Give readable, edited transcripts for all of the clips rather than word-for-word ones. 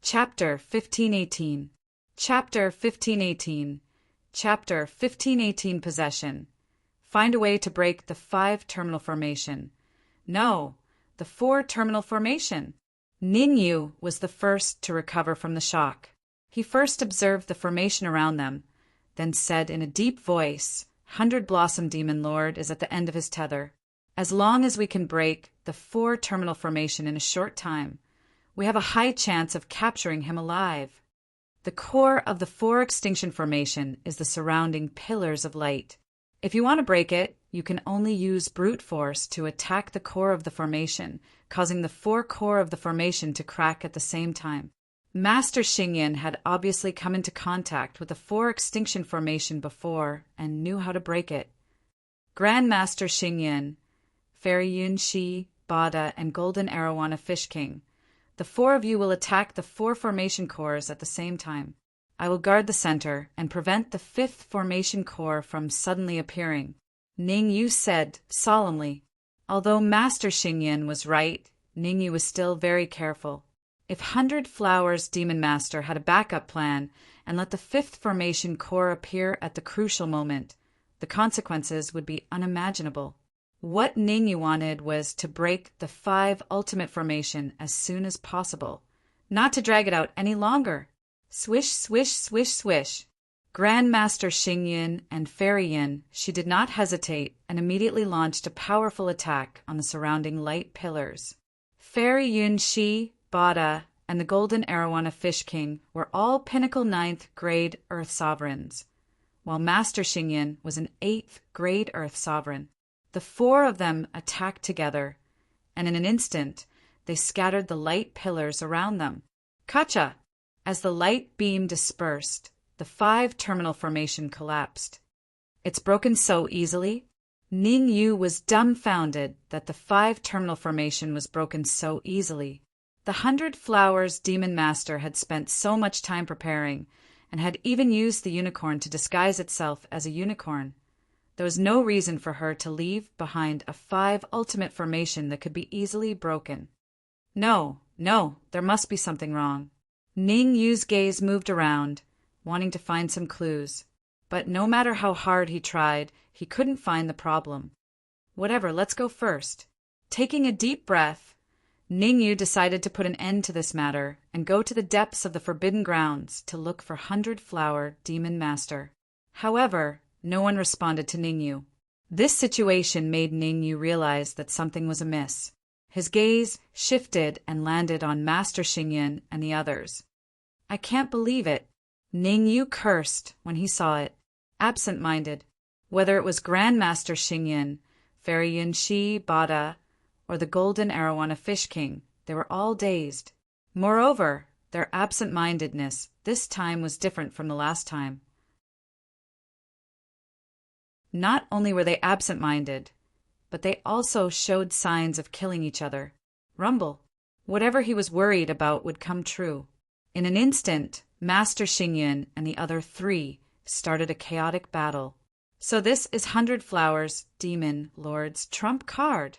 Chapter 1518. Chapter 1518. Chapter 1518 Possession. Find a way to break the 5-terminal formation. No, the 4-terminal formation. Ningyu was the first to recover from the shock. He first observed the formation around them, then said in a deep voice, "100 Blossom Demon Lord is at the end of his tether. As long as we can break the 4-terminal formation in a short time, we have a high chance of capturing him alive." The core of the 4-extinction formation is the surrounding pillars of light. If you want to break it, you can only use brute force to attack the core of the formation, causing the 4 core of the formation to crack at the same time. Master Xingyin had obviously come into contact with the 4-extinction formation before and knew how to break it. Grandmaster Xingyin, Fairy Yun Shi, Bada, and Golden Arowana Fish King. The 4 of you will attack the 4 formation cores at the same time. I will guard the center and prevent the 5th formation core from suddenly appearing, Ningyu said solemnly. Although Master Xingyin was right, Ningyu was still very careful. If 100 Flowers Demon Master had a backup plan and let the 5th formation core appear at the crucial moment, the consequences would be unimaginable. What Ningyu wanted was to break the 5 ultimate formation as soon as possible, not to drag it out any longer. Swish, swish, swish, swish. Grandmaster Xingyin and Fairy Yin, she did not hesitate and immediately launched a powerful attack on the surrounding light pillars. Fairy Yun Shi, Bada, and the Golden Arowana Fish King were all pinnacle 9th grade Earth Sovereigns, while Master Xingyin was an 8th grade Earth Sovereign. The 4 of them attacked together, and in an instant, they scattered the light pillars around them. Kacha! As the light beam dispersed, the 5-terminal formation collapsed. It's broken so easily? Ningyu was dumbfounded that the 5-terminal formation was broken so easily. The 100 Flowers Demon Master had spent so much time preparing, and had even used the unicorn to disguise itself as a unicorn. There was no reason for her to leave behind a 5 ultimate formation that could be easily broken. No, there must be something wrong. Ningyu's gaze moved around, wanting to find some clues, but no matter how hard he tried, he couldn't find the problem. Whatever, let's go first. Taking a deep breath, Ningyu decided to put an end to this matter and go to the depths of the Forbidden Grounds to look for 100 Flower Demon Master. However, no one responded to Ningyu. This situation made Ningyu realize that something was amiss. His gaze shifted and landed on Master Xingyin and the others. I can't believe it. Ningyu cursed when he saw it. Absent-minded. Whether it was Grandmaster Xingyin, Fairy Yun Shi, Bada, or the Golden Arowana Fish King, they were all dazed. Moreover, their absent-mindedness this time was different from the last time. Not only were they absent-minded, but they also showed signs of killing each other. Rumble. Whatever he was worried about would come true. In an instant, Master Xingyin and the other 3 started a chaotic battle. So this is 100 Flowers Demon Lord's trump card.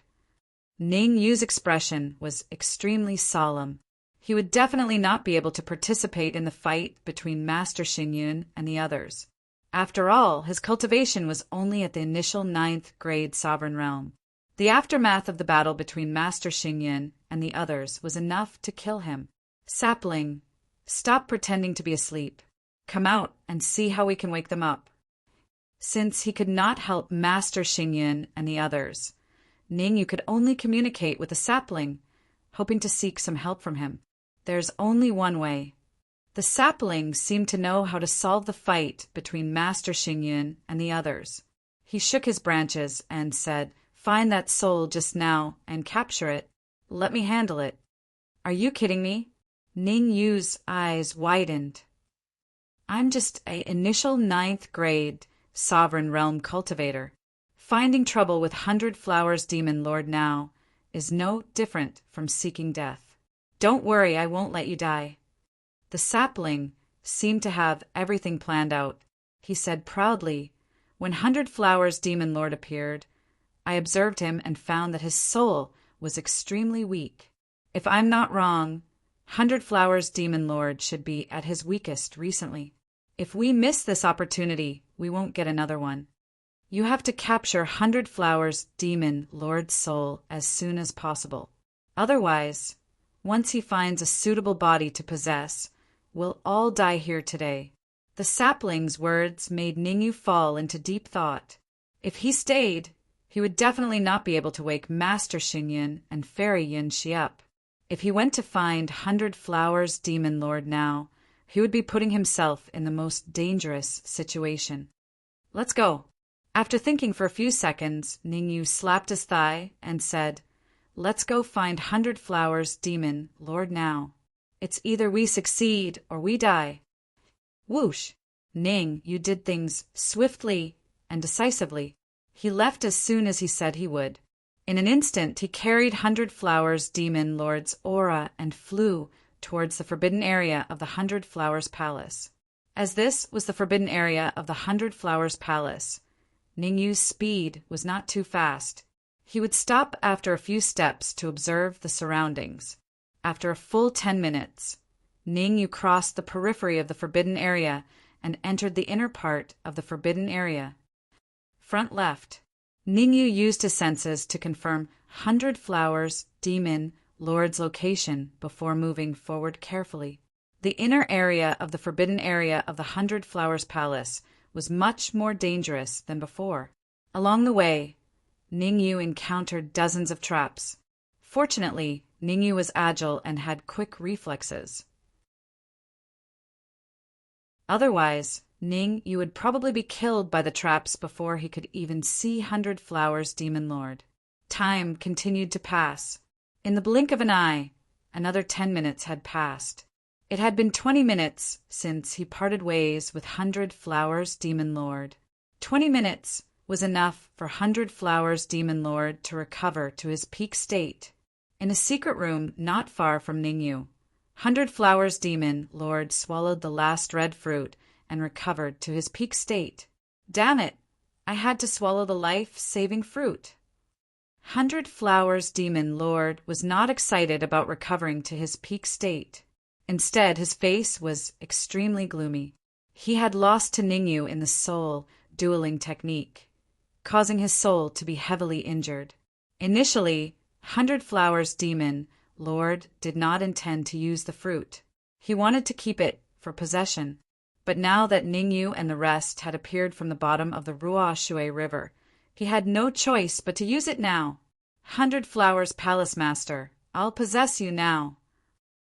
Ningyu's expression was extremely solemn. He would definitely not be able to participate in the fight between Master Xingyin and the others. After all, his cultivation was only at the initial 9th grade sovereign realm. The aftermath of the battle between Master Xingyin and the others was enough to kill him. Sapling, stop pretending to be asleep. Come out and see how we can wake them up. Since he could not help Master Xingyin and the others, Ningyu could only communicate with the sapling, hoping to seek some help from him. There's only one way. The sapling seemed to know how to solve the fight between Master Xingyin and the others. He shook his branches and said, "Find that soul just now and capture it. Let me handle it." Are you kidding me? Ningyu's eyes widened. I'm just an initial 9th grade sovereign realm cultivator. Finding trouble with 100 Flowers Demon Lord now is no different from seeking death. Don't worry, I won't let you die. The sapling seemed to have everything planned out. He said proudly, "When 100 Flowers Demon Lord appeared, I observed him and found that his soul was extremely weak. If I'm not wrong, Hundred Flowers Demon Lord should be at his weakest recently. If we miss this opportunity, we won't get another one. You have to capture Hundred Flowers Demon Lord's soul as soon as possible. Otherwise, once he finds a suitable body to possess, we'll all die here today. The sapling's words made Ningyu fall into deep thought. If he stayed, he would definitely not be able to wake Master Xinyan and Fairy Yunxi up. If he went to find Hundred Flowers Demon Lord now, he would be putting himself in the most dangerous situation. Let's go. After thinking for a few seconds, Ningyu slapped his thigh and said, "Let's go find Hundred Flowers Demon Lord now. It's either we succeed or we die." Whoosh! Ning, you did things swiftly and decisively. He left as soon as he said he would. In an instant, he carried Hundred Flowers Demon Lord's aura and flew towards the forbidden area of the Hundred Flowers Palace. As this was the forbidden area of the Hundred Flowers Palace, Ningyu's speed was not too fast. He would stop after a few steps to observe the surroundings. After a full 10 minutes, Ningyu crossed the periphery of the forbidden area and entered the inner part of the forbidden area. Front left. Ningyu used his senses to confirm Hundred Flowers Demon Lord's location before moving forward carefully. The inner area of the forbidden area of the Hundred Flowers Palace was much more dangerous than before. Along the way, Ningyu encountered dozens of traps. Fortunately, Ningyu was agile and had quick reflexes. Otherwise, Ningyu would probably be killed by the traps before he could even see Hundred Flowers Demon Lord. Time continued to pass. In the blink of an eye, another 10 minutes had passed. It had been 20 minutes since he parted ways with Hundred Flowers Demon Lord. 20 minutes was enough for Hundred Flowers Demon Lord to recover to his peak state. In a secret room not far from Ningyu, Hundred Flowers Demon Lord swallowed the last red fruit and recovered to his peak state. Damn it! I had to swallow the life-saving fruit. Hundred Flowers Demon Lord was not excited about recovering to his peak state. Instead, his face was extremely gloomy. He had lost to Ningyu in the soul dueling technique, causing his soul to be heavily injured. Initially, Hundred Flowers Demon Lord did not intend to use the fruit. He wanted to keep it for possession. But now that Ningyu and the rest had appeared from the bottom of the Ruoshui River, he had no choice but to use it now. Hundred Flowers Palace Master, I'll possess you now.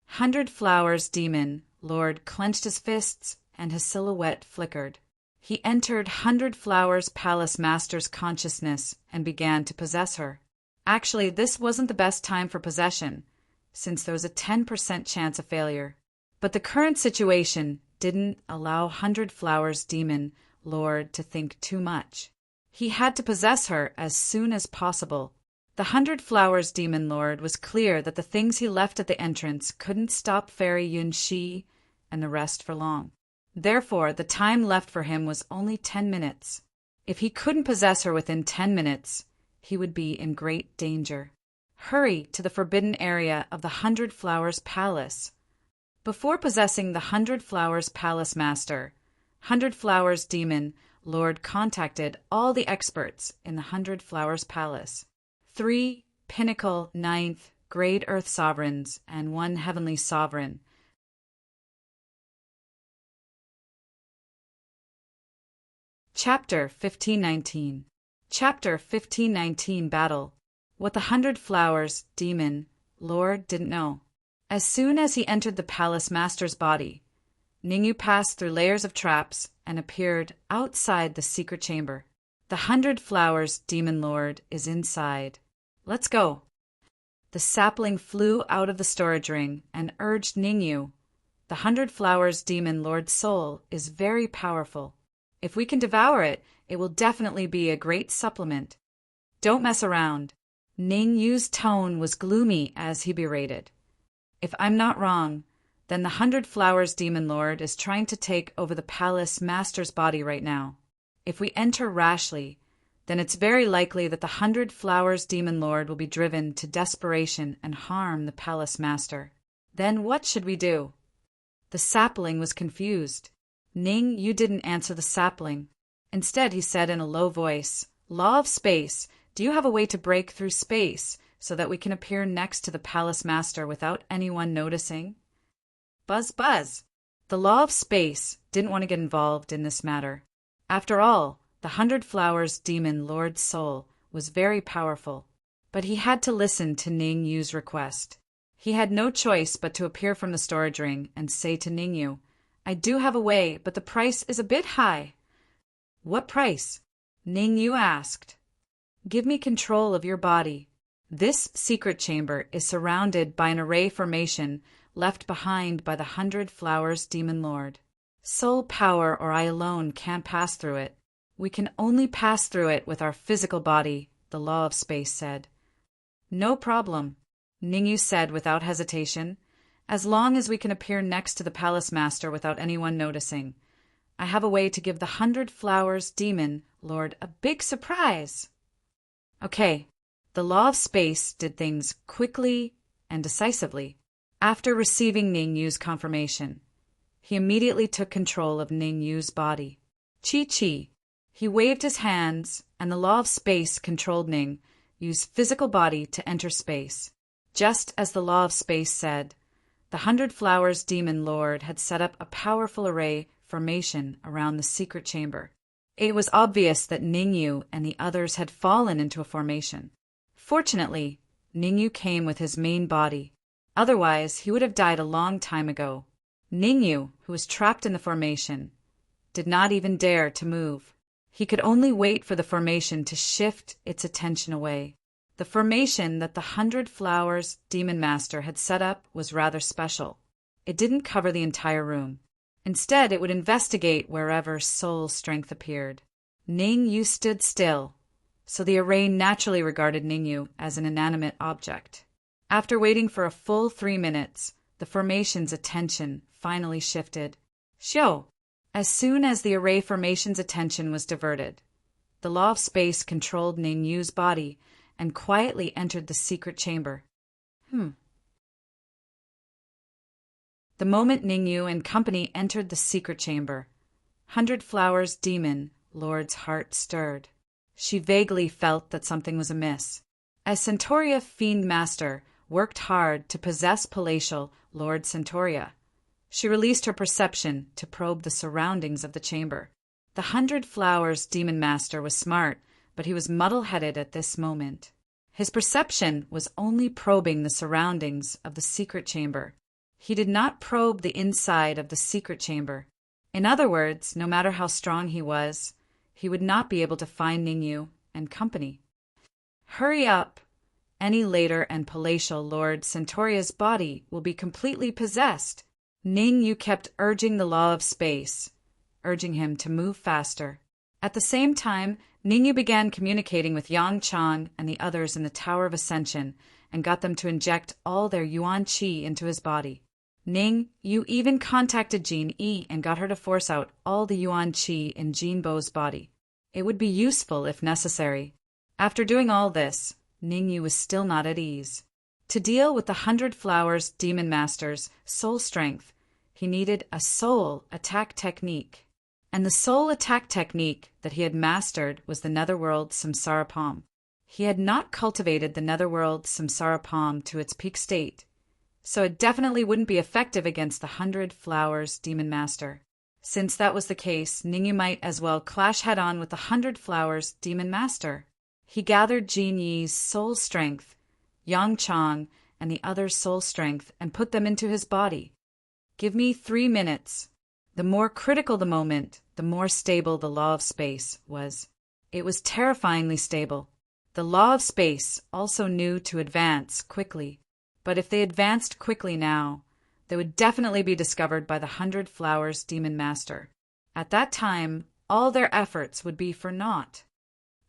Hundred Flowers Demon Lord clenched his fists and his silhouette flickered. He entered Hundred Flowers Palace Master's consciousness and began to possess her. Actually, this wasn't the best time for possession, since there was a 10% chance of failure. But the current situation didn't allow Hundred Flowers Demon Lord to think too much. He had to possess her as soon as possible. The Hundred Flowers Demon Lord was clear that the things he left at the entrance couldn't stop Fairy Yunxi and the rest for long. Therefore, the time left for him was only 10 minutes. If he couldn't possess her within 10 minutes, he would be in great danger. Hurry to the forbidden area of the Hundred Flowers Palace. Before possessing the Hundred Flowers Palace Master, Hundred Flowers Demon Lord contacted all the experts in the Hundred Flowers Palace. 3 pinnacle 9th grade Earth Sovereigns and 1 Heavenly Sovereign. Chapter 1519. Chapter 1519 Battle. What the Hundred Flowers Demon Lord didn't know. As soon as he entered the Palace Master's body, Ningyu passed through layers of traps and appeared outside the secret chamber. The Hundred Flowers Demon Lord is inside. Let's go. The sapling flew out of the storage ring and urged Ningyu. The Hundred Flowers Demon Lord's soul is very powerful. If we can devour it, it will definitely be a great supplement. Don't mess around. Ningyu's tone was gloomy as he berated. If I'm not wrong, then the Hundred Flowers Demon Lord is trying to take over the Palace Master's body right now. If we enter rashly, then it's very likely that the Hundred Flowers Demon Lord will be driven to desperation and harm the Palace Master. Then what should we do? The sapling was confused. Ning Yu didn't answer the sapling. Instead, he said in a low voice, "Law of space, do you have a way to break through space so that we can appear next to the palace master without anyone noticing?" Buzz buzz. The law of space didn't want to get involved in this matter. After all, the 100 Flowers demon Lord's soul was very powerful. But he had to listen to Ning Yu's request. He had no choice but to appear from the storage ring and say to Ning Yu, "I do have a way, but the price is a bit high." "What price?" Ning Yu asked. "Give me control of your body. This secret chamber is surrounded by an array formation left behind by the 100 Flowers Demon Lord. Soul power or I alone can't pass through it. We can only pass through it with our physical body," the law of space said. "No problem," Ning Yu said without hesitation, "as long as we can appear next to the palace master without anyone noticing. I have a way to give the 100 Flowers Demon Lord a big surprise." Okay, the law of space did things quickly and decisively. After receiving Ning Yu's confirmation, he immediately took control of Ning Yu's body. Chi-chi. He waved his hands, and the law of space controlled Ning Yu's physical body to enter space. Just as the law of space said, the 100 Flowers Demon Lord had set up a powerful array formation around the secret chamber. It was obvious that Ning Yu and the others had fallen into a formation. Fortunately, Ning Yu came with his main body. Otherwise, he would have died a long time ago. Ning Yu, who was trapped in the formation, did not even dare to move. He could only wait for the formation to shift its attention away. The formation that the 100 Flowers Demon Master had set up was rather special. It didn't cover the entire room. Instead, it would investigate wherever soul strength appeared. Ning Yu stood still, so the array naturally regarded Ning Yu as an inanimate object. After waiting for a full 3 minutes, the formation's attention finally shifted. Xiao! As soon as the array formation's attention was diverted, the law of space controlled Ning Yu's body and quietly entered the secret chamber. The moment Ning Yu and company entered the secret chamber, 100 Flowers Demon Lord's heart stirred. She vaguely felt that something was amiss. As Centauria Fiend Master worked hard to possess Palatial Lord Centauria, she released her perception to probe the surroundings of the chamber. The 100 Flowers Demon Master was smart, but he was muddle-headed at this moment. His perception was only probing the surroundings of the secret chamber. He did not probe the inside of the secret chamber. In other words, no matter how strong he was, he would not be able to find Ning Yu and company. Hurry up! Any later and Palatial Lord Centauria's body will be completely possessed. Ning Yu kept urging the law of space, urging him to move faster. At the same time, Ning Yu began communicating with Yang Chang and the others in the Tower of Ascension and got them to inject all their Yuan Qi into his body. Ning Yu even contacted Jin Yi and got her to force out all the Yuan Qi in Jin Bo's body. It would be useful if necessary. After doing all this, Ning Yu was still not at ease. To deal with the 100 Flowers Demon Master's soul strength, he needed a soul attack technique. And the soul attack technique that he had mastered was the Netherworld Samsara Palm. He had not cultivated the Netherworld Samsara Palm to its peak state, so it definitely wouldn't be effective against the 100 Flowers Demon Master. Since that was the case, Ning Yu might as well clash head-on with the 100 Flowers Demon Master. He gathered Jin Yi's soul strength, Yang Chang, and the other's soul strength and put them into his body. Give me 3 minutes. The more critical the moment, the more stable the law of space was. It was terrifyingly stable. The law of space also knew to advance quickly. But if they advanced quickly now, they would definitely be discovered by the 100 Flowers Demon Master. At that time, all their efforts would be for naught.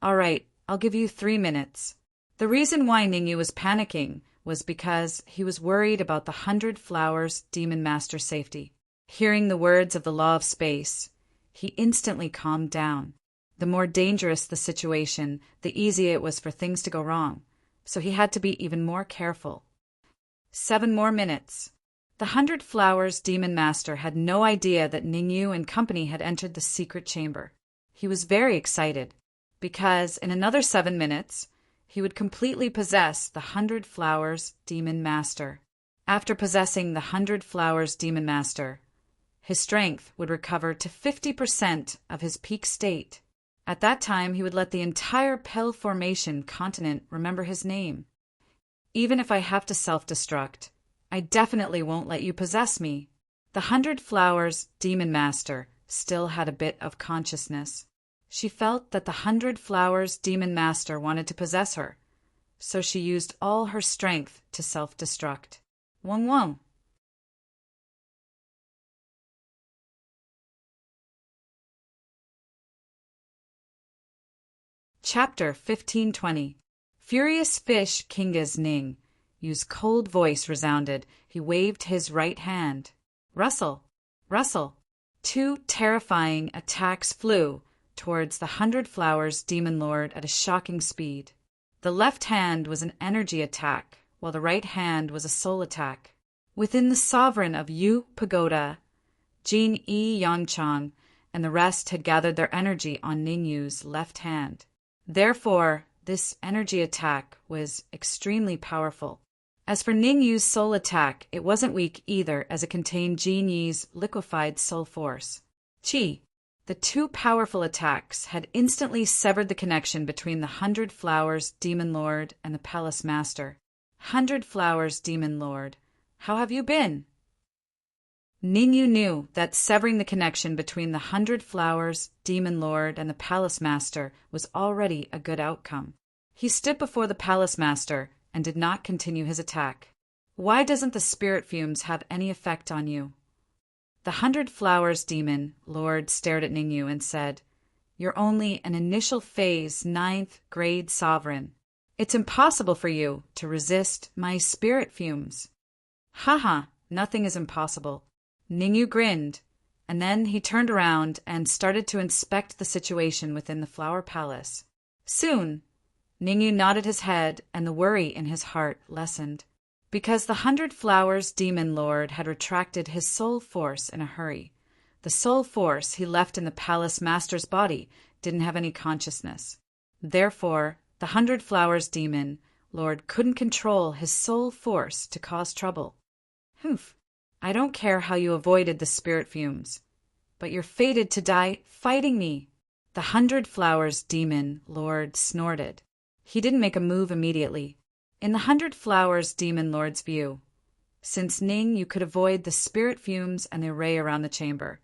All right, I'll give you 3 minutes. The reason why Ning Yu was panicking was because he was worried about the 100 Flowers Demon Master's safety. Hearing the words of the law of space, he instantly calmed down. The more dangerous the situation, the easier it was for things to go wrong, so he had to be even more careful. 7 more minutes. The 100 Flowers Demon Master had no idea that Ningyu and company had entered the secret chamber. He was very excited, because in another 7 minutes, he would completely possess the 100 Flowers Demon Master. After possessing the 100 Flowers Demon Master, his strength would recover to 50% of his peak state. At that time, he would let the entire Pell Formation continent remember his name. Even if I have to self-destruct, I definitely won't let you possess me. The 100 Flowers Demon Master still had a bit of consciousness. She felt that the 100 Flowers Demon Master wanted to possess her, so she used all her strength to self-destruct. Wong Wong. Chapter 1520. Furious Fish Kinga's Ning. Yu's cold voice resounded. He waved his right hand. Rustle! Rustle! 2 terrifying attacks flew towards the 100 Flowers Demon Lord at a shocking speed. The left hand was an energy attack, while the right hand was a soul attack. Within the sovereign of Yu Pagoda, Jin E Yanchang and the rest had gathered their energy on Ningyu's left hand. Therefore, this energy attack was extremely powerful. As for Ningyu's soul attack, it wasn't weak either, as it contained Jin Yi's liquefied soul force. Qi. The 2 powerful attacks had instantly severed the connection between the 100 Flowers Demon Lord and the Palace Master. 100 Flowers Demon Lord, how have you been? Ningyu knew that severing the connection between the 100 Flowers Demon Lord and the Palace Master was already a good outcome. He stood before the Palace Master and did not continue his attack. Why doesn't the spirit fumes have any effect on you? The 100 Flowers Demon Lord stared at Ningyu and said, You're only an initial phase 9th grade sovereign. It's impossible for you to resist my spirit fumes. Haha, nothing is impossible. Ningyu grinned, and then he turned around and started to inspect the situation within the Flower Palace. Soon, Ningyu nodded his head and the worry in his heart lessened. Because the 100 Flowers Demon Lord had retracted his soul force in a hurry. The soul force he left in the Palace Master's body didn't have any consciousness. Therefore, the 100 Flowers Demon Lord couldn't control his soul force to cause trouble. Humph, I don't care how you avoided the spirit fumes, but you're fated to die fighting me. The 100 Flowers Demon Lord snorted. He didn't make a move immediately. In the 100 Flowers Demon Lord's view, since Ningyu could avoid the spirit fumes and the array around the chamber,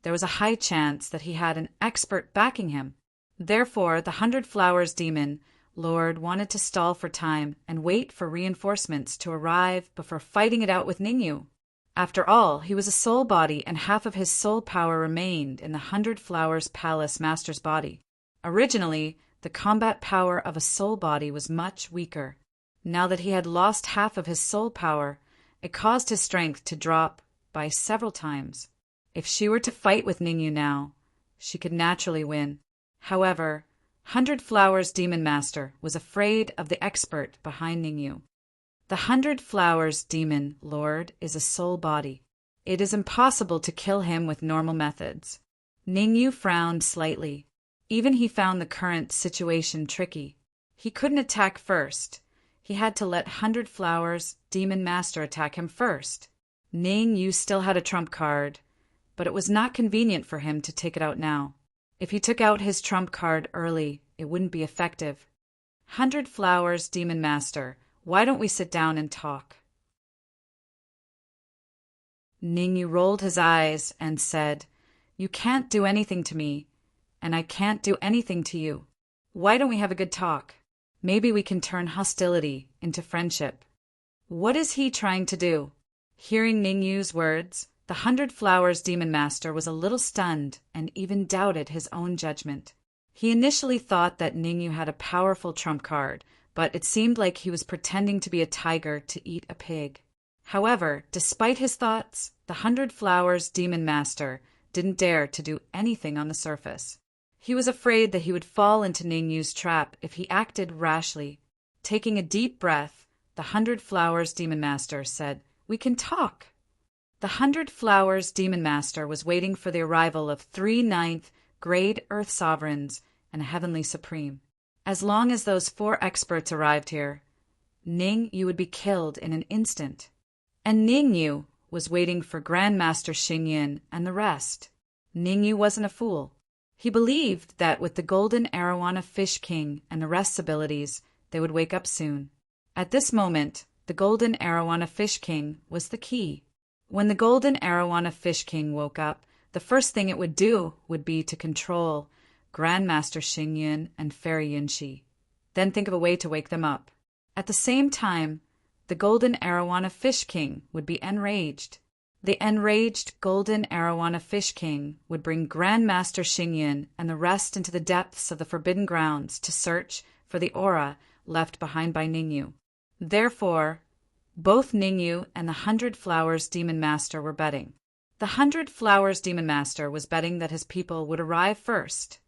there was a high chance that he had an expert backing him. Therefore, the 100 Flowers Demon Lord wanted to stall for time and wait for reinforcements to arrive before fighting it out with Ningyu. After all, he was a soul body and half of his soul power remained in the 100 Flowers Palace Master's body. Originally, the combat power of a soul body was much weaker. Now that he had lost half of his soul power, it caused his strength to drop by several times. If she were to fight with Ningyu now, she could naturally win. However, 100 Flowers Demon Master was afraid of the expert behind Ningyu. The 100 Flowers Demon Lord is a soul body. It is impossible to kill him with normal methods. Ningyu frowned slightly. Even he found the current situation tricky. He couldn't attack first. He had to let 100 Flowers Demon Master attack him first. Ningyu still had a trump card, but it was not convenient for him to take it out now. If he took out his trump card early, it wouldn't be effective. 100 Flowers Demon Master, why don't we sit down and talk? Ningyu rolled his eyes and said, You can't do anything to me, and I can't do anything to you. Why don't we have a good talk? Maybe we can turn hostility into friendship. What is he trying to do? Hearing Ningyu's words, the 100 Flowers Demon Master was a little stunned and even doubted his own judgment. He initially thought that Ningyu had a powerful trump card, but it seemed like he was pretending to be a tiger to eat a pig. However, despite his thoughts, the 100 Flowers Demon Master didn't dare to do anything on the surface. He was afraid that he would fall into Ningyu's trap if he acted rashly. Taking a deep breath, the 100 Flowers Demon Master said, We can talk. The 100 Flowers Demon Master was waiting for the arrival of 3 ninth grade Earth Sovereigns and a Heavenly Supreme. As long as those 4 experts arrived here, Ning Yu would be killed in an instant. And Ning Yu was waiting for Grandmaster Xingyin and the rest. Ning Yu wasn't a fool. He believed that with the Golden Arowana Fish King and the rest's abilities, they would wake up soon. At this moment, the Golden Arowana Fish King was the key. When the Golden Arowana Fish King woke up, the first thing it would do would be to control Grandmaster Xingyin and Fairy Yunxi, then think of a way to wake them up. At the same time, the Golden Arowana Fish King would be enraged. The enraged Golden Arowana Fish King would bring Grandmaster Xingyin and the rest into the depths of the Forbidden Grounds to search for the aura left behind by Ningyu. Therefore, both Ningyu and the 100 Flowers Demon Master were betting. The 100 Flowers Demon Master was betting that his people would arrive first,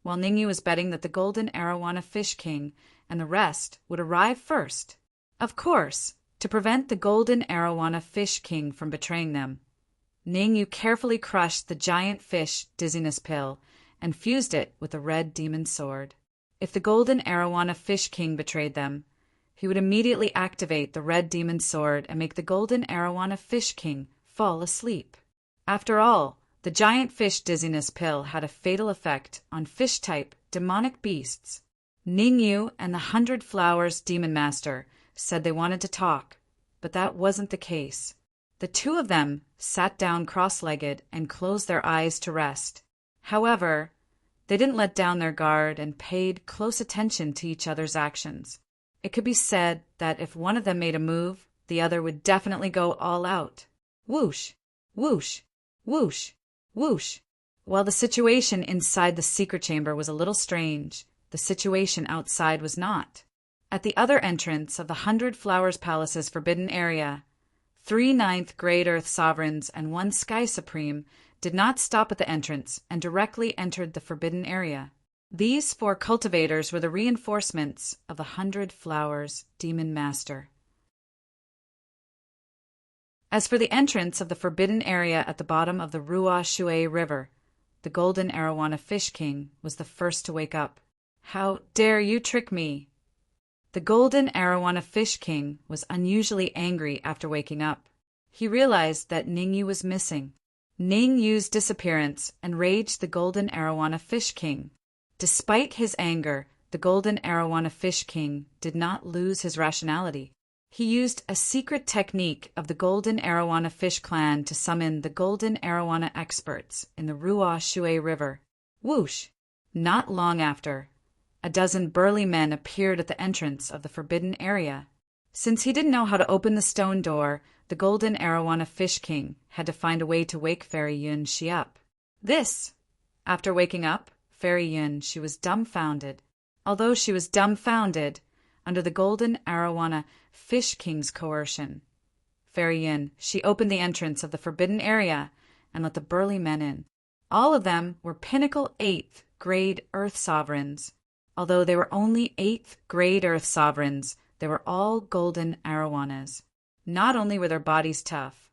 while Ningyu was betting that the Golden Arowana Fish King and the rest would arrive first. Of course, to prevent the Golden Arowana Fish King from betraying them, Ningyu carefully crushed the giant fish dizziness pill and fused it with a red demon sword. If the Golden Arowana Fish King betrayed them, he would immediately activate the red demon sword and make the Golden Arowana Fish King fall asleep. After all, the giant fish dizziness pill had a fatal effect on fish-type demonic beasts. Ningyu and the 100 Flowers Demon Master said they wanted to talk, but that wasn't the case. The two of them sat down cross-legged and closed their eyes to rest. However, they didn't let down their guard and paid close attention to each other's actions. It could be said that if one of them made a move, the other would definitely go all out. Whoosh, whoosh, whoosh, whoosh. While the situation inside the secret chamber was a little strange, the situation outside was not. At the other entrance of the 100 Flowers Palace's forbidden area, 3 ninth grade Earth Sovereigns and 1 Sky Supreme did not stop at the entrance and directly entered the forbidden area. These 4 cultivators were the reinforcements of the 100 Flowers Demon Master. As for the entrance of the forbidden area at the bottom of the Ruo Shui River, the Golden Arowana Fish King was the first to wake up. How dare you trick me? The Golden Arowana Fish King was unusually angry after waking up. He realized that Ningyu was missing. Ningyu's disappearance enraged the Golden Arowana Fish King. Despite his anger, the Golden Arowana Fish King did not lose his rationality. He used a secret technique of the Golden Arowana Fish Clan to summon the Golden Arowana experts in the Ruo Shui River. Whoosh! Not long after, a dozen burly men appeared at the entrance of the forbidden area. Since he didn't know how to open the stone door, the Golden Arowana Fish King had to find a way to wake Fairy Yunxi up. After waking up, Fairy Yunxi was dumbfounded. Although she was dumbfounded, under the Golden Arowana Fish King's coercion, Fairy Yunxi opened the entrance of the forbidden area and let the burly men in. All of them were pinnacle 8th grade Earth Sovereigns. Although they were only 8th grade Earth Sovereigns, they were all Golden Arowanas. Not only were their bodies tough,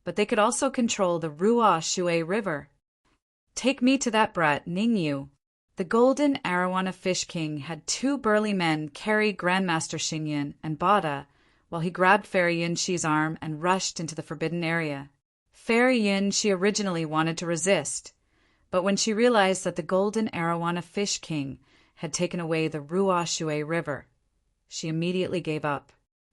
but they could also control the Ruo Shui River. Take me to that brat, Ningyu. The Golden Arowana Fish King had 2 burly men carry Grandmaster Xingyin and Bada while he grabbed Fairy Yunxi's arm and rushed into the forbidden area. Fairy Yunxi originally wanted to resist, but when she realized that the Golden Arowana Fish King had taken away the Ruo Shui River, she immediately gave up.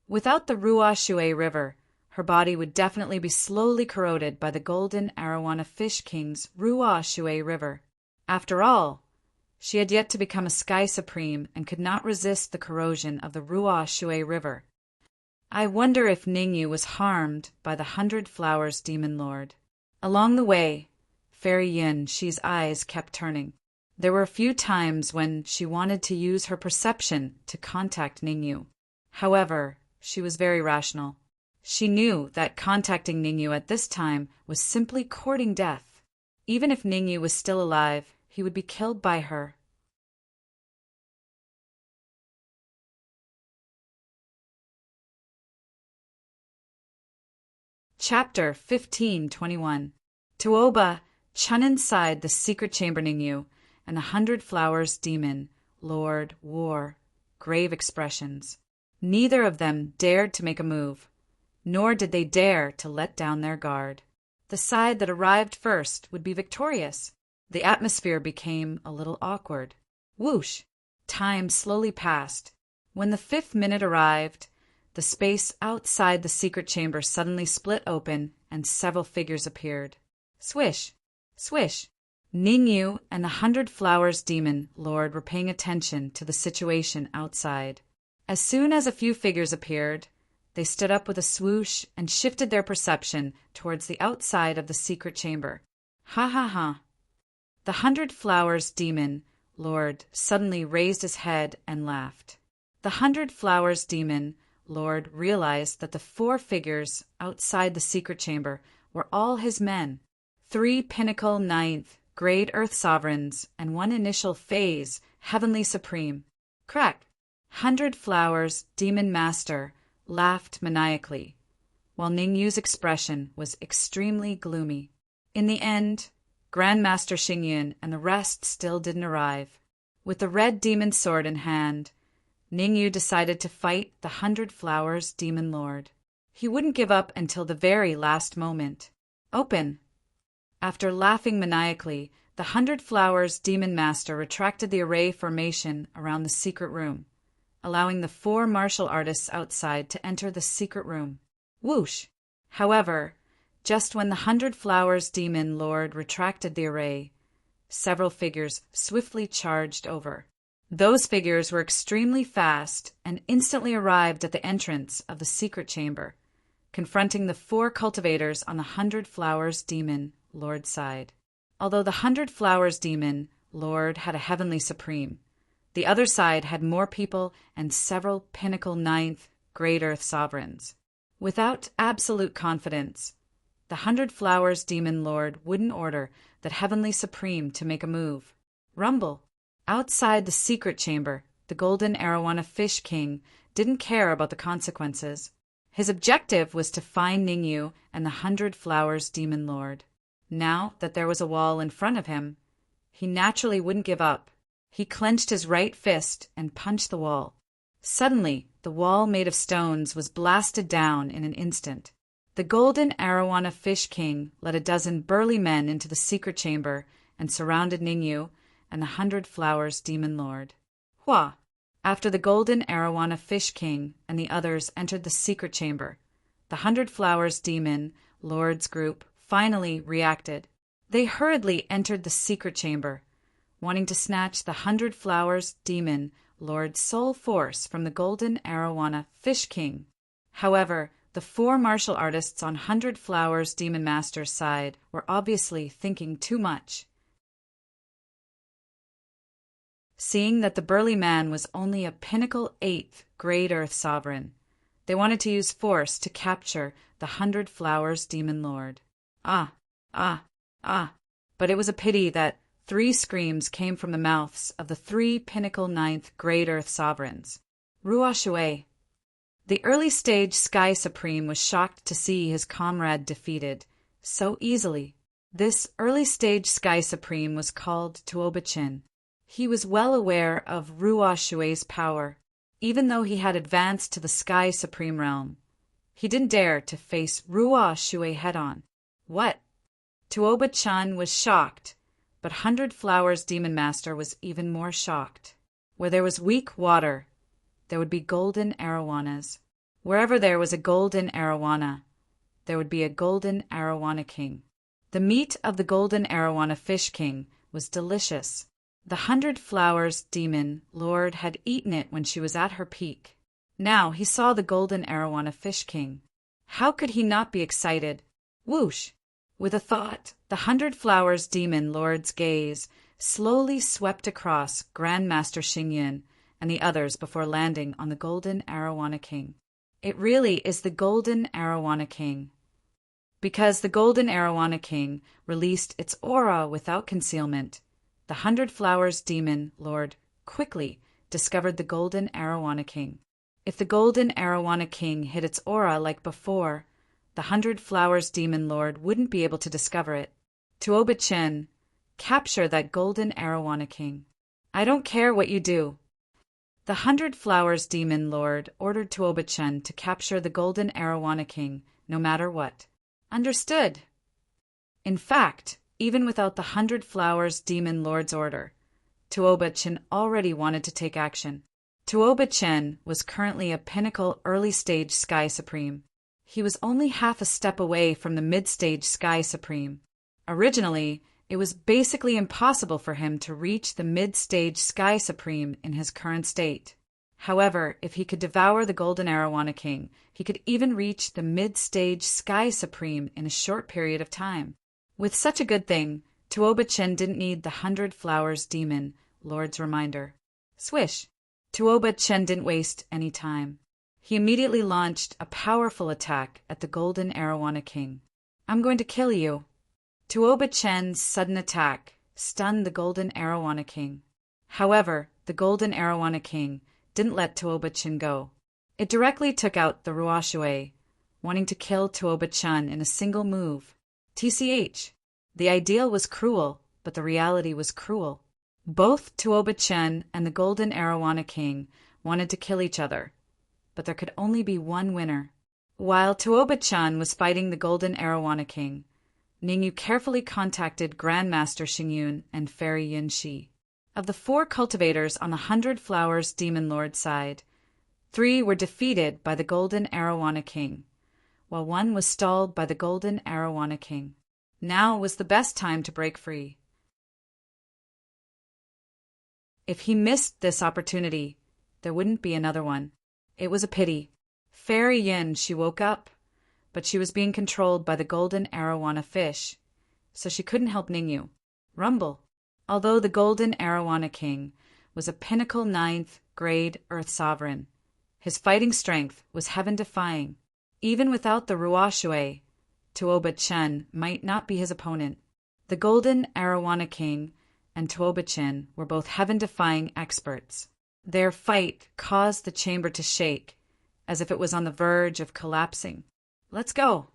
Without the Ruo Shui River, her body would definitely be slowly corroded by the Golden Arowana Fish King's Ruo Shui River. After all, she had yet to become a Sky Supreme and could not resist the corrosion of the Ruo Shui River. I wonder if Ningyu was harmed by the 100 Flowers Demon Lord. Along the way, Fairy Yunxi's eyes kept turning. There were a few times when she wanted to use her perception to contact Ningyu. However, she was very rational. She knew that contacting Ningyu at this time was simply courting death. Even if Ningyu was still alive, he would be killed by her. Chapter 1521. Tuoba, Chun inside the secret chamber Ningyu, and 100 Flowers Demon, Lord, War, grave expressions. Neither of them dared to make a move, nor did they dare to let down their guard. The side that arrived first would be victorious. The atmosphere became a little awkward. Whoosh! Time slowly passed. When the 5th minute arrived, the space outside the secret chamber suddenly split open and several figures appeared. Swish! Swish! Ningyu and the 100 Flowers Demon Lord were paying attention to the situation outside. As soon as a few figures appeared, they stood up with a swoosh and shifted their perception towards the outside of the secret chamber. Ha ha ha! The 100 Flowers Demon Lord suddenly raised his head and laughed. The 100 Flowers Demon Lord realized that the 4 figures outside the secret chamber were all his men. 3 pinnacle 9th grade Earth Sovereigns and 1 initial phase Heavenly Supreme. Crack! 100 Flowers Demon Master laughed maniacally, while Ningyu's expression was extremely gloomy. In the end, Grandmaster Xingyun and the rest still didn't arrive. With the red demon sword in hand, Ningyu decided to fight the 100 Flowers Demon Lord. He wouldn't give up until the very last moment. Open! After laughing maniacally, the 100 Flowers Demon Master retracted the array formation around the secret room, allowing the 4 martial artists outside to enter the secret room. Whoosh! However, just when the 100 Flowers Demon Lord retracted the array, several figures swiftly charged over. Those figures were extremely fast and instantly arrived at the entrance of the secret chamber, confronting the 4 cultivators on the 100 Flowers Demon Lord's side. Although the 100 Flowers Demon Lord had a Heavenly Supreme, the other side had more people and several pinnacle 9th Great Earth Sovereigns. Without absolute confidence, the 100 Flowers Demon Lord wouldn't order that Heavenly Supreme to make a move. Rumble! Outside the secret chamber, the Golden Arowana Fish King didn't care about the consequences. His objective was to find Ningyu and the 100 Flowers Demon Lord. Now that there was a wall in front of him, he naturally wouldn't give up. He clenched his right fist and punched the wall. Suddenly, the wall made of stones was blasted down in an instant. The Golden Arowana Fish King led a dozen burly men into the secret chamber and surrounded Ningyu and the 100 Flowers Demon Lord. Hua! After the Golden Arowana Fish King and the others entered the secret chamber, the 100 Flowers Demon Lord's group finally reacted. They hurriedly entered the secret chamber, wanting to snatch the 100 Flowers Demon Lord's soul force from the Golden Arowana Fish King. However, the 4 martial artists on 100 Flowers Demon Master's side were obviously thinking too much. Seeing that the burly man was only a pinnacle 8th Great Earth Sovereign, they wanted to use force to capture the 100 Flowers Demon Lord. Ah! But it was a pity that 3 screams came from the mouths of the 3 pinnacle 9th Great Earth Sovereigns. Ruo Shui. The early stage Sky Supreme was shocked to see his comrade defeated so easily. This early stage Sky Supreme was called Tuoba-chin. He was well aware of Ruo Shui's power. Even though he had advanced to the Sky Supreme realm, he didn't dare to face Ruo Shui head-on. What? Tuoba-chan was shocked, but 100 Flowers Demon Master was even more shocked. Where there was weak water, there would be golden arowanas. Wherever there was a golden arowana, there would be a golden arowana king. The meat of the Golden Arowana Fish King was delicious. The 100 Flowers Demon Lord had eaten it when she was at her peak. Now he saw the Golden Arowana Fish King. How could he not be excited? Whoosh! With a thought, the 100 Flowers Demon Lord's gaze slowly swept across Grandmaster Xingyun and the others before landing on the Golden Arowana King. It really is the Golden Arowana King. Because the Golden Arowana King released its aura without concealment, the 100 Flowers Demon Lord quickly discovered the Golden Arowana King. If the Golden Arowana King hid its aura like before, the 100 Flowers Demon Lord wouldn't be able to discover it. Tuoba Chen, capture that golden arowana king. I don't care what you do. The 100 Flowers Demon Lord ordered Tuoba Chen to capture the golden arowana king, no matter what. Understood. In fact, even without the 100 Flowers Demon Lord's order, Tuoba Chen already wanted to take action. Tuoba Chen was currently a pinnacle early-stage Sky Supreme. He was only half a step away from the mid-stage Sky Supreme. Originally, it was basically impossible for him to reach the mid-stage Sky Supreme in his current state. However, if he could devour the Golden Arowana King, he could even reach the mid-stage Sky Supreme in a short period of time. With such a good thing, Tuoba Chen didn't need the 100 Flowers Demon Lord's reminder. Swish! Tuoba Chen didn't waste any time. He immediately launched a powerful attack at the Golden Arowana King. I'm going to kill you. Tuoba Chen's sudden attack stunned the Golden Arowana King. However, the Golden Arowana King didn't let Tuoba Chen go. It directly took out the Ruoshui, wanting to kill Tuoba Chen in a single move. TCH. The ideal was cruel, but the reality was cruel. Both Tuoba Chen and the Golden Arowana King wanted to kill each other, but there could only be one winner. While Tuoba Chen was fighting the Golden Arowana King, Ningyu carefully contacted Grandmaster Xingyun and Fairy Yunxi. Of the 4 cultivators on the 100 Flowers Demon Lord side, 3 were defeated by the Golden Arowana King, while 1 was stalled by the Golden Arowana King. Now was the best time to break free. If he missed this opportunity, there wouldn't be another one. It was a pity. Fairy Yin, she woke up, but she was being controlled by the Golden Arowana fish, so she couldn't help Ningyu. Rumble. Although the Golden Arowana King was a pinnacle 9th grade Earth Sovereign, his fighting strength was heaven-defying. Even without the Ruoshui, Tuoba Chen might not be his opponent. The Golden Arowana King and Tuoba Chen were both heaven-defying experts. Their fight caused the chamber to shake, as if it was on the verge of collapsing. Let's go.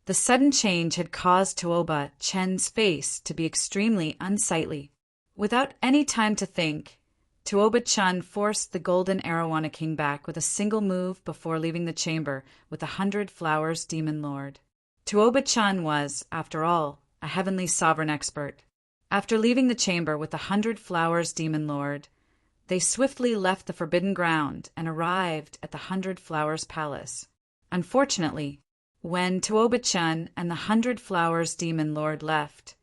The sudden change had caused Tuoba Chen's face to be extremely unsightly. Without any time to think, Tuoba Chen forced the Golden Arowana King back with a single move before leaving the chamber with the 100 Flowers Demon Lord. Tuoba Chen was, after all, a heavenly sovereign expert. After leaving the chamber with the 100 Flowers Demon Lord, they swiftly left the Forbidden Ground and arrived at the 100 Flowers Palace. Unfortunately, when Tuoba Chen and the 100 Flowers Demon Lord left,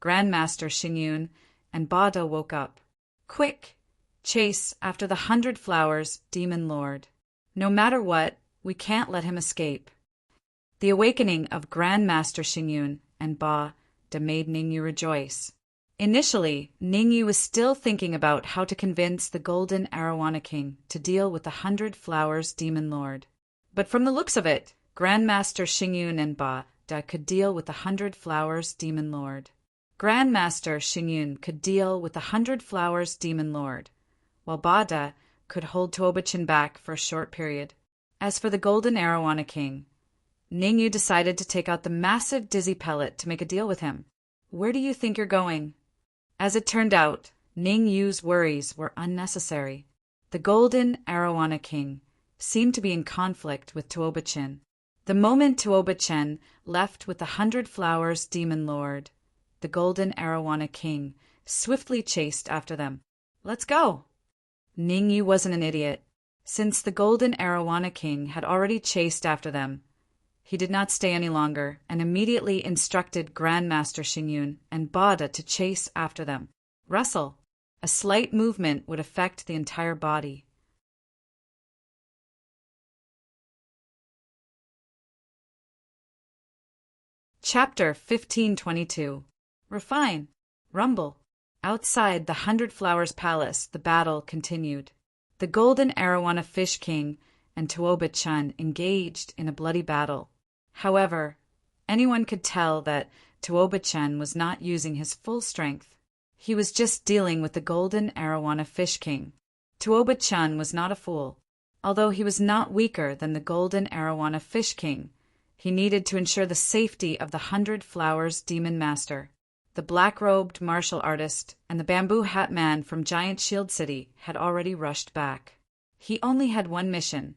Grandmaster Xingyun and Bada woke up. Quick! Chase after the 100 Flowers Demon Lord. No matter what, we can't let him escape. The awakening of Grandmaster Xingyun and Bada made Ningyu rejoice. Initially, Ningyu was still thinking about how to convince the Golden Arowana King to deal with the 100 Flowers Demon Lord. But from the looks of it, Grandmaster Xingyun and Bada could deal with the 100 Flowers Demon Lord. Grandmaster Xingyun could deal with the 100 Flowers Demon Lord, while Bada could hold Tuoba Chen back for a short period. As for the Golden Arowana King, Ningyu decided to take out the massive Dizzy Pellet to make a deal with him. Where do you think you're going? As it turned out, Ningyu's worries were unnecessary. The Golden Arowana King seemed to be in conflict with Tuoba Chen. The moment Tuoba Chen left with the 100 Flowers Demon Lord, the Golden Arowana King swiftly chased after them. Let's go! Ningyu wasn't an idiot. Since the Golden Arowana King had already chased after them, he did not stay any longer and immediately instructed Grandmaster Xingyun and Bada to chase after them. Rustle. A slight movement would affect the entire body. Chapter 1522. Refine. Rumble. Outside the 100 Flowers Palace, the battle continued. The Golden Arowana Fish King and Tuoba Chen engaged in a bloody battle. However, anyone could tell that Tuoba Chen was not using his full strength. He was just dealing with the Golden Arowana Fish King. Tuoba Chen was not a fool. Although he was not weaker than the Golden Arowana Fish King, He needed to ensure the safety of the 100 Flowers Demon Master. The black-robed martial artist and the bamboo hat man from Giant Shield City had already rushed back. He only had one mission,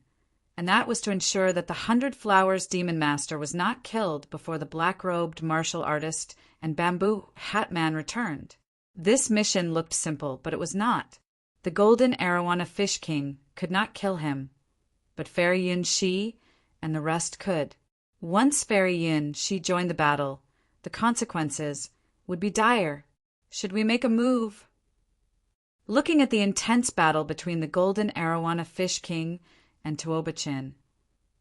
and that was to ensure that the 100 Flowers Demon Master was not killed before the black-robed martial artist and bamboo hat man returned. This mission looked simple, but it was not. The golden arowana Fish King could not kill him, but Fairy Yin Shi and the rest could. Once Fairy Yin Shi joined the battle, the consequences would be dire. Should we make a move? Looking at the intense battle between the golden arowana Fish King and Tuoba-chin,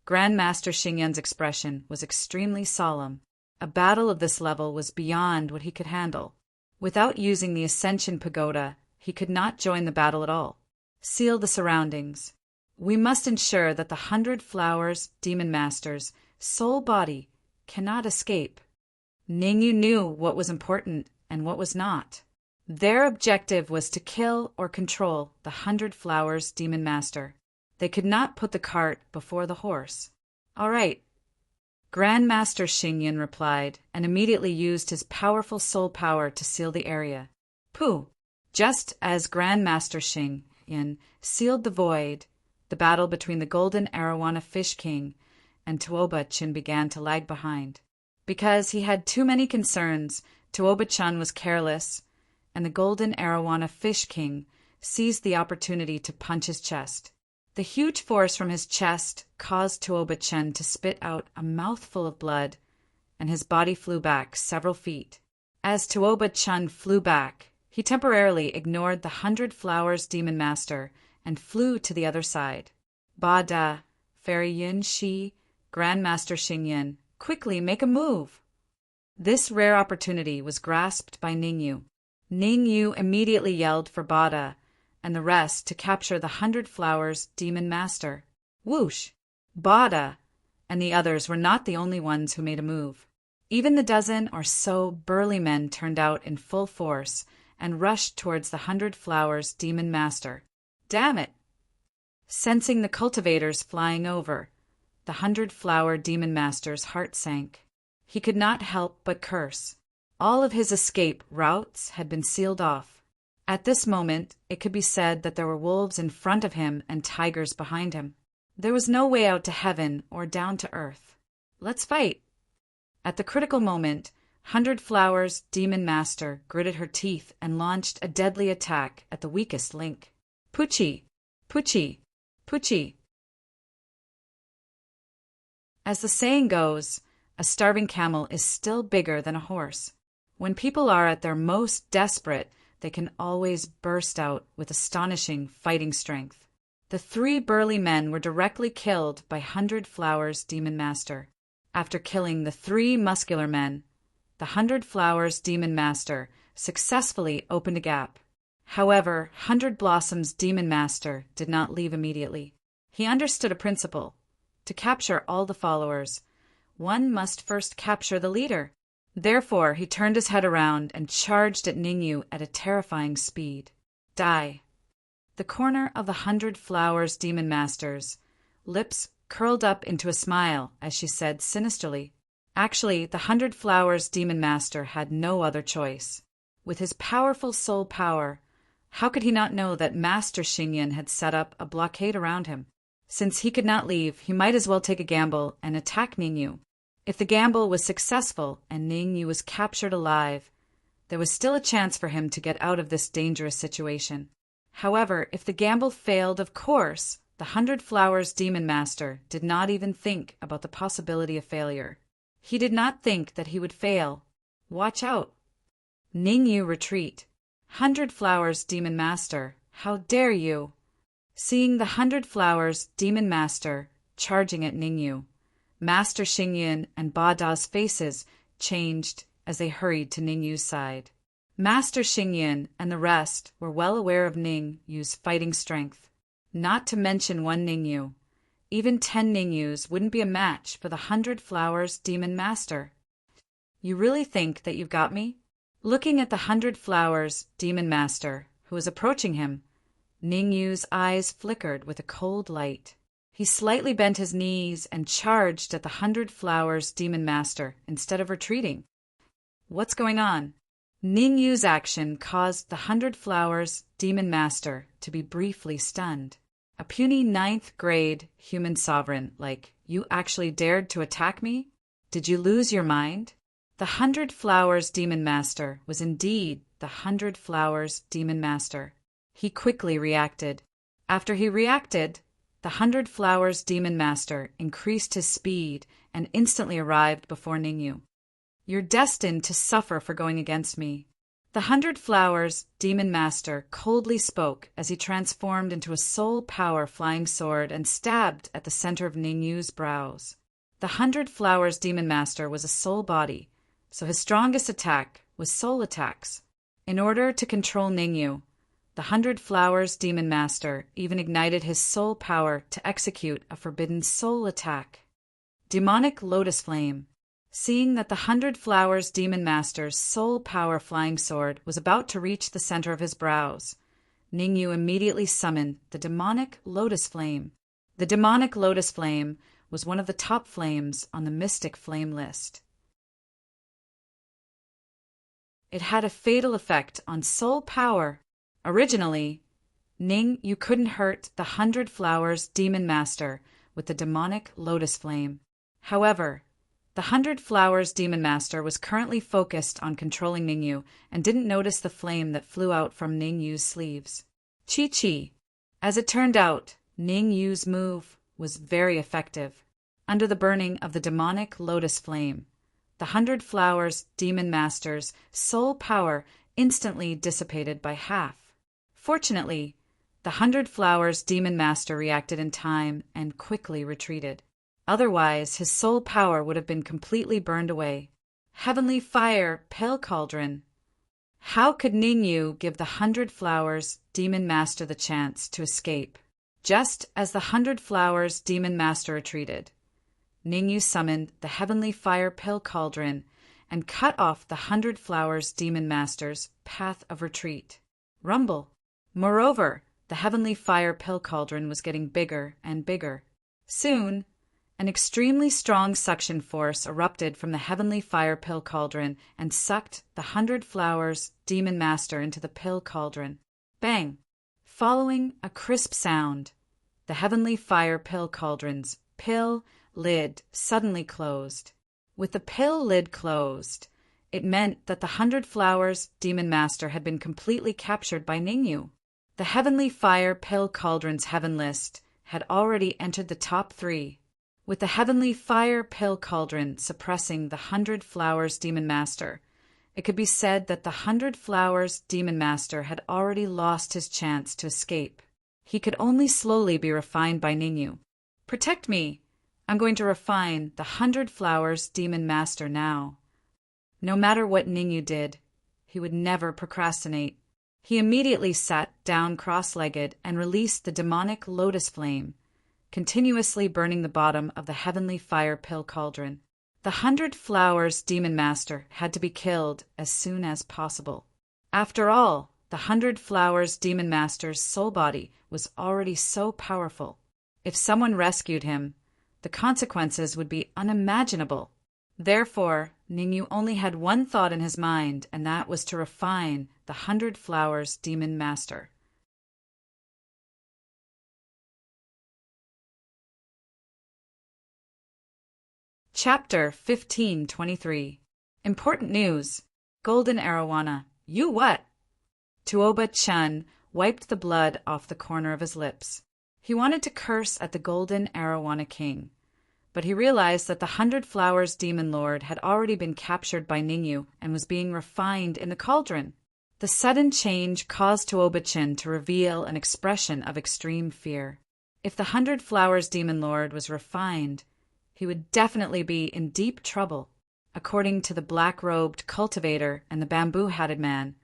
Grandmaster Xingyan's expression was extremely solemn. A battle of this level was beyond what he could handle. Without using the Ascension Pagoda, he could not join the battle at all. Seal the surroundings. We must ensure that the 100 Flowers Demon Master's soul body cannot escape. Ningyu knew what was important and what was not. Their objective was to kill or control the 100 Flowers Demon Master. They could not put the cart before the horse. All right. Grandmaster Xingyan replied and immediately used his powerful soul power to seal the area. Pooh! Just as Grandmaster Xingyan sealed the void, the battle between the golden arowana Fish King and Tuoba-chin began to lag behind. Because he had too many concerns, Tuoba-chan was careless, and the golden arowana Fish King seized the opportunity to punch his chest. The huge force from his chest caused Tuoba-chan to spit out a mouthful of blood, and his body flew back several feet. As Tuoba-chan flew back, he temporarily ignored the 100 Flowers Demon Master and flew to the other side. Ba-da, Fairy Yin Shi, Grandmaster Xingyan, quickly make a move! This rare opportunity was grasped by Ningyu. Ningyu immediately yelled for Bada and the rest to capture the 100 Flowers Demon Master. Whoosh! Bada and the others were not the only ones who made a move. Even the dozen or so burly men turned out in full force and rushed towards the 100 Flowers Demon Master. Damn it! Sensing the cultivators flying over, the 100 Flower Demon Master's heart sank. He could not help but curse. All of his escape routes had been sealed off. At this moment, it could be said that there were wolves in front of him and tigers behind him. There was no way out to heaven or down to earth. Let's fight! At the critical moment, 100 Flowers Demon Master gritted her teeth and launched a deadly attack at the weakest link. Puchi! Puchi! Puchi! As the saying goes, a starving camel is still bigger than a horse. When people are at their most desperate, they can always burst out with astonishing fighting strength. The 3 burly men were directly killed by 100 Flowers Demon Master. After killing the 3 muscular men, the 100 Flowers Demon Master successfully opened a gap. However, 100 Blossoms Demon Master did not leave immediately. He understood a principle. To capture all the followers, one must first capture the leader. Therefore, he turned his head around and charged at Ningyu at a terrifying speed. Die! The corner of the 100 Flowers Demon Master's lips curled up into a smile as she said sinisterly. Actually, the 100 Flowers Demon Master had no other choice. With his powerful soul power, how could he not know that Master Xingyan had set up a blockade around him? Since he could not leave, he might as well take a gamble and attack Ningyu. If the gamble was successful and Ningyu was captured alive, there was still a chance for him to get out of this dangerous situation. However, if the gamble failed, of course, the 100 Flowers Demon Master did not even think about the possibility of failure. He did not think that he would fail. Watch out! Ningyu retreat. 100 Flowers Demon Master, how dare you! Seeing the 100 Flowers Demon Master charging at Ningyu, Master Xingyan and Bada's faces changed as they hurried to Ningyu's side. Master Xingyan and the rest were well aware of Ningyu's fighting strength. Not to mention one Ningyu. Even 10 Ningyus wouldn't be a match for the 100 Flowers Demon Master. You really think that you've got me? Looking at the 100 Flowers Demon Master, who was approaching him, Ningyu's eyes flickered with a cold light. He slightly bent his knees and charged at the 100 Flowers Demon Master instead of retreating. What's going on? Ningyu's action caused the 100 Flowers Demon Master to be briefly stunned. A puny 9th grade human sovereign, like, you actually dared to attack me? Did you lose your mind? The 100 Flowers Demon Master was indeed the 100 Flowers Demon Master. He quickly reacted. After he reacted, the 100 Flowers Demon Master increased his speed and instantly arrived before Ningyu. You're destined to suffer for going against me. The 100 Flowers Demon Master coldly spoke as he transformed into a soul power flying sword and stabbed at the center of Ningyu's brows. The 100 Flowers Demon Master was a soul body, so his strongest attack was soul attacks. In order to control Ningyu, the 100 Flowers Demon Master even ignited his soul power to execute a forbidden soul attack. Demonic Lotus Flame. Seeing that the 100 Flowers Demon Master's soul power flying sword was about to reach the center of his brows, Ningyu immediately summoned the Demonic Lotus Flame. The Demonic Lotus Flame was one of the top flames on the Mystic Flame list. It had a fatal effect on soul power. Originally, Ningyu couldn't hurt the 100 Flowers Demon Master with the Demonic Lotus Flame. However, the 100 Flowers Demon Master was currently focused on controlling Ningyu and didn't notice the flame that flew out from Ningyu's sleeves. Chi-Chi. As it turned out, Ningyu's move was very effective. Under the burning of the Demonic Lotus Flame, the 100 Flowers Demon Master's soul power instantly dissipated by half. Fortunately, the 100 Flowers Demon Master reacted in time and quickly retreated. Otherwise, his soul power would have been completely burned away. Heavenly Fire Pale Cauldron. How could Ningyu give the 100 Flowers Demon Master the chance to escape? Just as the 100 Flowers Demon Master retreated, Ningyu summoned the Heavenly Fire Pale Cauldron and cut off the 100 Flowers Demon Master's path of retreat. Rumble. Moreover, the Heavenly Fire Pale Cauldron was getting bigger and bigger. Soon, an extremely strong suction force erupted from the Heavenly Fire Pill Cauldron and sucked the 100 Flowers Demon Master into the pill cauldron. Bang! Following a crisp sound, the Heavenly Fire Pill Cauldron's pill lid suddenly closed. With the pill lid closed, it meant that the 100 Flowers Demon Master had been completely captured by Ningyu. The Heavenly Fire Pill Cauldron's Heaven list had already entered the top 3. With the Heavenly Fire Pill Cauldron suppressing the 100 Flowers Demon Master, it could be said that the 100 Flowers Demon Master had already lost his chance to escape. He could only slowly be refined by Ningyu. Protect me! I'm going to refine the 100 Flowers Demon Master now. No matter what Ningyu did, he would never procrastinate. He immediately sat down cross-legged and released the Demonic Lotus Flame, continuously burning the bottom of the Heavenly Fire Pill Cauldron. The 100 Flowers Demon Master had to be killed as soon as possible. After all, the 100 Flowers Demon Master's soul body was already so powerful. If someone rescued him, the consequences would be unimaginable. Therefore, Ningyu only had one thought in his mind, and that was to refine the 100 Flowers Demon Master. Chapter 1523. Important news. Golden Arowana. You what? Tuoba-chan wiped the blood off the corner of his lips. He wanted to curse at the Golden Arowana King, but he realized that the 100 Flowers Demon Lord had already been captured by Ningyu and was being refined in the cauldron. The sudden change caused Tuoba-chan to reveal an expression of extreme fear. If the 100 Flowers Demon Lord was refined, he would definitely be in deep trouble. According to the black-robed cultivator and the bamboo-hatted man,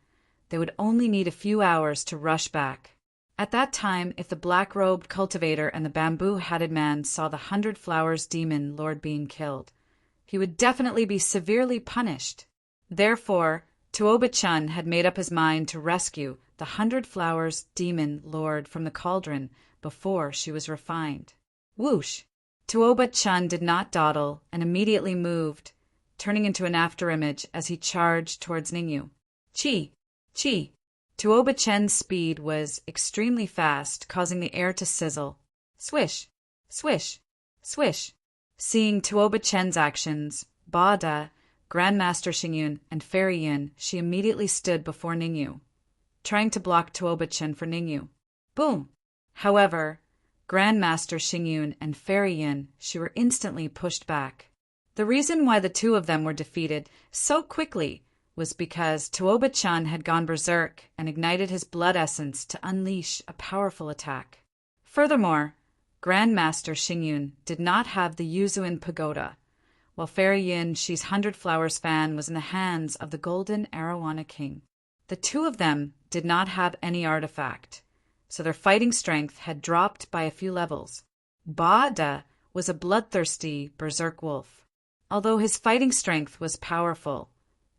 they would only need a few hours to rush back. At that time, if the black-robed cultivator and the bamboo-hatted man saw the 100 Flowers Demon Lord being killed, he would definitely be severely punished. Therefore, Tuoba-chan had made up his mind to rescue the 100 Flowers Demon Lord from the cauldron before she was refined. Whoosh! Tuoba-chun did not dawdle and immediately moved, turning into an afterimage as he charged towards Ningyu. Chi! Chi! Tuoba-chun's speed was extremely fast, causing the air to sizzle. Swish! Swish! Swish! Seeing Tuoba-chun's actions, Ba-da, Grandmaster Xingyun, and Fairy Yin, she immediately stood before Ningyu, trying to block Tuoba-chun for Ningyu. Boom! However, Grandmaster Xingyun and Fairy Yin, she were instantly pushed back. The reason why the two of them were defeated so quickly was because Tuoba-chun had gone berserk and ignited his blood essence to unleash a powerful attack. Furthermore, Grandmaster Xingyun did not have the Yuzuin Pagoda, while Fairy Yin, she's 100 Flowers fan, was in the hands of the Golden Arowana King. The two of them did not have any artifact, so their fighting strength had dropped by a few levels. Ba-da was a bloodthirsty berserk wolf. Although his fighting strength was powerful,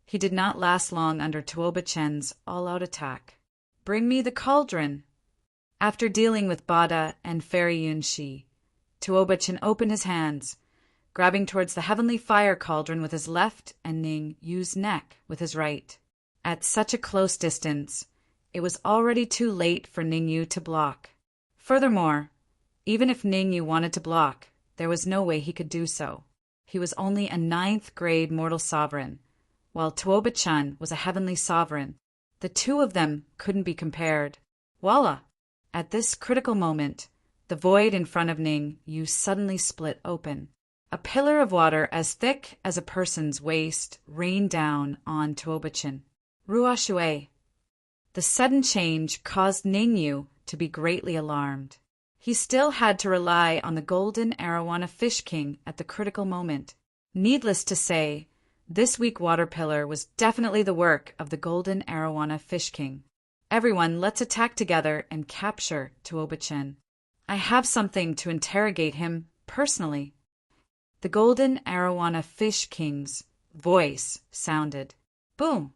he did not last long under Tuoba-chun's all-out attack. Bring me the cauldron! After dealing with Ba-da and Fairy Yunshi, Tuoba-chun opened his hands, grabbing towards the heavenly fire cauldron with his left and Ning Yu's neck with his right. At such a close distance, it was already too late for Ning Yu to block. Furthermore, even if Ning Yu wanted to block, there was no way he could do so. He was only a 9th grade mortal sovereign, while Tuoba-chun was a heavenly sovereign. The two of them couldn't be compared. Voila! At this critical moment, the void in front of Ning Yu suddenly split open. A pillar of water as thick as a person's waist rained down on Tuoba-chun. Ruo Shui! The sudden change caused Ning Yu to be greatly alarmed. He still had to rely on the Golden Arowana Fish King at the critical moment. Needless to say, this weak water pillar was definitely the work of the Golden Arowana Fish King. Everyone, let's attack together and capture Tuoba-chun. I have something to interrogate him personally. The Golden Arowana Fish King's voice sounded. Boom!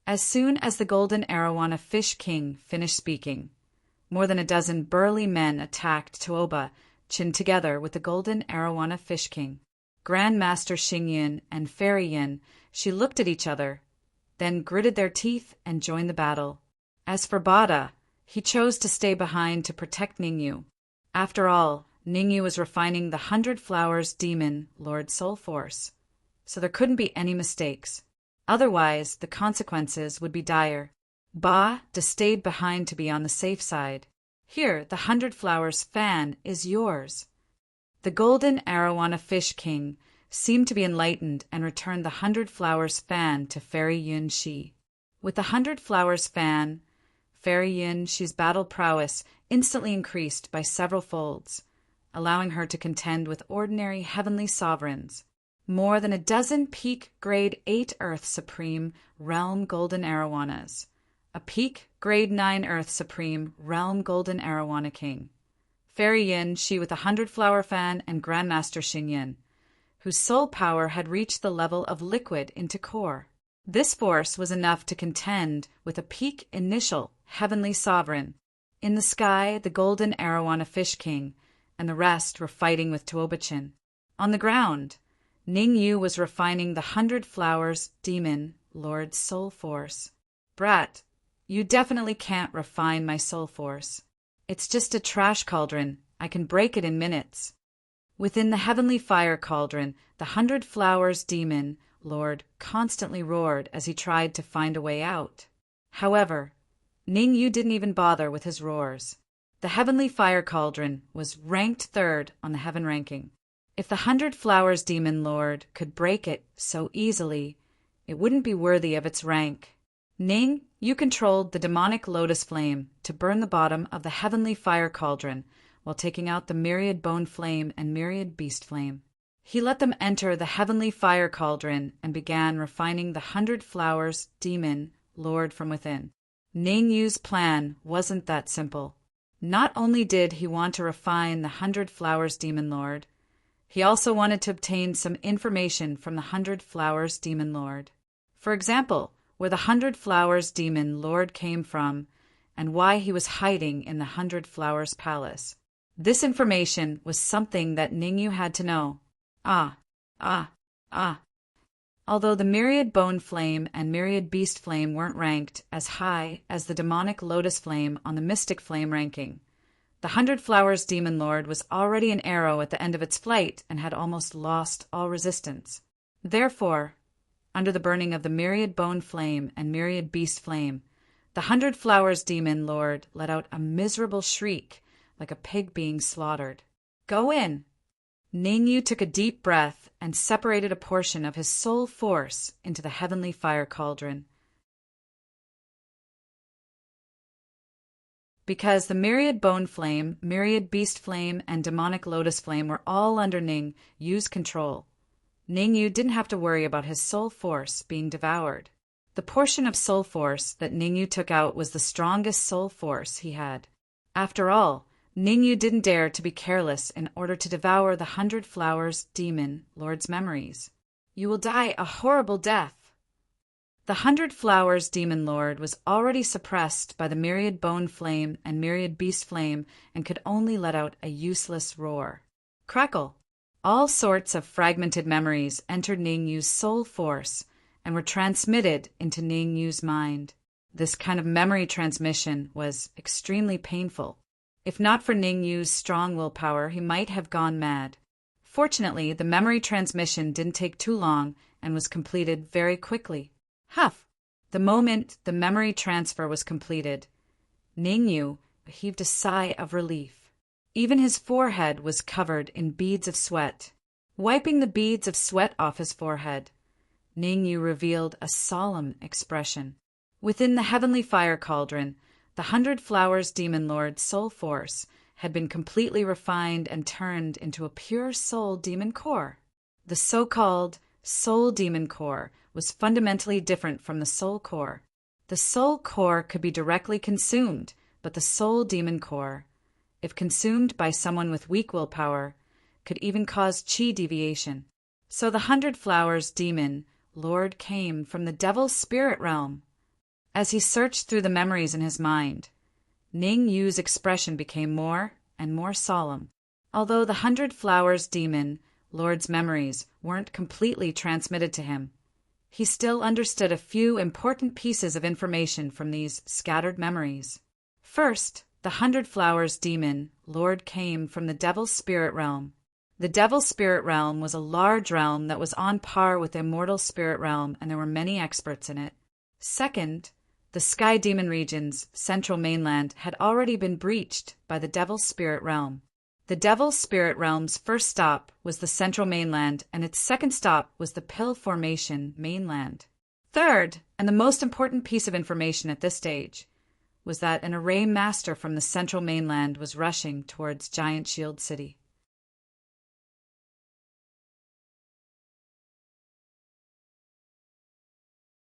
As soon as the Golden Arowana Fish King finished speaking, more than a dozen burly men attacked Tuoba-chun together with the Golden Arowana Fish King. Grandmaster Xingyun and Fairy Yin, she looked at each other, then gritted their teeth and joined the battle. As for Ba-da, he chose to stay behind to protect Ning Yu. After all, Ning Yu was refining the 100 Flowers Demon Lord Soul Force, so there couldn't be any mistakes. Otherwise, the consequences would be dire. Ba-da stayed behind to be on the safe side. Here, the 100 Flowers fan is yours. The Golden Arowana Fish King seemed to be enlightened and returned the 100 Flowers fan to Fairy Yunshi. With the 100 Flowers fan, Fairy Yunshi's battle prowess instantly increased by several folds, allowing her to contend with ordinary heavenly sovereigns. More than a dozen peak grade 8 Earth Supreme Realm Golden Arowanas, a peak grade 9 Earth Supreme Realm Golden Arowana King, Fairy Yin, she with a 100 Flower fan, and Grandmaster Xingyun, whose soul power had reached the level of liquid into core. This force was enough to contend with a peak initial heavenly sovereign. In the sky, the Golden Arowana Fish King and the rest were fighting with Tuoba-chun. On the ground, Ning Yu was refining the 100 Flowers Demon Lord's soul force. Brat, you definitely can't refine my soul force. It's just a trash cauldron. I can break it in minutes. Within the heavenly fire cauldron, the 100 Flowers Demon Lord constantly roared as he tried to find a way out. However, Ning Yu didn't even bother with his roars. The heavenly fire cauldron was ranked 3rd on the heaven ranking. If the 100 Flowers Demon Lord could break it so easily, it wouldn't be worthy of its rank. Ning, you controlled the demonic lotus flame to burn the bottom of the heavenly fire cauldron while taking out the myriad bone flame and myriad beast flame. He let them enter the heavenly fire cauldron and began refining the 100 Flowers Demon Lord from within. Ning Yu's plan wasn't that simple. Not only did he want to refine the 100 Flowers Demon Lord, he also wanted to obtain some information from the 100 Flowers Demon Lord. For example, where the 100 Flowers Demon Lord came from and why he was hiding in the 100 Flowers Palace. This information was something that Ningyu had to know. Ah, ah, ah. Although the Myriad Bone Flame and Myriad Beast Flame weren't ranked as high as the Demonic Lotus Flame on the Mystic Flame ranking, the 100 Flowers Demon Lord was already an arrow at the end of its flight and had almost lost all resistance. Therefore, under the burning of the Myriad Bone Flame and Myriad Beast Flame, the 100 Flowers Demon Lord let out a miserable shriek like a pig being slaughtered. Go in! Ningyu took a deep breath and separated a portion of his soul force into the heavenly fire cauldron. Because the Myriad Bone Flame, Myriad Beast Flame, and Demonic Lotus Flame were all under Ningyu's control, Ningyu didn't have to worry about his soul force being devoured. The portion of soul force that Ningyu took out was the strongest soul force he had. After all, Ningyu didn't dare to be careless in order to devour the 100 Flowers Demon Lord's memories. You will die a horrible death. The 100 Flowers Demon Lord was already suppressed by the Myriad Bone Flame and Myriad Beast Flame and could only let out a useless roar. Crackle! All sorts of fragmented memories entered Ningyu's soul force and were transmitted into Ningyu's mind. This kind of memory transmission was extremely painful. If not for Ningyu's strong willpower, he might have gone mad. Fortunately, the memory transmission didn't take too long and was completed very quickly. Huff! The moment the memory transfer was completed, Ningyu heaved a sigh of relief. Even his forehead was covered in beads of sweat. Wiping the beads of sweat off his forehead, Ningyu revealed a solemn expression. Within the heavenly fire cauldron, the 100 Flowers Demon Lord's soul force had been completely refined and turned into a pure soul demon core. The so-called soul demon core was fundamentally different from the soul core. The soul core could be directly consumed, but the soul demon core, if consumed by someone with weak willpower, could even cause chi deviation. So the 100 Flowers Demon Lord came from the Devil's spirit realm. As he searched through the memories in his mind, Ningyu's expression became more and more solemn. Although the 100 Flowers Demon Lord's memories weren't completely transmitted to him, he still understood a few important pieces of information from these scattered memories. First, the 100 Flowers Demon Lord came from the Devil's spirit realm. The Devil's spirit realm was a large realm that was on par with the immortal spirit realm, and there were many experts in it. Second, the Sky Demon region's central mainland had already been breached by the Devil's spirit realm. The Devil's spirit realm's first stop was the central mainland, and its second stop was the Pill Formation mainland. Third, and the most important piece of information at this stage, was that an array master from the central mainland was rushing towards Giant Shield City.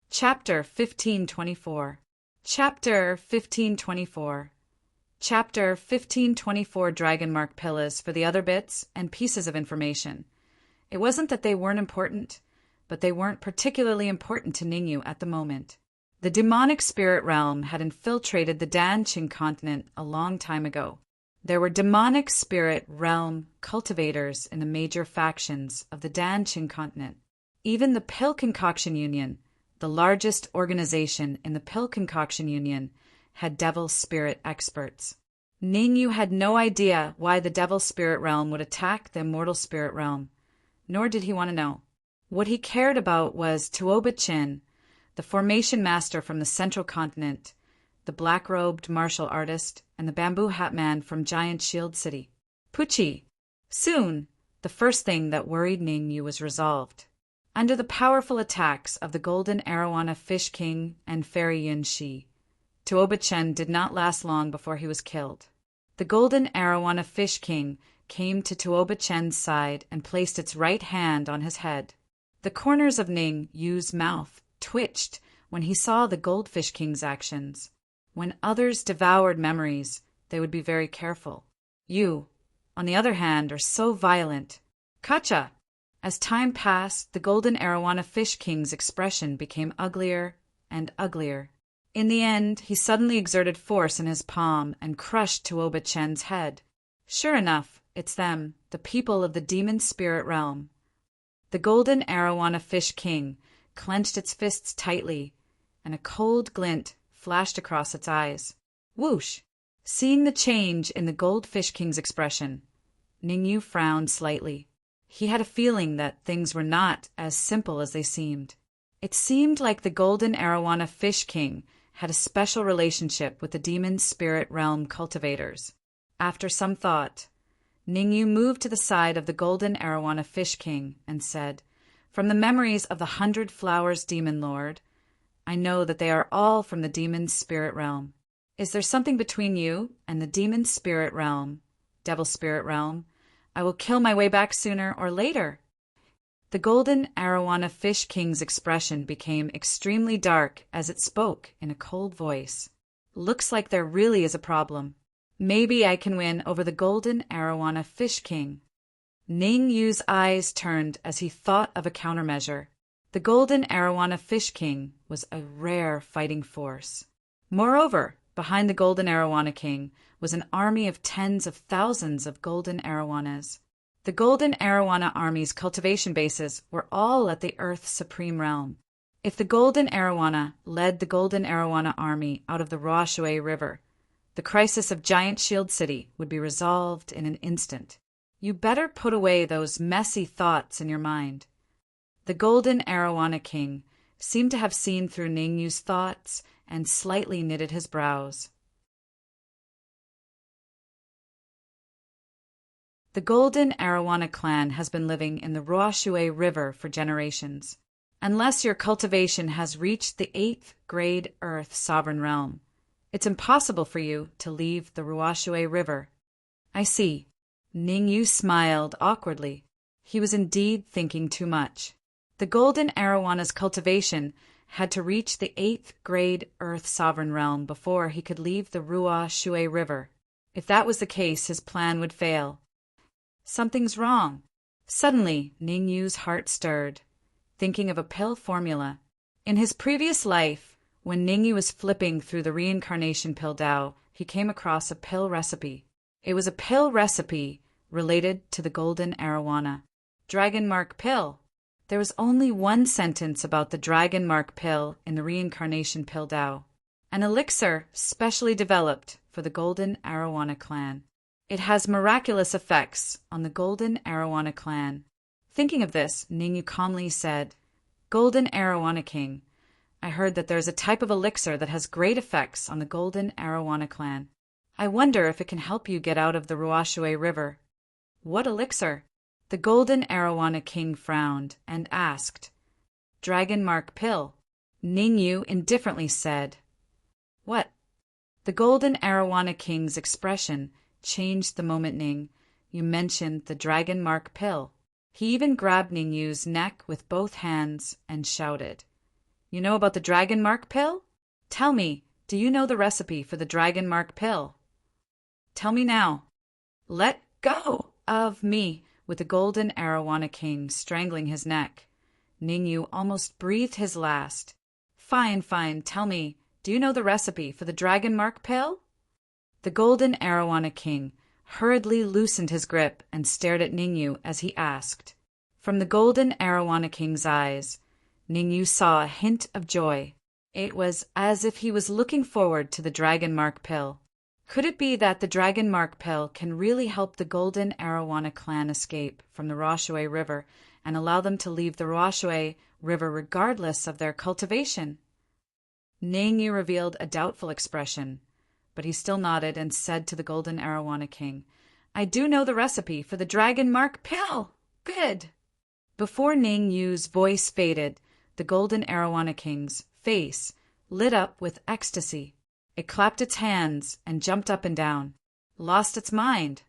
Chapter 1524. Chapter 1524. Chapter 1524 Dragon Mark Pillars for the other bits and pieces of information. It wasn't that they weren't important, but they weren't particularly important to Ningyu at the moment. The demonic spirit realm had infiltrated the Danqing continent a long time ago. There were demonic spirit realm cultivators in the major factions of the Danqing continent. Even the Pill Concoction Union, the largest organization in the Pill Concoction Union, had devil spirit experts. Ningyu had no idea why the devil spirit realm would attack the immortal spirit realm, nor did he want to know. What he cared about was Tuoba Chin, the formation master from the central continent, the black-robed martial artist, and the bamboo hat man from Giant Shield City. Pucci. Soon, the first thing that worried Ningyu was resolved. Under the powerful attacks of the Golden Arowana Fish King and Fairy Yun Shi, Tuoba Chen did not last long before he was killed. The Golden Arowana Fish King came to Tuoba Chen's side and placed its right hand on his head. The corners of Ningyu's mouth twitched when he saw the Goldfish King's actions. When others devoured memories, they would be very careful. You, on the other hand, are so violent. Kacha! As time passed, the Golden Arowana Fish King's expression became uglier and uglier. In the end, he suddenly exerted force in his palm and crushed Tuoba Chen's head. Sure enough, it's them, the people of the demon spirit realm. The golden arowana fish king clenched its fists tightly, and a cold glint flashed across its eyes. Whoosh! Seeing the change in the goldfish king's expression, Ningyu frowned slightly. He had a feeling that things were not as simple as they seemed. It seemed like the golden arowana fish king had a special relationship with the demon spirit realm cultivators. After some thought, Ningyu moved to the side of the golden arowana fish king and said, "From the memories of the 100 Flowers Demon Lord, I know that they are all from the demon spirit realm. Is there something between you and the demon spirit realm, devil spirit realm? I will kill my way back sooner or later." The golden arowana fish king's expression became extremely dark as it spoke in a cold voice. "Looks like there really is a problem. Maybe I can win over the golden arowana fish king." Ning Yu's eyes turned as he thought of a countermeasure. The golden arowana fish king was a rare fighting force. Moreover, behind the golden arowana king was an army of tens of thousands of golden arowanas. The golden arowana army's cultivation bases were all at the Earth's supreme realm. If the golden arowana led the golden arowana army out of the Ruoshui River, the crisis of Giant Shield City would be resolved in an instant. You better put away those messy thoughts in your mind. The golden arowana king seemed to have seen through Ningyu's thoughts and slightly knitted his brows. The golden arowana clan has been living in the Ruoshui River for generations. Unless your cultivation has reached the 8th grade Earth sovereign realm, it's impossible for you to leave the Ruoshui River. I see. Ningyu smiled awkwardly. He was indeed thinking too much. The golden arawana's cultivation had to reach the 8th grade Earth sovereign realm before he could leave the Ruoshui River. If that was the case, his plan would fail. Something's wrong. Suddenly, Ningyu's heart stirred, thinking of a pill formula. In his previous life, when Ningyu was flipping through the reincarnation pill Tao, he came across a pill recipe. It was a pill recipe related to the golden arowana. Dragon Mark pill. There was only one sentence about the Dragon Mark pill in the reincarnation pill Tao. An elixir specially developed for the golden arowana clan. It has miraculous effects on the golden arowana clan. Thinking of this, Ningyu calmly said, "Golden arowana king, I heard that there's a type of elixir that has great effects on the golden arowana clan. I wonder if it can help you get out of the Ruoshui River." "What elixir?" The golden arowana king frowned and asked. "Dragon Mark pill." Ningyu indifferently said, "What?" The golden arowana king's expression changed the moment you mentioned the Dragon Mark pill. He even grabbed Ningyu's neck with both hands and shouted, "You know about the Dragon Mark pill? Tell me, do you know the recipe for the Dragon Mark pill? Tell me now." "Let go of me," with the golden arowana king strangling his neck. Ningyu almost breathed his last. Fine, tell me, do you know the recipe for the Dragon Mark pill?" The golden arowana king hurriedly loosened his grip and stared at Ningyu as he asked. From the golden arowana king's eyes, Ningyu saw a hint of joy. It was as if he was looking forward to the Dragon Mark pill. Could it be that the Dragon Mark pill can really help the golden arowana clan escape from the Ruoshui River and allow them to leave the Ruoshui River regardless of their cultivation? Ningyu revealed a doubtful expression, but he still nodded and said to the golden arowana king, "I do know the recipe for the Dragon Mark pill. Good." Before Ningyu's voice faded, the golden arowana king's face lit up with ecstasy. It clapped its hands and jumped up and down. Lost its mind.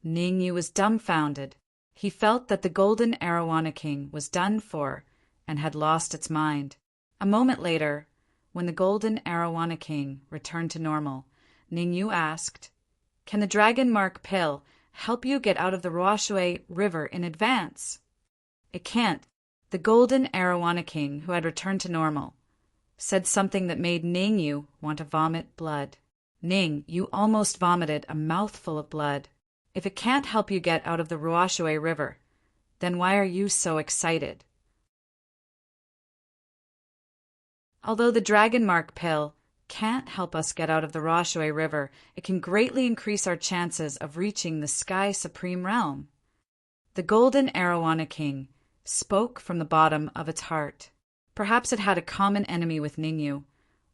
Ningyu was dumbfounded. He felt that the golden arowana king was done for and had lost its mind. A moment later, when the golden arowana king returned to normal, Ningyu asked, "Can the Dragon Mark pill help you get out of the Ruoshui River in advance?" "It can't." The golden arowana king, who had returned to normal, said something that made Ningyu want to vomit blood. Ning, you almost vomited a mouthful of blood. If it can't help you get out of the Ruoxue River, then why are you so excited? Although the Dragon Mark pill can't help us get out of the Ruoxue River, it can greatly increase our chances of reaching the Sky Supreme Realm. The Golden Arowana King spoke from the bottom of its heart. Perhaps it had a common enemy with Ningyu,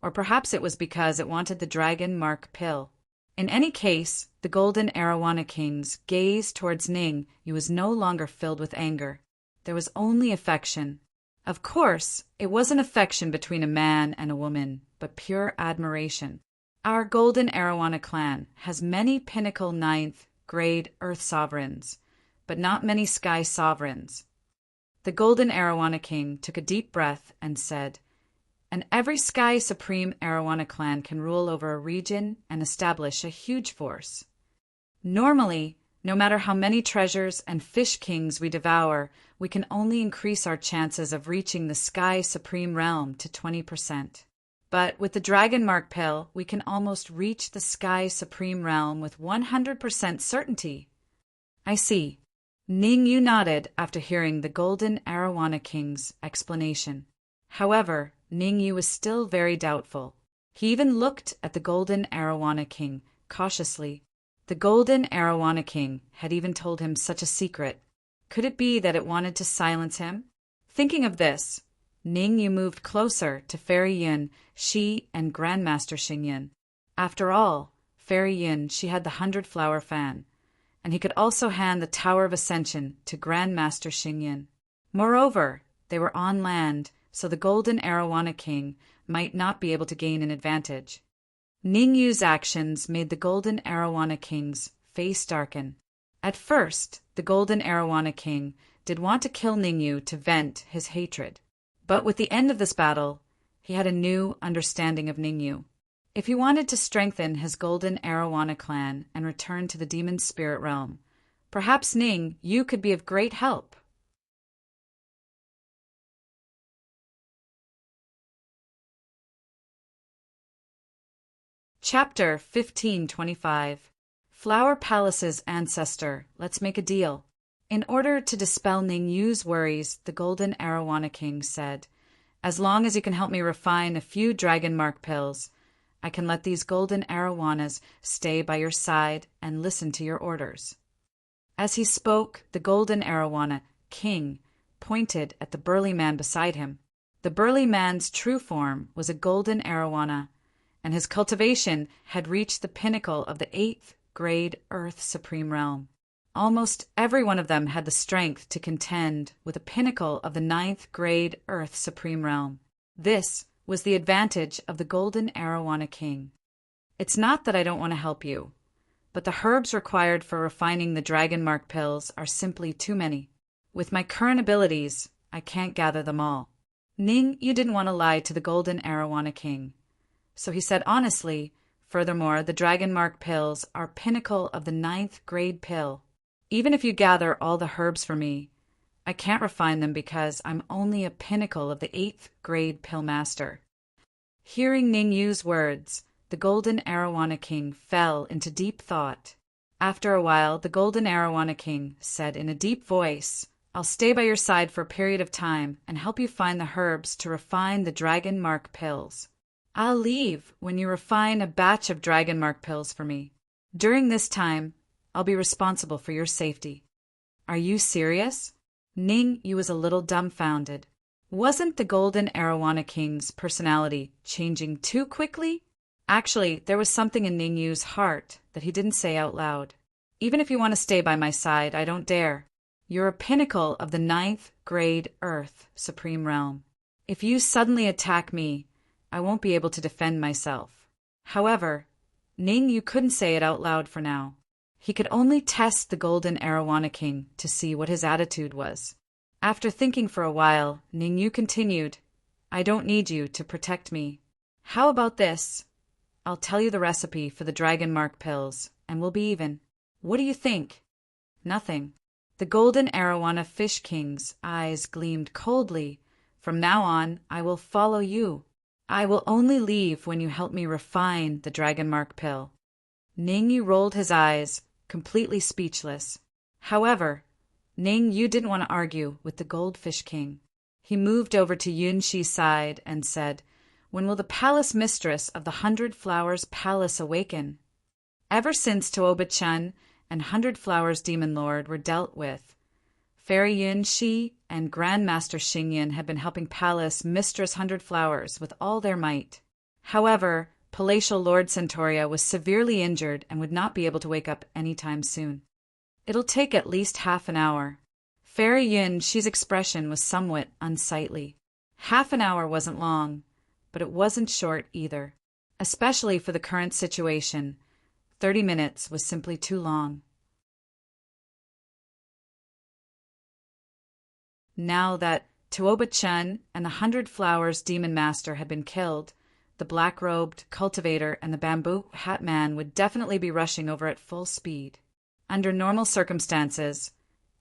or perhaps it was because it wanted the Dragon Mark pill. In any case, the Golden Arowana King's gaze towards Ningyu was no longer filled with anger. There was only affection. Of course, it wasn't affection between a man and a woman, but pure admiration. Our Golden Arowana clan has many pinnacle 9th grade Earth sovereigns, but not many Sky sovereigns. The Golden Arowana King took a deep breath and said, "And every Sky Supreme Arowana clan can rule over a region and establish a huge force. Normally, no matter how many treasures and fish kings we devour, we can only increase our chances of reaching the Sky Supreme Realm to 20%. But with the Dragon Mark pill, we can almost reach the Sky Supreme Realm with 100% certainty." "I see." Ningyu nodded after hearing the Golden Arowana King's explanation. However, Ningyu was still very doubtful. He even looked at the Golden Arowana King cautiously. The Golden Arowana King had even told him such a secret. Could it be that it wanted to silence him? Thinking of this, Ningyu moved closer to Fairy Yun, Shi, and Grandmaster Xingyan. After all, Fairy Yun, she had the 100-flower fan, and he could also hand the Tower of Ascension to Grandmaster Xingyan. Moreover, they were on land, so the Golden Arowana King might not be able to gain an advantage. Ningyu's actions made the Golden Arowana King's face darken. At first, the Golden Arowana King did want to kill Ningyu to vent his hatred. But with the end of this battle, he had a new understanding of Ningyu. If he wanted to strengthen his Golden Arowana clan and return to the demon spirit realm, perhaps Ningyu could be of great help. Chapter 1525. Flower Palace's ancestor, let's make a deal. In order to dispel Ningyu's worries, the Golden Arowana King said, "As long as you can help me refine a few Dragon Mark pills, I can let these Golden Arowanas stay by your side and listen to your orders." As he spoke, the Golden Arowana King pointed at the burly man beside him. The burly man's true form was a Golden Arowana, and his cultivation had reached the pinnacle of the 8th grade Earth Supreme Realm. Almost every one of them had the strength to contend with the pinnacle of the 9th grade Earth Supreme Realm. This was the advantage of the Golden Arowana King. "It's not that I don't want to help you, but the herbs required for refining the Dragon Mark pills are simply too many. With my current abilities, I can't gather them all." Ningyu didn't want to lie to the Golden Arowana King, so he said honestly, "Furthermore, the Dragon Mark pills are pinnacle of the 9th grade pill. Even if you gather all the herbs for me, I can't refine them because I'm only a pinnacle of the 8th grade pill master." Hearing Ningyu's words, the Golden Arowana King fell into deep thought. After a while, the Golden Arowana King said in a deep voice, "I'll stay by your side for a period of time and help you find the herbs to refine the Dragon Mark pills. I'll leave when you refine a batch of Dragon Mark pills for me. During this time, I'll be responsible for your safety." "Are you serious?" Ningyu was a little dumbfounded. Wasn't the Golden Arowana King's personality changing too quickly? Actually, there was something in Ningyu's heart that he didn't say out loud. "Even if you want to stay by my side, I don't dare. You're a pinnacle of the 9th grade Earth Supreme Realm. If you suddenly attack me, I won't be able to defend myself." However, Ningyu couldn't say it out loud for now. He could only test the Golden Arowana King to see what his attitude was. After thinking for a while, Ningyu continued, "I don't need you to protect me. How about this? I'll tell you the recipe for the Dragon Mark pills, and we'll be even. What do you think?" "Nothing." The Golden Arowana Fish King's eyes gleamed coldly. "From now on, I will follow you. I will only leave when you help me refine the dragon mark pill. Ningyu rolled his eyes, completely speechless. However, Ningyu didn't want to argue with the Goldfish King. He moved over to Yunshi's side and said, "When will the palace mistress of the 100 Flowers Palace awaken?" Ever since Tooba-chan and 100 Flowers Demon Lord were dealt with, Fairy Yunshi and Grandmaster Xingyan had been helping Palace Mistress 100 Flowers with all their might. However, Palatial Lord Centauria was severely injured and would not be able to wake up anytime soon. "It'll take at least half an hour." Fairy Yunshi's expression was somewhat unsightly. Half an hour wasn't long, but it wasn't short either. Especially for the current situation, 30 minutes was simply too long. Now that Tooba-chan and the 100 Flowers Demon Master had been killed, the black-robed cultivator and the bamboo hat man would definitely be rushing over at full speed. Under normal circumstances,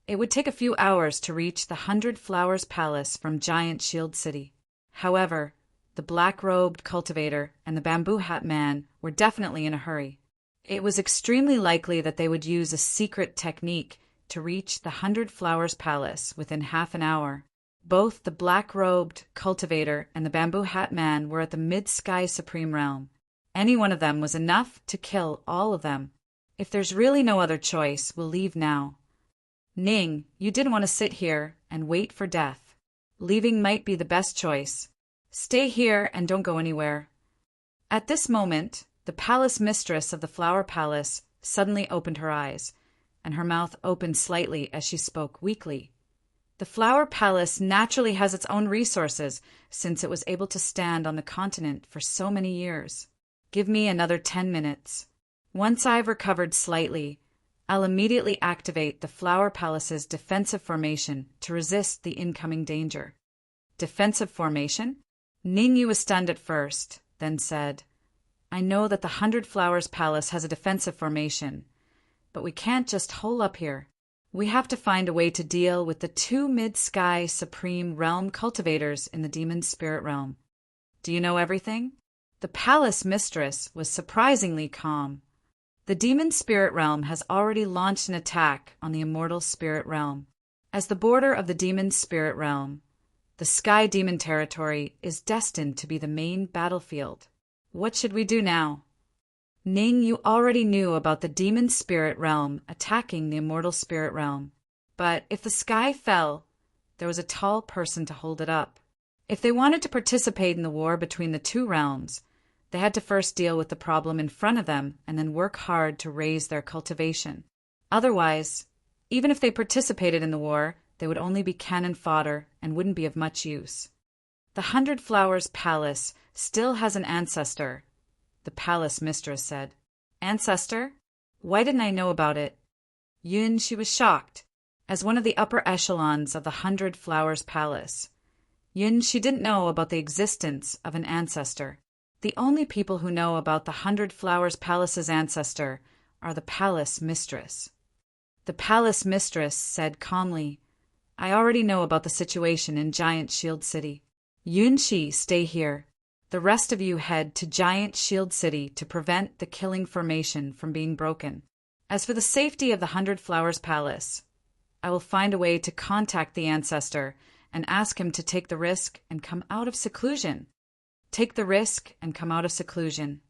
it would take a few hours to reach the 100 Flowers Palace from Giant Shield City. However, the black-robed cultivator and the bamboo hat man were definitely in a hurry. It was extremely likely that they would use a secret technique to reach the 100 Flowers Palace within half an hour. Both the black-robed cultivator and the bamboo hat man were at the Mid-Sky Supreme Realm. Any one of them was enough to kill all of them. If there's really no other choice, we'll leave now. Ning, you didn't want to sit here and wait for death. Leaving might be the best choice. Stay here and don't go anywhere. At this moment, the palace mistress of the Flower Palace suddenly opened her eyes, and her mouth opened slightly as she spoke weakly. The Flower Palace naturally has its own resources, since it was able to stand on the continent for so many years. Give me another 10 minutes. Once I've recovered slightly, I'll immediately activate the Flower Palace's defensive formation to resist the incoming danger. Defensive formation? Ningyu was stunned at first, then said, "I know that the 100 Flowers Palace has a defensive formation, but we can't just hole up here. We have to find a way to deal with the 2 Mid-Sky Supreme Realm cultivators in the Demon Spirit Realm. Do you know everything?" The palace mistress was surprisingly calm. The Demon Spirit Realm has already launched an attack on the Immortal Spirit Realm. As the border of the Demon Spirit Realm, the Sky Demon territory is destined to be the main battlefield. What should we do now? Ning, you already knew about the Demon Spirit Realm attacking the Immortal Spirit Realm. But if the sky fell, there was a tall person to hold it up. If they wanted to participate in the war between the two realms, they had to first deal with the problem in front of them and then work hard to raise their cultivation. Otherwise, even if they participated in the war, they would only be cannon fodder and wouldn't be of much use. The 100 Flowers Palace still has an ancestor, the palace mistress said. Ancestor? Why didn't I know about it? She was shocked. As one of the upper echelons of the 100 Flowers Palace, she didn't know about the existence of an ancestor. The only people who know about the 100 Flowers Palace's ancestor are the palace mistress. The palace mistress said calmly, "I already know about the situation in Giant Shield City. Yunshi, stay here. The rest of you head to Giant Shield City to prevent the killing formation from being broken. As for the safety of the 100 Flowers Palace, I will find a way to contact the ancestor and ask him to take the risk and come out of seclusion. Take the risk and come out of seclusion."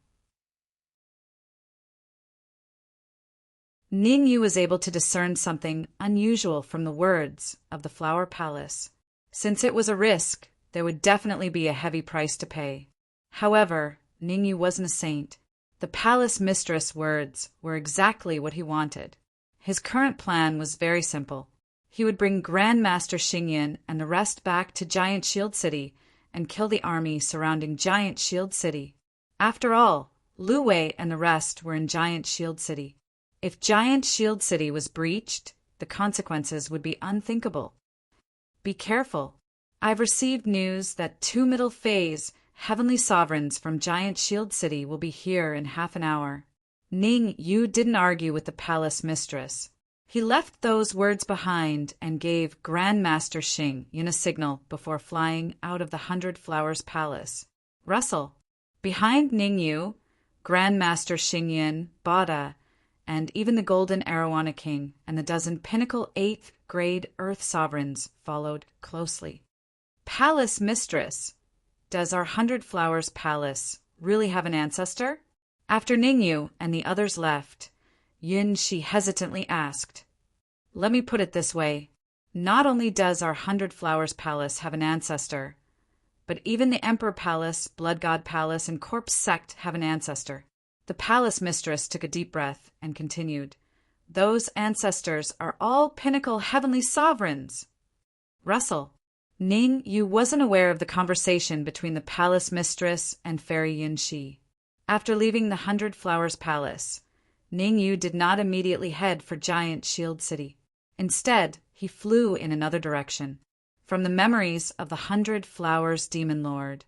Ningyu was able to discern something unusual from the words of the Flower Palace. Since it was a risk, there would definitely be a heavy price to pay. However, Ningyu wasn't a saint. The palace mistress' words were exactly what he wanted. His current plan was very simple. He would bring Grandmaster Xingyan and the rest back to Giant Shield City and kill the army surrounding Giant Shield City. After all, Lu Wei and the rest were in Giant Shield City. If Giant Shield City was breached, the consequences would be unthinkable. Be careful. I've received news that 2 middle phase heavenly sovereigns from Giant Shield City will be here in half an hour. Ning Yu didn't argue with the palace mistress. He left those words behind and gave Grandmaster Xing a signal before flying out of the 100 Flowers Palace. Russell. Behind Ningyu, Grandmaster Xingyin, Bada, and even the Golden Arowana King and the dozen pinnacle 8th grade Earth sovereigns followed closely. Palace Mistress. Does our 100 Flowers Palace really have an ancestor? After Ningyu and the others left, Yin Shi hesitantly asked, "Let me put it this way. Not only does our 100 Flowers Palace have an ancestor, but even the Emperor Palace, Blood God Palace, and Corpse Sect have an ancestor." The Palace Mistress took a deep breath and continued, "Those ancestors are all pinnacle heavenly sovereigns." Russell. Ning Yu wasn't aware of the conversation between the Palace Mistress and Fairy Yin Shi. After leaving the 100 Flowers Palace, Ning Yu did not immediately head for Giant Shield City. Instead, he flew in another direction. From the memories of the 100 Flowers Demon Lord,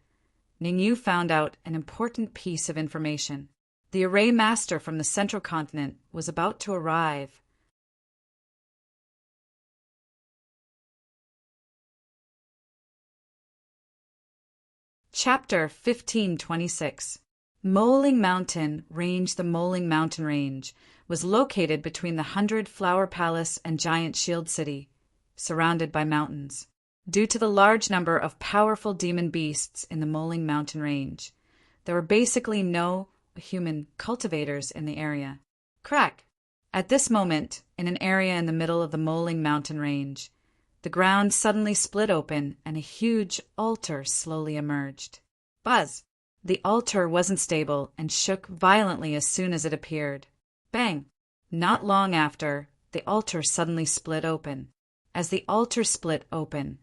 Ning Yu found out an important piece of information. The Array Master from the Central Continent was about to arrive. Chapter 1526. Moling Mountain Range. The Moling Mountain Range was located between the 100 Flower Palace and Giant Shield City, surrounded by mountains. Due to the large number of powerful demon beasts in the Moling Mountain Range, there were basically no human cultivators in the area. Crack! At this moment, in an area in the middle of the Moling Mountain Range, the ground suddenly split open and a huge altar slowly emerged. Buzz! The altar wasn't stable and shook violently as soon as it appeared. Bang! Not long after, the altar suddenly split open. As the altar split open,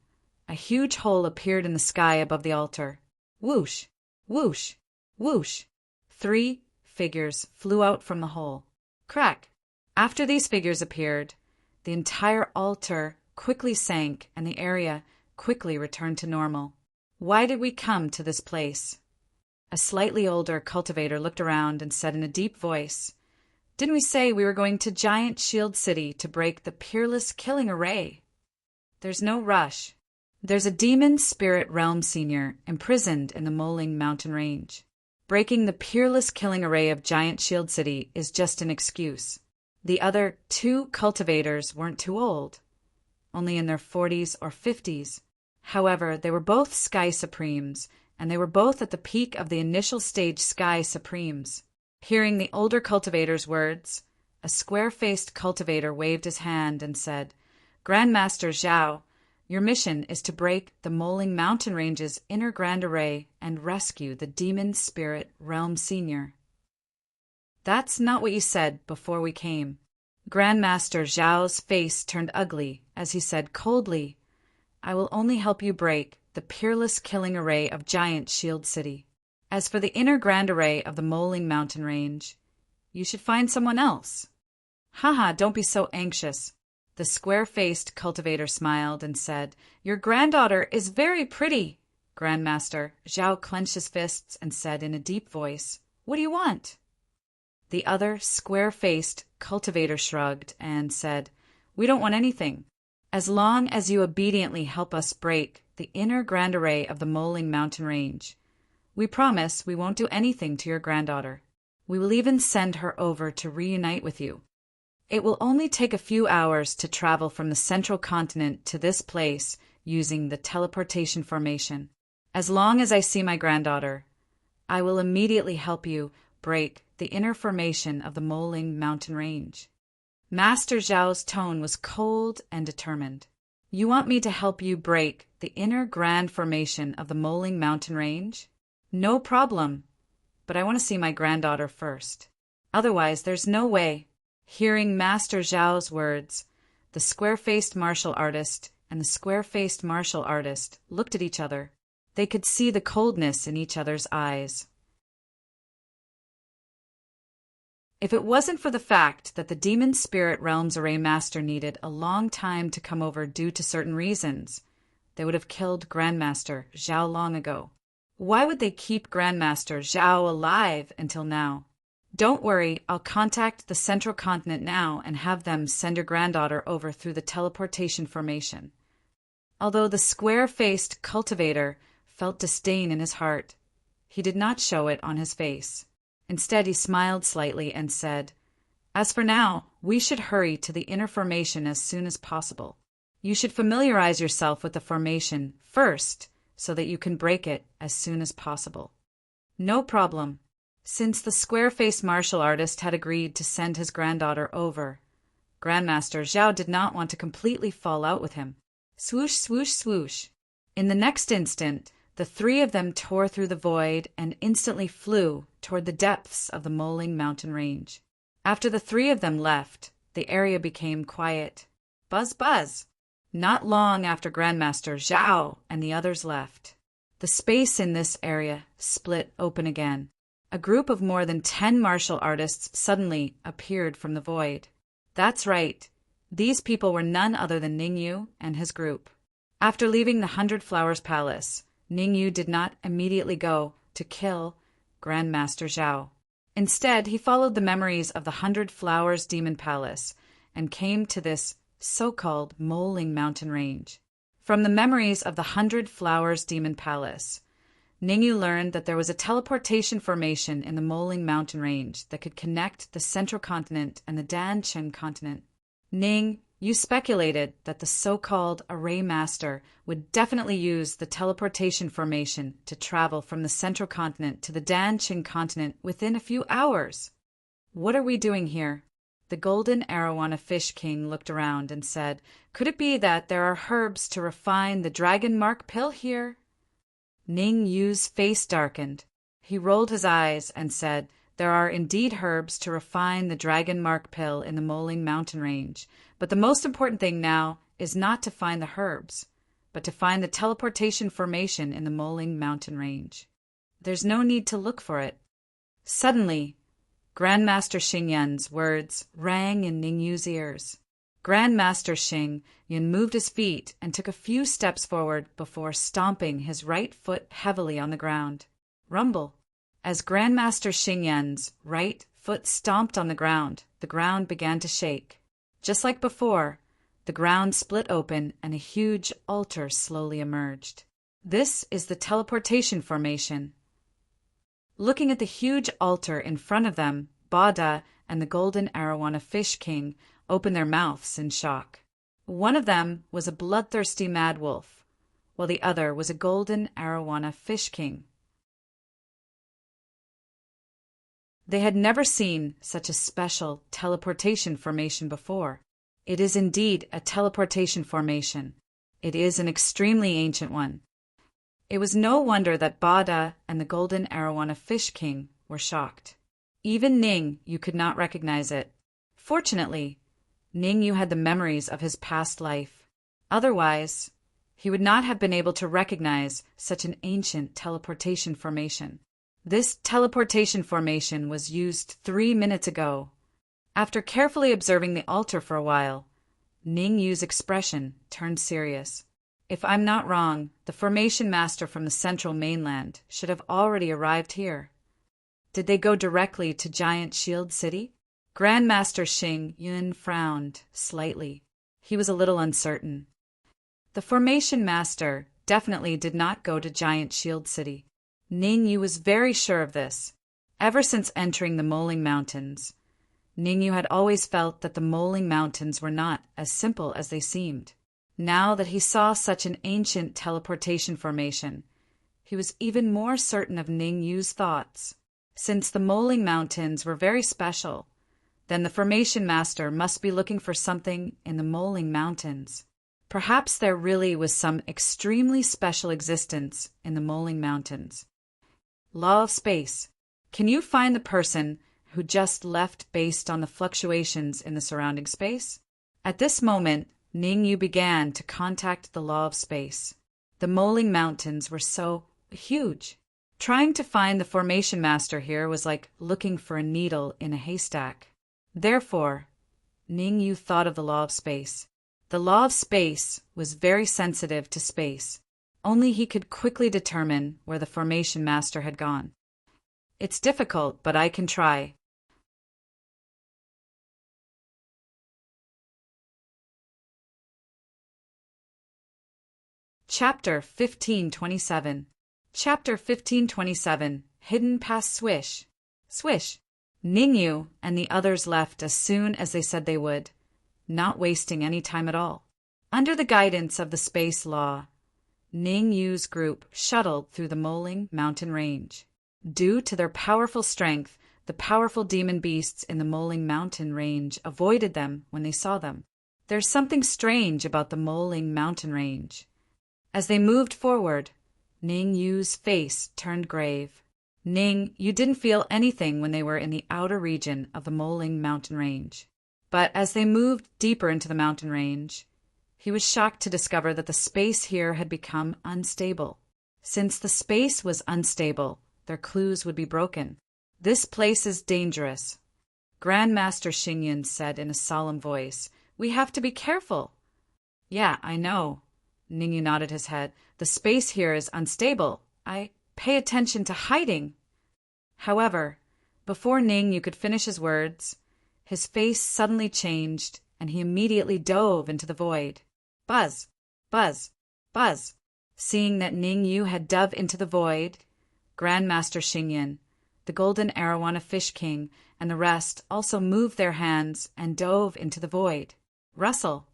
a huge hole appeared in the sky above the altar. Whoosh! Whoosh! Whoosh! 3 figures flew out from the hole. Crack! After these figures appeared, the entire altar quickly sank and the area quickly returned to normal. Why did we come to this place? A slightly older cultivator looked around and said in a deep voice, "Didn't we say we were going to Giant Shield City to break the Peerless Killing Array? There's no rush. There's a demon spirit realm senior imprisoned in the Moling Mountain Range. Breaking the Peerless Killing Array of Giant Shield City is just an excuse." The other 2 cultivators weren't too old, only in their 40s or 50s. However, they were both Sky Supremes, and they were both at the peak of the initial stage Sky Supremes. Hearing the older cultivator's words, a square-faced cultivator waved his hand and said, "Grandmaster Zhao, your mission is to break the Moling Mountain Range's inner Grand Array and rescue the Demon Spirit Realm Senior." "That's not what you said before we came." Grandmaster Zhao's face turned ugly as he said coldly, "I will only help you break the Peerless Killing Array of Giant Shield City. As for the inner Grand Array of the Moling Mountain Range, you should find someone else." "Haha, don't be so anxious." The square-faced cultivator smiled and said, "Your granddaughter is very pretty." Grandmaster Zhao clenched his fists and said in a deep voice, "What do you want?" The other square-faced cultivator shrugged and said, "We don't want anything. As long as you obediently help us break the inner Grand Array of the Moling Mountain Range, we promise we won't do anything to your granddaughter. We will even send her over to reunite with you. It will only take a few hours to travel from the Central Continent to this place using the teleportation formation. As long as I see my granddaughter, I will immediately help you break the inner formation of the Moling Mountain Range." Master Zhao's tone was cold and determined. "You want me to help you break the inner grand formation of the Moling Mountain Range? No problem, but I want to see my granddaughter first. Otherwise, there's no way." Hearing Master Zhao's words, the square-faced martial artist and the square-faced martial artist looked at each other. They could see the coldness in each other's eyes. If it wasn't for the fact that the Demon Spirit Realm's Array Master needed a long time to come over due to certain reasons, they would have killed Grandmaster Zhao long ago. Why would they keep Grandmaster Zhao alive until now? "Don't worry, I'll contact the Central Continent now and have them send your granddaughter over through the teleportation formation." Although the square-faced cultivator felt disdain in his heart, he did not show it on his face. Instead, he smiled slightly and said, "As for now, we should hurry to the inner formation as soon as possible. You should familiarize yourself with the formation first so that you can break it as soon as possible." No problem. Since the square-faced martial artist had agreed to send his granddaughter over, Grandmaster Zhao did not want to completely fall out with him. Swoosh, swoosh, swoosh. In the next instant, the three of them tore through the void and instantly flew toward the depths of the Moling mountain range. After the three of them left, the area became quiet. Buzz, buzz. Not long after Grandmaster Zhao and the others left, the space in this area split open again. A group of more than 10 martial artists suddenly appeared from the void. That's right. These people were none other than Ningyu and his group. After leaving the 100 Flowers Palace, Ningyu did not immediately go to kill Grandmaster Zhao. Instead, he followed the memories of the 100 Flowers Demon Palace and came to this so-called Moling mountain range. From the memories of the 100 Flowers Demon Palace, Ningyu learned that there was a teleportation formation in the Moling mountain range that could connect the Central Continent and the Dancheng continent. Ning, you speculated that the so-called Array Master would definitely use the teleportation formation to travel from the Central Continent to the Dancheng continent within a few hours. What are we doing here? The golden arowana fish king looked around and said, "Could it be that there are herbs to refine the dragon mark pill here?" Ning Yu's face darkened. He rolled his eyes and said, "There are indeed herbs to refine the dragon mark pill in the Moling mountain range, but the most important thing now is not to find the herbs, but to find the teleportation formation in the Moling mountain range. There's no need to look for it." Suddenly, Grandmaster Xing Yun's words rang in Ningyu's ears. Grandmaster Xing Yun moved his feet and took a few steps forward before stomping his right foot heavily on the ground. Rumble. As Grandmaster Xing Yun's right foot stomped on the ground began to shake. Just like before, the ground split open and a huge altar slowly emerged. This is the teleportation formation. Looking at the huge altar in front of them, Bada and the golden arowana fish king opened their mouths in shock. One of them was a bloodthirsty mad wolf, while the other was a golden arowana fish king. They had never seen such a special teleportation formation before. It is indeed a teleportation formation. It is an extremely ancient one. It was no wonder that Bada and the golden arowana fish king were shocked. Even Ning Yu could not recognize it. Fortunately, Ning Yu had the memories of his past life. Otherwise, he would not have been able to recognize such an ancient teleportation formation. This teleportation formation was used 3 minutes ago. After carefully observing the altar for a while, Ning Yu's expression turned serious. If I'm not wrong, the formation master from the central mainland should have already arrived here. Did they go directly to Giant Shield City? Grandmaster Xing Yun frowned slightly. He was a little uncertain. The formation master definitely did not go to Giant Shield City. Ning Yu was very sure of this. Ever since entering the Moling Mountains, Ning Yu had always felt that the Moling Mountains were not as simple as they seemed. Now that he saw such an ancient teleportation formation, he was even more certain of Ning Yu's thoughts. Since the Moling Mountains were very special, then the formation master must be looking for something in the Moling Mountains. Perhaps there really was some extremely special existence in the Moling Mountains. Law of space. Can you find the person who just left based on the fluctuations in the surrounding space? At this moment, Ning Yu began to contact the law of space. The Moling Mountains were so huge. Trying to find the formation master here was like looking for a needle in a haystack. Therefore, Ning Yu thought of the law of space. The law of space was very sensitive to space. Only he could quickly determine where the formation master had gone. It's difficult, but I can try. Chapter 1527. Chapter 1527, Hidden Past Swish. Swish. Ningyu and the others left as soon as they said they would, not wasting any time at all. Under the guidance of the space law, Ningyu's group shuttled through the Moling mountain range. Due to their powerful strength, the powerful demon beasts in the Moling mountain range avoided them when they saw them. There's something strange about the Moling mountain range. As they moved forward, Ningyu's face turned grave. Ning, you didn't feel anything when they were in the outer region of the Moling mountain range. But as they moved deeper into the mountain range, he was shocked to discover that the space here had become unstable. Since the space was unstable, their clues would be broken. This place is dangerous, Grandmaster Xingyan said in a solemn voice. We have to be careful. Yeah, I know. Ningyu nodded his head. The space here is unstable. I pay attention to hiding. However, before Ningyu could finish his words, his face suddenly changed, and he immediately dove into the void. Buzz! Buzz! Buzz! Seeing that Ningyu had dove into the void, Grandmaster Xingyan, the Golden Arowana Fish King, and the rest also moved their hands and dove into the void. Rustle!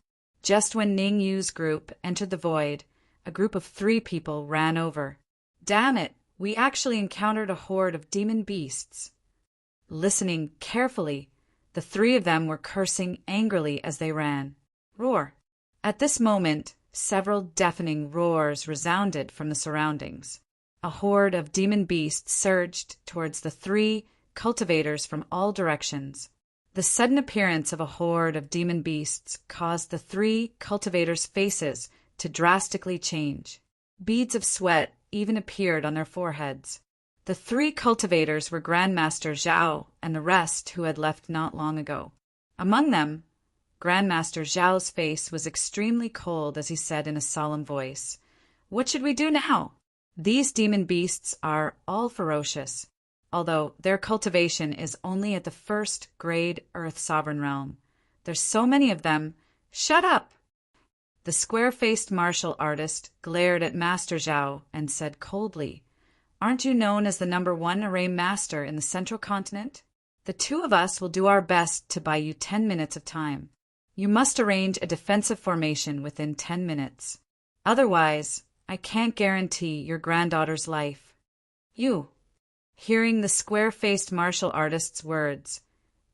Just when Ningyu's group entered the void, a group of 3 people ran over. Damn it! We actually encountered a horde of demon beasts. Listening carefully, the 3 of them were cursing angrily as they ran. Roar! At this moment, several deafening roars resounded from the surroundings. A horde of demon beasts surged towards the 3 cultivators from all directions. The sudden appearance of a horde of demon beasts caused the 3 cultivators' faces to drastically change. Beads of sweat even appeared on their foreheads. The 3 cultivators were Grandmaster Zhao and the rest who had left not long ago. Among them, Grandmaster Zhao's face was extremely cold as he said in a solemn voice, "What should we do now? These demon beasts are all ferocious, although their cultivation is only at the 1st grade Earth Sovereign Realm. There's so many of them. Shut up!" The square-faced martial artist glared at Master Zhao and said coldly, "Aren't you known as the #1 array master in the Central Continent? The 2 of us will do our best to buy you 10 minutes of time. You must arrange a defensive formation within 10 minutes. Otherwise, I can't guarantee your granddaughter's life." You. Hearing the square-faced martial artist's words,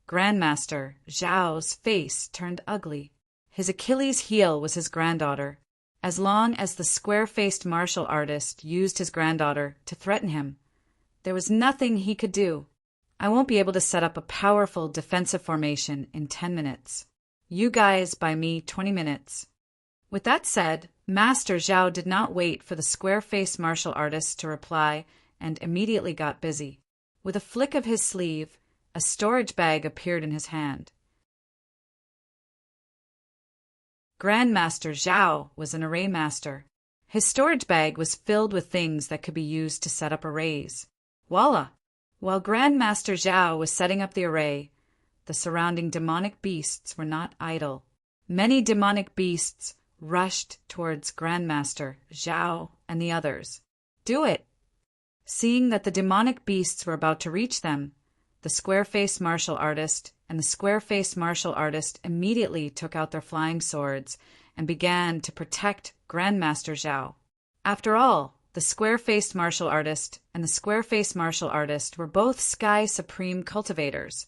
Grandmaster Zhao's face turned ugly. His Achilles' heel was his granddaughter. As long as the square-faced martial artist used his granddaughter to threaten him, there was nothing he could do. I won't be able to set up a powerful defensive formation in 10 minutes. You guys buy me 20 minutes. With that said, Master Zhao did not wait for the square-faced martial artist to reply and immediately got busy. With a flick of his sleeve, a storage bag appeared in his hand. Grandmaster Zhao was an array master. His storage bag was filled with things that could be used to set up arrays. Voila! While Grandmaster Zhao was setting up the array, the surrounding demonic beasts were not idle. Many demonic beasts rushed towards Grandmaster Zhao and the others. Do it! Seeing that the demonic beasts were about to reach them, the square-faced martial artist and the square-faced martial artist immediately took out their flying swords and began to protect Grandmaster Zhao. After all, the square-faced martial artist and the square-faced martial artist were both Sky Supreme cultivators,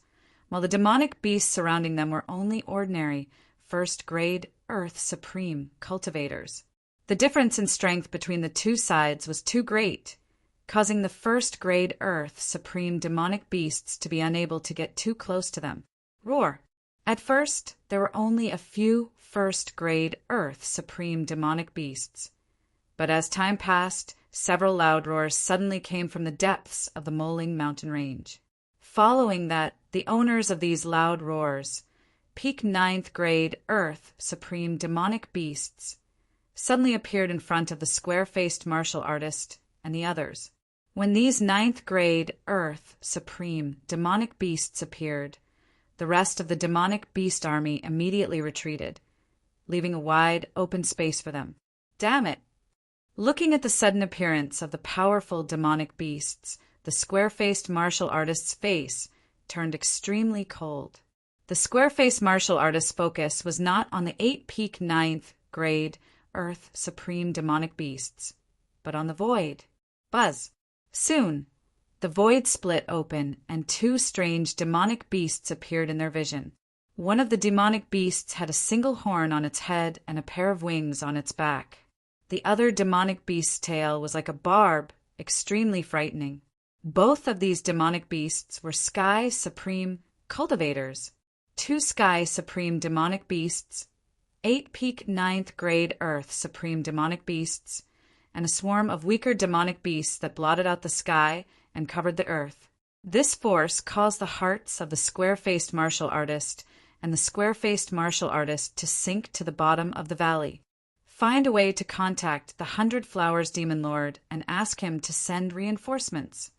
while the demonic beasts surrounding them were only ordinary, 1st grade Earth Supreme cultivators. The difference in strength between the 2 sides was too great, causing the 1st grade Earth Supreme demonic beasts to be unable to get too close to them. Roar! At first, there were only a few 1st grade Earth Supreme demonic beasts. But as time passed, several loud roars suddenly came from the depths of the Moling mountain range. Following that, the owners of these loud roars, peak 9th grade Earth Supreme demonic beasts, suddenly appeared in front of the square-faced martial artist and the others. When these 9th grade Earth Supreme demonic beasts appeared, the rest of the demonic beast army immediately retreated, leaving a wide, open space for them. Damn it! Looking at the sudden appearance of the powerful demonic beasts, the square-faced martial artist's face turned extremely cold. The square-faced martial artist's focus was not on the 8-peak 9th grade Earth Supreme demonic beasts, but on the void. Buzz. Soon, the void split open and two strange demonic beasts appeared in their vision. One of the demonic beasts had a single horn on its head and a pair of wings on its back. The other demonic beast's tail was like a barb, extremely frightening. Both of these demonic beasts were Sky Supreme cultivators. Two Sky Supreme demonic beasts, 8-peak 9th grade Earth Supreme demonic beasts, and a swarm of weaker demonic beasts that blotted out the sky and covered the earth. This force caused the hearts of the square-faced martial artist and the square-faced martial artist to sink to the bottom of the valley. Find a way to contact the 100 Flowers Demon Lord and ask him to send reinforcements.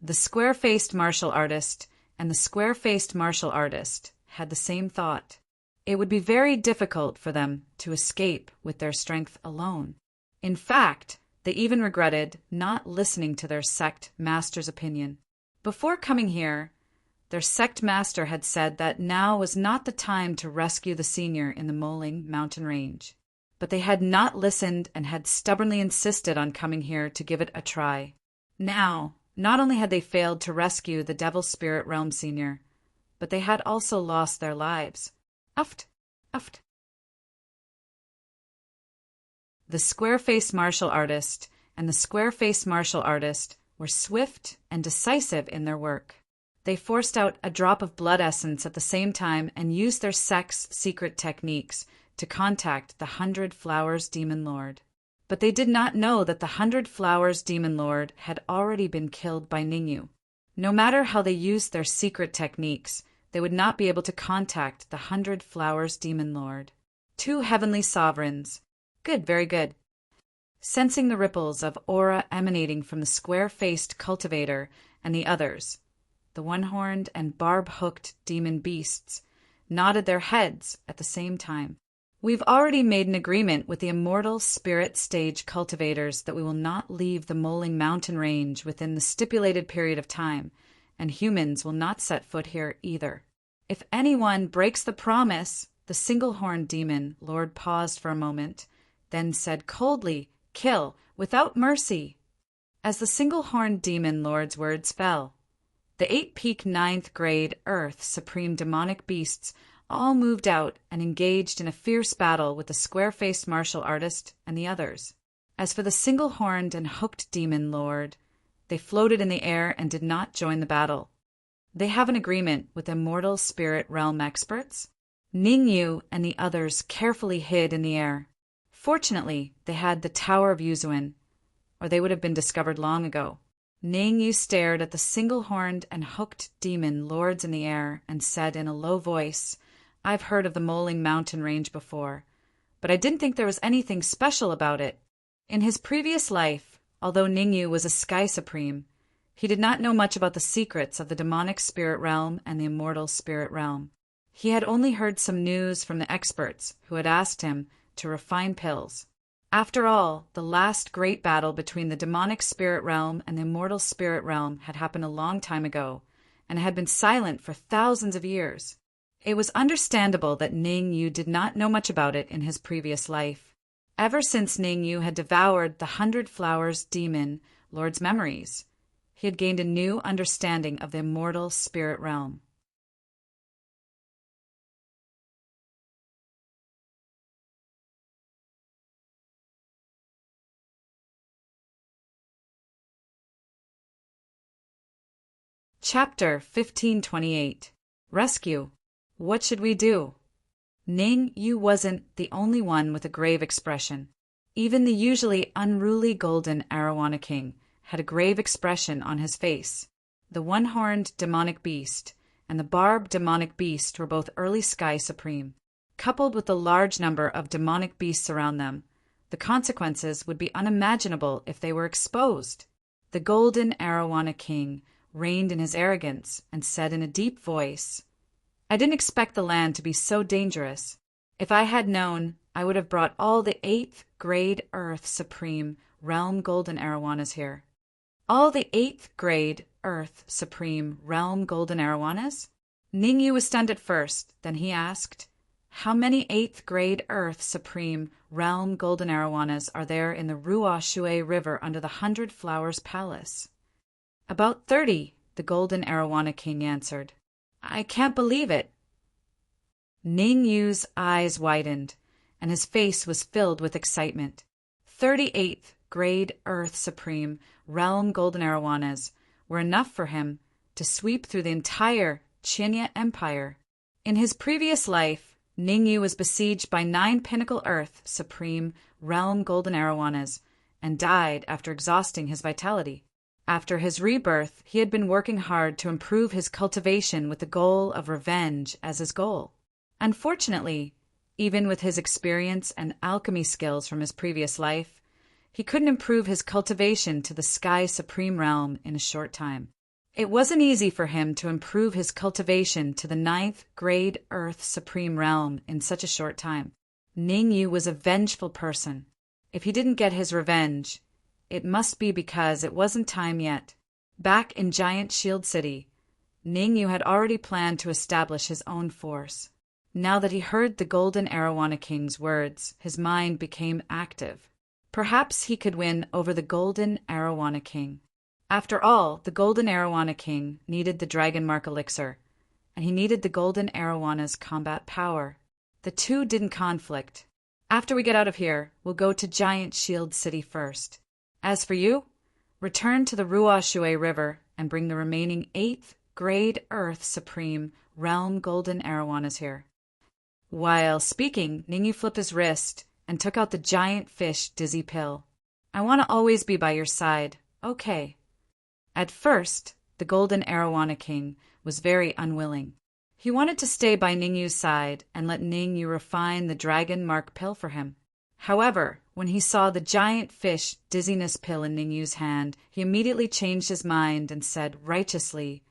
The square-faced martial artist and the square-faced martial artist had the same thought. It would be very difficult for them to escape with their strength alone. In fact, they even regretted not listening to their sect master's opinion. Before coming here, their sect master had said that now was not the time to rescue the senior in the Moling mountain range. But they had not listened and had stubbornly insisted on coming here to give it a try. Now, not only had they failed to rescue the Devil Spirit Realm senior, but they had also lost their lives. Uft, uft. The square-faced martial artist and the square-faced martial artist were swift and decisive in their work. They forced out a drop of blood essence at the same time and used their sect's secret techniques to contact the 100 Flowers Demon Lord. But they did not know that the 100 Flowers Demon Lord had already been killed by Ningyu. No matter how they used their secret techniques, they would not be able to contact the 100 Flowers Demon Lord. Two heavenly sovereigns. Good, very good. Sensing the ripples of aura emanating from the square-faced cultivator and the others, the one-horned and barb-hooked demon beasts nodded their heads at the same time. We've already made an agreement with the immortal spirit stage cultivators that we will not leave the Moling mountain range within the stipulated period of time, and humans will not set foot here either. If anyone breaks the promise, the single-horned demon Lord paused for a moment, then said coldly, "Kill, without mercy." As the single-horned demon Lord's words fell, the 8-peak 9th grade Earth Supreme demonic beasts all moved out and engaged in a fierce battle with the square-faced martial artist and the others. As for the single-horned and hooked demon lord, they floated in the air and did not join the battle. They have an agreement with immortal spirit realm experts. Ningyu and the others carefully hid in the air. Fortunately, they had the Tower of Yuzuan, or they would have been discovered long ago. Ningyu stared at the single-horned and hooked demon lords in the air and said in a low voice, "I've heard of the Moling mountain range before, but I didn't think there was anything special about it." In his previous life, although Ningyu was a Sky Supreme, he did not know much about the secrets of the demonic spirit realm and the immortal spirit realm. He had only heard some news from the experts who had asked him to refine pills. After all, the last great battle between the demonic spirit realm and the immortal spirit realm had happened a long time ago, and had been silent for thousands of years. It was understandable that Ningyu did not know much about it in his previous life. Ever since Ningyu had devoured the 100 Flowers Demon Lord's memories, he had gained a new understanding of the immortal spirit realm. Chapter 1528. Rescue. What should we do? Ningyu wasn't the only one with a grave expression. Even the usually unruly golden Arowana King had a grave expression on his face. The one-horned demonic beast and the barb demonic beast were both early Sky Supreme. Coupled with the large number of demonic beasts around them, the consequences would be unimaginable if they were exposed. The golden Arowana King reigned in his arrogance and said in a deep voice, "I didn't expect the land to be so dangerous. If I had known I would have brought all the 8th grade Earth Supreme Realm Golden Arowanas here. All the 8th grade Earth Supreme Realm Golden Arowanas? Ningyu was stunned at first, then he asked, how many 8th grade Earth Supreme Realm Golden Arowanas are there in the Ruo Shui River under the 100 Flowers Palace? About 30, the Golden Arowana King answered. I can't believe it. Ningyu's eyes widened, and his face was filled with excitement. 38th grade Earth Supreme Realm Golden Arowanas were enough for him to sweep through the entire Qinya Empire. In his previous life, Ningyu was besieged by 9 Pinnacle Earth Supreme Realm Golden Arowanas and died after exhausting his vitality. After his rebirth, he had been working hard to improve his cultivation with the goal of revenge as his goal. Unfortunately, even with his experience and alchemy skills from his previous life, he couldn't improve his cultivation to the Sky Supreme Realm in a short time. It wasn't easy for him to improve his cultivation to the 9th grade Earth Supreme Realm in such a short time. Ningyu was a vengeful person. If he didn't get his revenge, it must be because it wasn't time yet. Back in Giant Shield City, Ningyu had already planned to establish his own force. Now that he heard the Golden Arowana King's words, his mind became active. Perhaps he could win over the Golden Arowana King. After all, the Golden Arowana King needed the Dragon Mark Elixir, and he needed the Golden Arawana's combat power. The two didn't conflict. After we get out of here, we'll go to Giant Shield City first. As for you, return to the Ruo Shui River and bring the remaining 8th grade Earth Supreme Realm Golden Arowanas here. While speaking, Ningyu flipped his wrist and took out the giant fish dizzy pill. I want to always be by your side. Okay. At first, the Golden Arowana King was very unwilling. He wanted to stay by Ningyu's side and let Ningyu refine the Dragon Mark pill for him. However, when he saw the giant fish dizziness pill in Ningyu's hand, he immediately changed his mind and said righteously,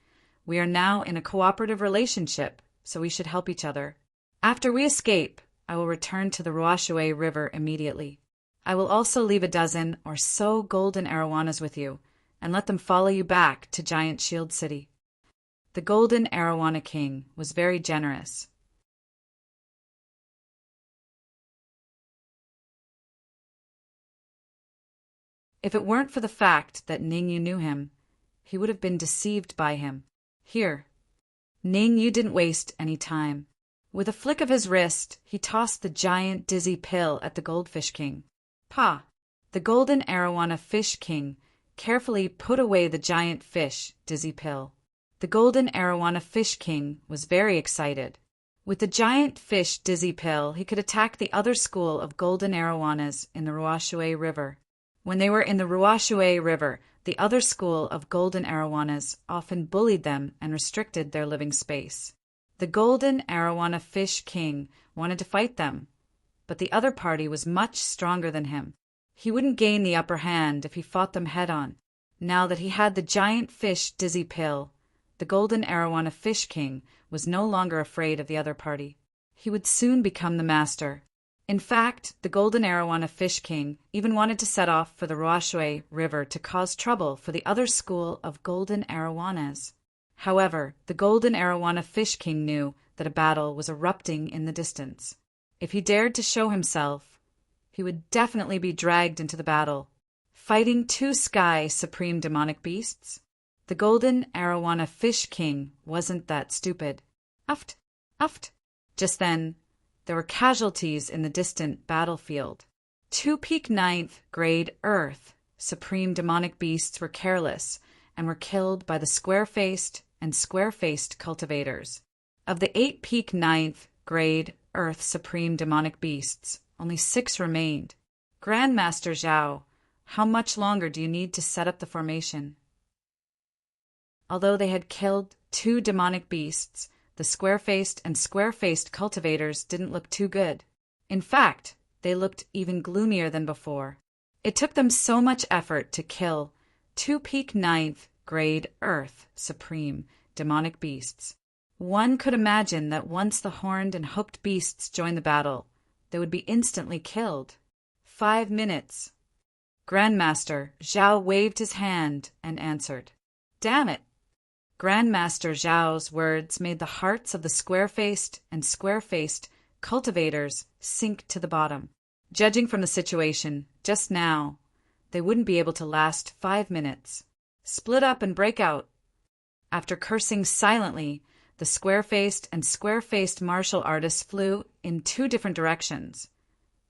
"We are now in a cooperative relationship, so we should help each other. After we escape, I will return to the Ruo Shui River immediately. I will also leave a dozen or so golden arowanas with you, and let them follow you back to Giant Shield City." The Golden Arowana King was very generous. If it weren't for the fact that Ningyu knew him, he would have been deceived by him. Here. Ningyu didn't waste any time. With a flick of his wrist, he tossed the giant dizzy pill at the Goldfish King. Pa! The Golden Arowana Fish King carefully put away the giant fish dizzy pill. The Golden Arowana Fish King was very excited. With the giant fish dizzy pill, he could attack the other school of golden arowanas in the Ruo Shui River. When they were in the Ruo Shui River, the other school of golden arowanas often bullied them and restricted their living space. The Golden Arowana Fish King wanted to fight them, but the other party was much stronger than him. He wouldn't gain the upper hand if he fought them head-on. Now that he had the giant fish dizzy pill, the Golden Arowana Fish King was no longer afraid of the other party. He would soon become the master. In fact, the Golden Arowana Fish King even wanted to set off for the Ruo Shui River to cause trouble for the other school of golden arowanas. However, the Golden Arowana Fish King knew that a battle was erupting in the distance. If he dared to show himself, he would definitely be dragged into the battle. Fighting 2 Sky Supreme Demonic Beasts? The Golden Arowana Fish King wasn't that stupid. Uft, uft. Just then, there were casualties in the distant battlefield. 2 peak 9th grade Earth Supreme Demonic Beasts were careless and were killed by the square-faced and square-faced cultivators. Of the 8 peak 9th grade Earth Supreme Demonic Beasts, only 6 remained. Grandmaster Zhao, how much longer do you need to set up the formation? Although they had killed 2 demonic beasts, the square-faced and square-faced cultivators didn't look too good. In fact, they looked even gloomier than before. It took them so much effort to kill 2 peak 9th grade Earth Supreme Demonic Beasts. One could imagine that once the horned and hooked beasts joined the battle, they would be instantly killed. 5 minutes. Grandmaster Zhao waved his hand and answered. Damn it! Grandmaster Zhao's words made the hearts of the square-faced and square-faced cultivators sink to the bottom. Judging from the situation, just now, they wouldn't be able to last 5 minutes. Split up and break out. After cursing silently, the square-faced and square-faced martial artists flew in 2 different directions,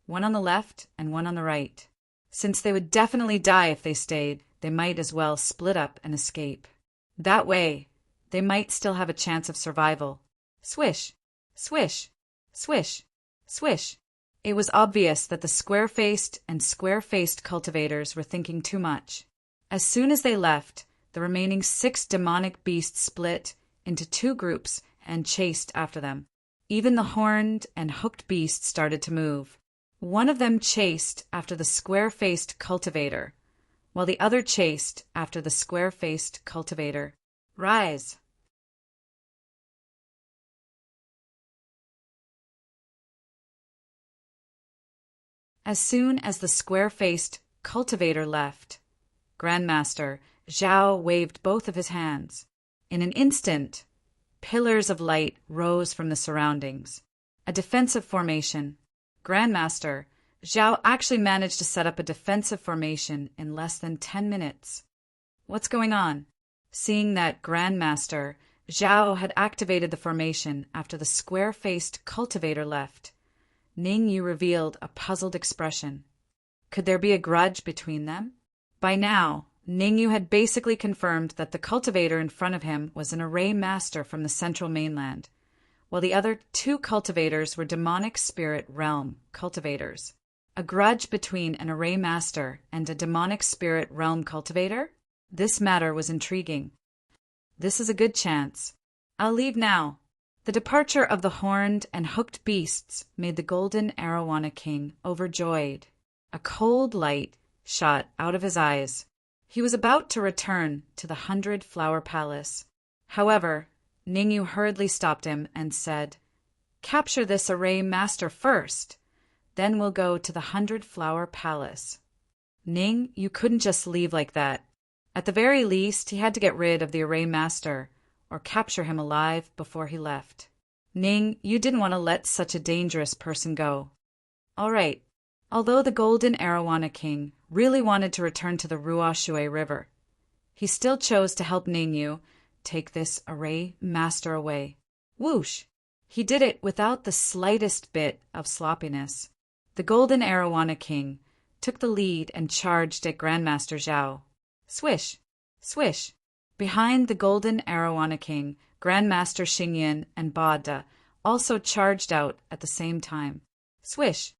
one on the left and one on the right. Since they would definitely die if they stayed, they might as well split up and escape. That way, they might still have a chance of survival. Swish, swish, swish, swish. It was obvious that the square-faced and square-faced cultivators were thinking too much. As soon as they left, the remaining 6 demonic beasts split into 2 groups and chased after them. Even the horned and hooked beasts started to move. One of them chased after the square-faced cultivator, while the other chased after the square-faced cultivator. Rise! As soon as the square-faced cultivator left, Grandmaster Zhao waved both of his hands. In an instant, pillars of light rose from the surroundings. A defensive formation. Grandmaster Zhao actually managed to set up a defensive formation in less than 10 minutes. What's going on? Seeing that Grandmaster Zhao had activated the formation after the square-faced cultivator left, Ning Yu revealed a puzzled expression. Could there be a grudge between them? By now, Ning Yu had basically confirmed that the cultivator in front of him was an array master from the central mainland, while the other 2 cultivators were demonic spirit realm cultivators. A grudge between an array master and a demonic spirit realm cultivator? This matter was intriguing. This is a good chance. I'll leave now. The departure of the horned and hooked beasts made the golden Arowana king overjoyed. A cold light shot out of his eyes. He was about to return to the 100-flower palace. However, Ning Yu hurriedly stopped him and said, Capture this array master first. Then we'll go to the 100-flower palace. Ning, you couldn't just leave like that. At the very least, he had to get rid of the array master, or capture him alive before he left. Ning, you didn't want to let such a dangerous person go. All right. Although the golden Arowana king really wanted to return to the Ruoshui River, he still chose to help Ning Yu take this array master away. Whoosh! He did it without the slightest bit of sloppiness. The golden Arowana king took the lead and charged at Grandmaster Zhao. Swish! Swish! Behind the golden Arowana king, Grandmaster Xingyan and Bada also charged out at the same time. Swish!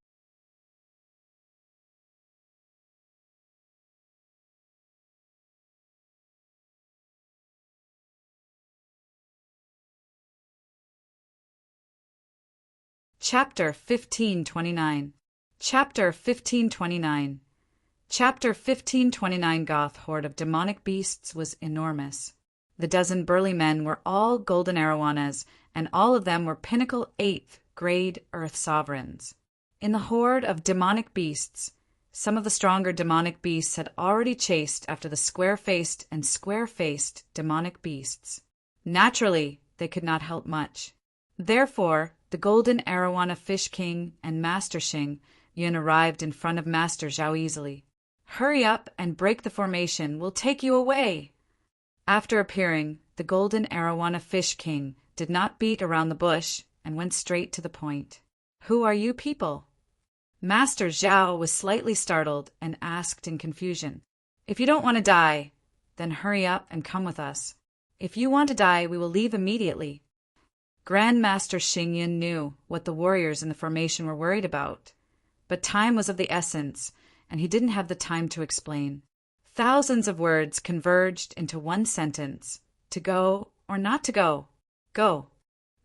Chapter 1529. Chapter 1529. Chapter 1529. Goth horde of demonic beasts was enormous. The dozen burly men were all golden Arowanas, and all of them were pinnacle 8th grade Earth sovereigns. In the horde of demonic beasts, some of the stronger demonic beasts had already chased after the square-faced and square-faced demonic beasts. Naturally, they could not help much. Therefore, the golden Arowana Fish King and Master Xing Yun arrived in front of Master Zhao easily. Hurry up and break the formation. We'll take you away. After appearing, the golden Arowana Fish King did not beat around the bush and went straight to the point. Who are you people? Master Zhao was slightly startled and asked in confusion. If you don't want to die, then hurry up and come with us. If you want to die, we will leave immediately. Grandmaster Xingyan knew what the warriors in the formation were worried about, but time was of the essence, and he didn't have the time to explain. Thousands of words converged into one sentence: to go or not to go. Go.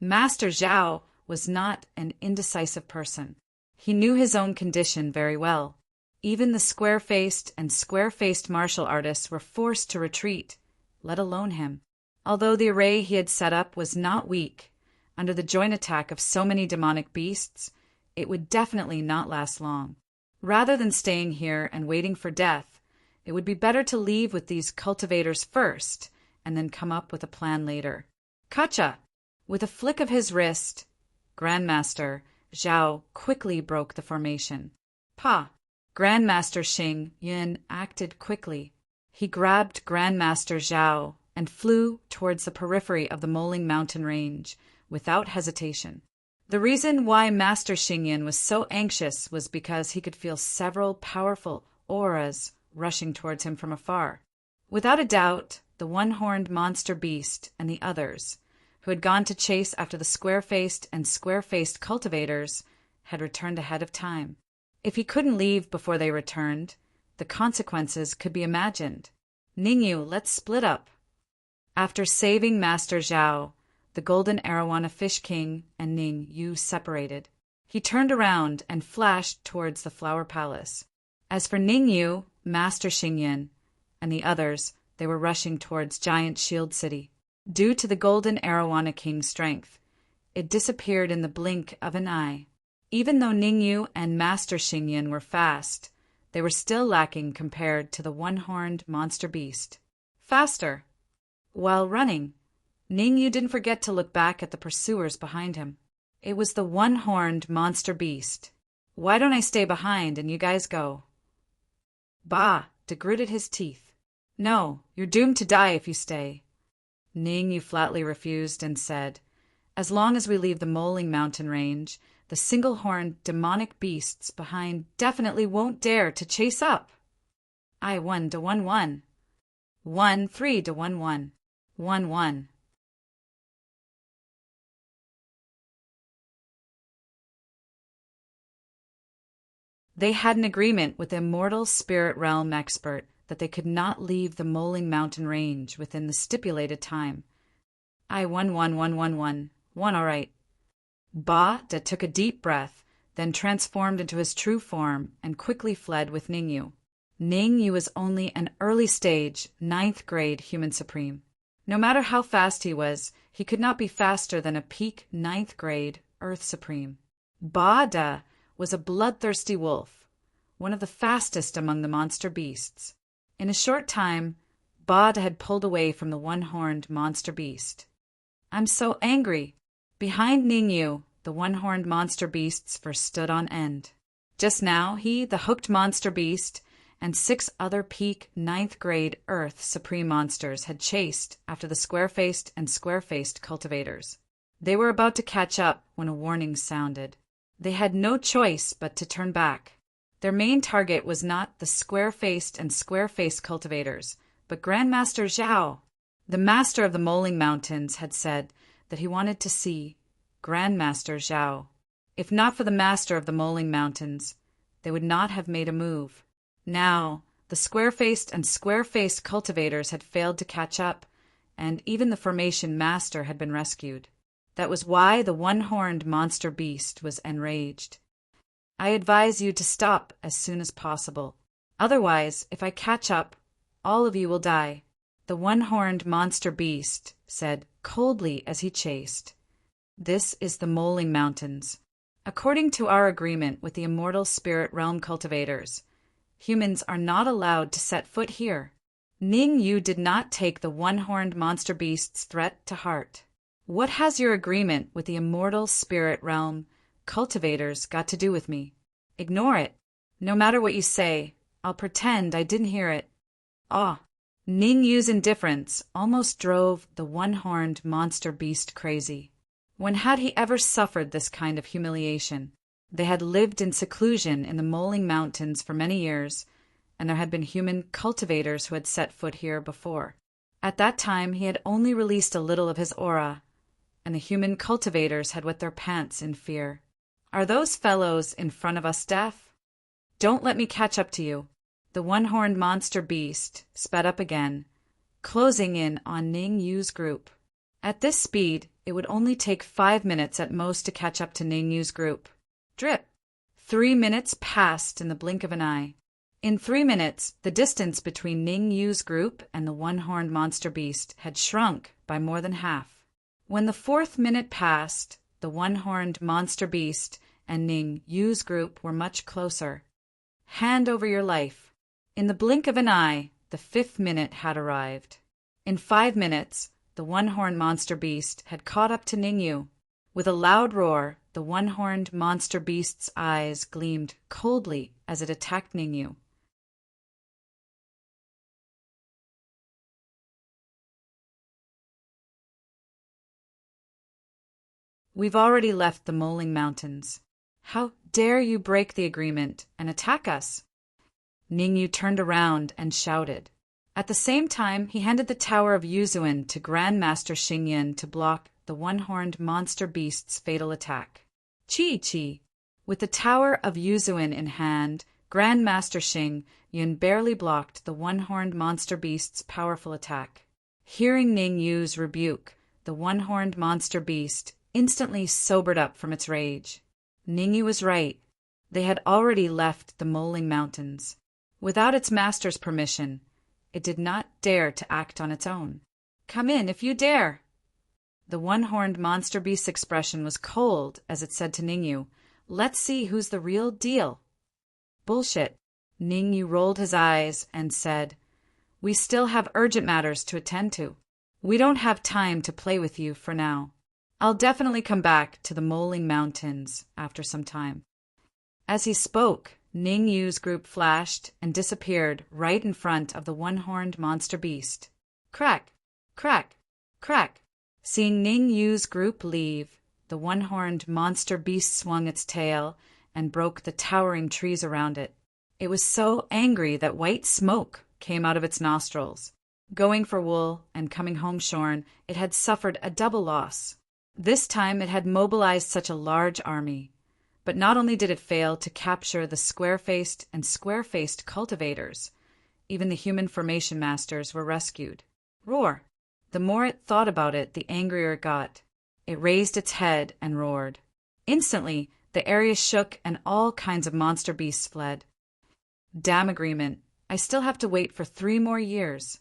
Master Zhao was not an indecisive person. He knew his own condition very well. Even the square-faced and square-faced martial artists were forced to retreat, let alone him. Although the array he had set up was not weak, under the joint attack of so many demonic beasts, it would definitely not last long. Rather than staying here and waiting for death, it would be better to leave with these cultivators first and then come up with a plan later. Kacha! With a flick of his wrist, Grandmaster Zhao quickly broke the formation. Pa! Grandmaster Xing Yun acted quickly. He grabbed Grandmaster Zhao and flew towards the periphery of the Moling Mountain range without hesitation. The reason why Master Xingyan was so anxious was because he could feel several powerful auras rushing towards him from afar. Without a doubt, the one-horned monster beast and the others, who had gone to chase after the square-faced and square-faced cultivators, had returned ahead of time. If he couldn't leave before they returned, the consequences could be imagined. Ningyu, let's split up. After saving Master Zhao, the Golden Arowana Fish King and Ning Yu separated. He turned around and flashed towards the Flower Palace. As for Ning Yu, Master Xingyan, and the others, they were rushing towards Giant Shield City. Due to the Golden Arowana King's strength, it disappeared in the blink of an eye. Even though Ning Yu and Master Xingyan were fast, they were still lacking compared to the one-horned monster beast. Faster! While running, Ning Yu didn't forget to look back at the pursuers behind him. It was the one-horned monster beast. Why don't I stay behind and you guys go? Bah! De gritted his teeth. No, you're doomed to die if you stay. Ning Yu flatly refused and said, as long as we leave the Moling Mountain range, the single-horned demonic beasts behind definitely won't dare to chase up. I 1 to 1 1. 1 3 to 1 1. 1 1. They had an agreement with the immortal spirit realm expert that they could not leave the Moling Mountain range within the stipulated time. I 1 1 1 1 1. 1 all right. Ba Da took a deep breath, then transformed into his true form and quickly fled with Ningyu. Ningyu was only an early stage, 9th grade human supreme. No matter how fast he was, he could not be faster than a peak 9th grade Earth Supreme. Ba Da was a bloodthirsty wolf, one of the fastest among the monster beasts. In a short time, Ba Da had pulled away from the one-horned monster beast. I'm so angry. Behind Ningyu, the one-horned monster beasts first stood on end. Just now, he, the hooked monster beast, and 6 other peak 9th grade Earth Supreme monsters had chased after the square-faced and square-faced cultivators. They were about to catch up when a warning sounded. They had no choice but to turn back. Their main target was not the square-faced and square-faced cultivators, but Grandmaster Zhao. The master of the Moling Mountains had said that he wanted to see Grandmaster Zhao. If not for the master of the Moling Mountains, they would not have made a move. Now, the square-faced and square-faced cultivators had failed to catch up, and even the formation master had been rescued. That was why the one-horned monster beast was enraged. I advise you to stop as soon as possible. Otherwise, if I catch up, all of you will die. The one-horned monster beast said coldly as he chased. This is the Moling Mountains. According to our agreement with the immortal spirit realm cultivators, humans are not allowed to set foot here. Ning Yu did not take the one-horned monster beast's threat to heart. What has your agreement with the immortal spirit realm cultivators got to do with me? Ignore it. No matter what you say, I'll pretend I didn't hear it. Ah! Ning Yu's indifference almost drove the one-horned monster beast crazy. When had he ever suffered this kind of humiliation? They had lived in seclusion in the Moling Mountains for many years, and there had been human cultivators who had set foot here before. At that time, he had only released a little of his aura, and the human cultivators had wet their pants in fear. Are those fellows in front of us deaf? Don't let me catch up to you. The one-horned monster beast sped up again, closing in on Ning Yu's group. At this speed, it would only take 5 minutes at most to catch up to Ning Yu's group. Drip! 3 minutes passed in the blink of an eye. In 3 minutes, the distance between Ning Yu's group and the one-horned monster beast had shrunk by more than half. When the 4th minute passed, the one-horned monster beast and Ning Yu's group were much closer. Hand over your life. In the blink of an eye, the 5th minute had arrived. In 5 minutes, the one-horned monster beast had caught up to Ning Yu. With a loud roar, the one-horned monster beast's eyes gleamed coldly as it attacked Ning Yu. We've already left the Moling Mountains. How dare you break the agreement and attack us? Ning Yu turned around and shouted. At the same time, he handed the Tower of Yuzuan to Grandmaster Xingyan to block the one-horned monster beast's fatal attack. Chi. With the Tower of Yuzuan in hand, Grandmaster Xingyan barely blocked the one-horned monster beast's powerful attack. Hearing Ning Yu's rebuke, the one-horned monster beast instantly sobered up from its rage. Ning Yu was right. They had already left the Moling Mountains. Without its master's permission, it did not dare to act on its own. Come in if you dare. The one-horned monster beast's expression was cold as it said to Ning Yu, let's see who's the real deal. Bullshit. Ning Yu rolled his eyes and said, we still have urgent matters to attend to. We don't have time to play with you for now. I'll definitely come back to the Moling Mountains after some time. As he spoke, Ning Yu's group flashed and disappeared right in front of the one-horned monster beast. Crack, crack, crack. Seeing Ning Yu's group leave, the one-horned monster beast swung its tail and broke the towering trees around it. It was so angry that white smoke came out of its nostrils. Going for wool and coming home shorn, it had suffered a double loss. This time it had mobilized such a large army. But not only did it fail to capture the square-faced and square-faced cultivators, even the human formation masters were rescued. Roar! The more it thought about it, the angrier it got. It raised its head and roared. Instantly, the area shook and all kinds of monster beasts fled. Damn agreement. I still have to wait for 3 more years.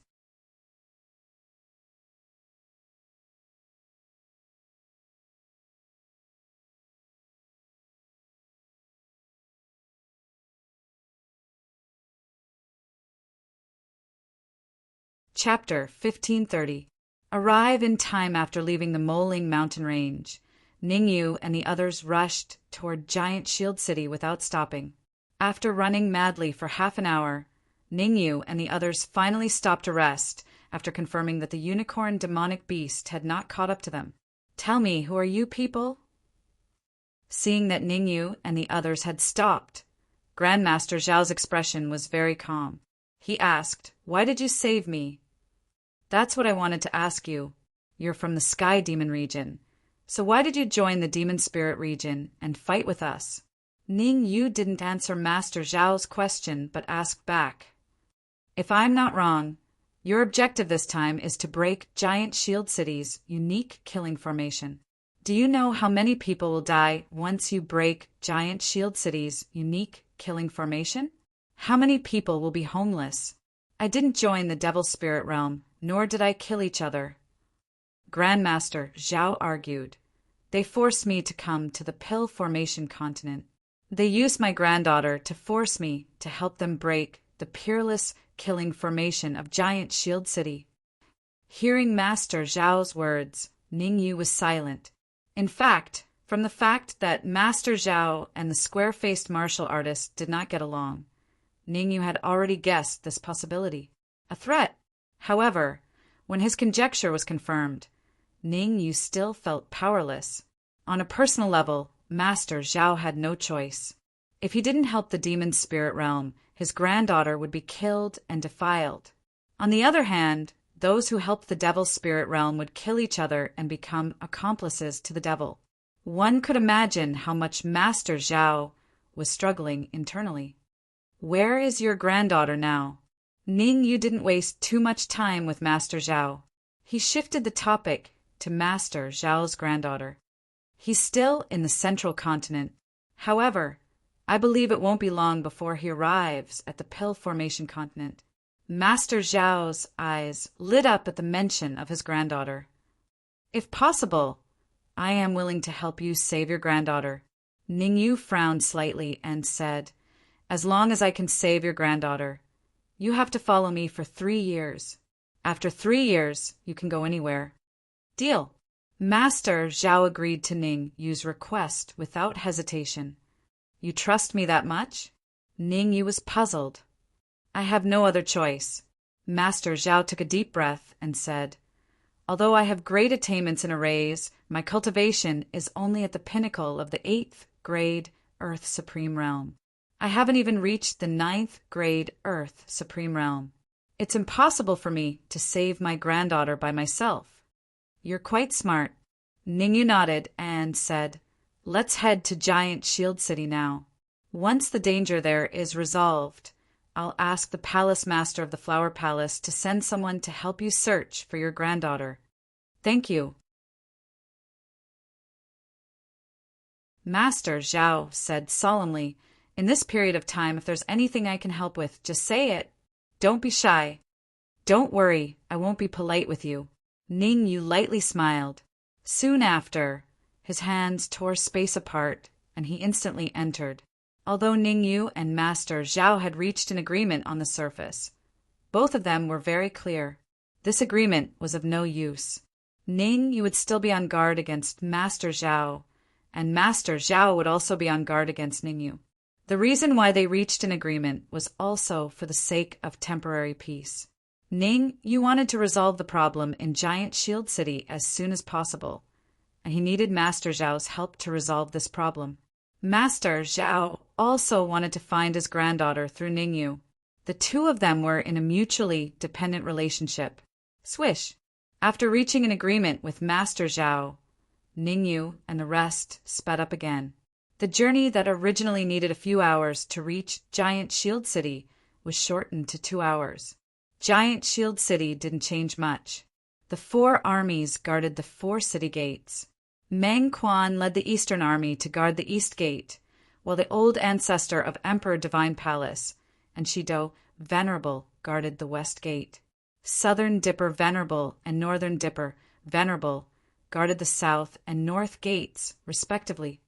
Chapter 1530. Arrive in time after leaving the Moling mountain range. Ning Yu and the others rushed toward Giant Shield City without stopping. After running madly for half an hour, Ning Yu and the others finally stopped to rest after confirming that the unicorn demonic beast had not caught up to them. Tell me, who are you people? Seeing that Ning Yu and the others had stopped, Grandmaster Zhao's expression was very calm. He asked, why did you save me? That's what I wanted to ask you. You're from the Sky Demon region. So why did you join the Demon Spirit region and fight with us? Ning Yu didn't answer Master Zhao's question, but asked back. If I'm not wrong, your objective this time is to break Giant Shield City's unique killing formation. Do you know how many people will die once you break Giant Shield City's unique killing formation? How many people will be homeless? I didn't join the Devil Spirit realm, nor did I kill each other. Grandmaster Zhao argued. They forced me to come to the Pill Formation continent. They used my granddaughter to force me to help them break the peerless killing formation of Giant Shield City. Hearing Master Zhao's words, Ning Yu was silent. In fact, from the fact that Master Zhao and the square-faced martial artist did not get along, Ning Yu had already guessed this possibility. A threat. However, when his conjecture was confirmed, Ning Yu still felt powerless. On a personal level, Master Zhao had no choice. If he didn't help the demon spirit realm, his granddaughter would be killed and defiled. On the other hand, those who helped the devil spirit realm would kill each other and become accomplices to the devil. One could imagine how much Master Zhao was struggling internally. Where is your granddaughter now? Ning Yu didn't waste too much time with Master Zhao. He shifted the topic to Master Zhao's granddaughter. He's still in the central continent. However, I believe it won't be long before he arrives at the Pill Formation continent. Master Zhao's eyes lit up at the mention of his granddaughter. If possible, I am willing to help you save your granddaughter. Ningyu frowned slightly and said, "As long as I can save your granddaughter. You have to follow me for 3 years. After 3 years, you can go anywhere." "Deal." Master Zhao agreed to Ningyu's request without hesitation. "You trust me that much?" Ningyu was puzzled. "I have no other choice." Master Zhao took a deep breath and said, "Although I have great attainments in arrays, my cultivation is only at the pinnacle of the 8th grade Earth Supreme Realm. I haven't even reached the 9th grade Earth Supreme Realm. It's impossible for me to save my granddaughter by myself." "You're quite smart." Ningyu nodded and said, "Let's head to Giant Shield City now. Once the danger there is resolved, I'll ask the Palace Master of the Flower Palace to send someone to help you search for your granddaughter." "Thank you." Master Zhao said solemnly, "In this period of time, if there's anything I can help with, just say it. Don't be shy." "Don't worry, I won't be polite with you." Ningyu lightly smiled. Soon after, his hands tore space apart, and he instantly entered. Although Ningyu and Master Zhao had reached an agreement on the surface, both of them were very clear. This agreement was of no use. Ningyu would still be on guard against Master Zhao, and Master Zhao would also be on guard against Ningyu. The reason why they reached an agreement was also for the sake of temporary peace. Ningyu wanted to resolve the problem in Giant Shield City as soon as possible, and he needed Master Zhao's help to resolve this problem. Master Zhao also wanted to find his granddaughter through Ningyu. The two of them were in a mutually dependent relationship. Swish! After reaching an agreement with Master Zhao, Ningyu and the rest sped up again. The journey that originally needed a few hours to reach Giant Shield City was shortened to 2 hours. Giant Shield City didn't change much. The 4 armies guarded the 4 city gates. Meng Quan led the Eastern Army to guard the East Gate, while the old ancestor of Emperor Divine Palace and Shido Venerable guarded the West Gate. Southern Dipper Venerable and Northern Dipper Venerable guarded the South and North Gates, respectively.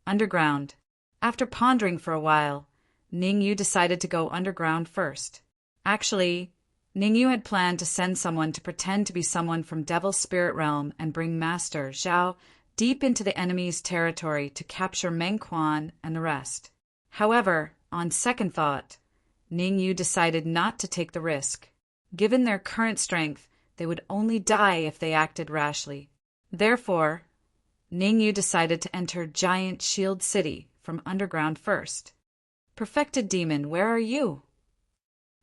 Underground. After pondering for a while, Ningyu decided to go underground first. Actually, Ningyu had planned to send someone to pretend to be someone from Devil's Spirit Realm and bring Master Zhao deep into the enemy's territory to capture Meng Quan and the rest. However, on second thought, Ningyu decided not to take the risk. Given their current strength, they would only die if they acted rashly. Therefore, Ningyu decided to enter Giant Shield City from underground first. "Perfected Demon, where are you?"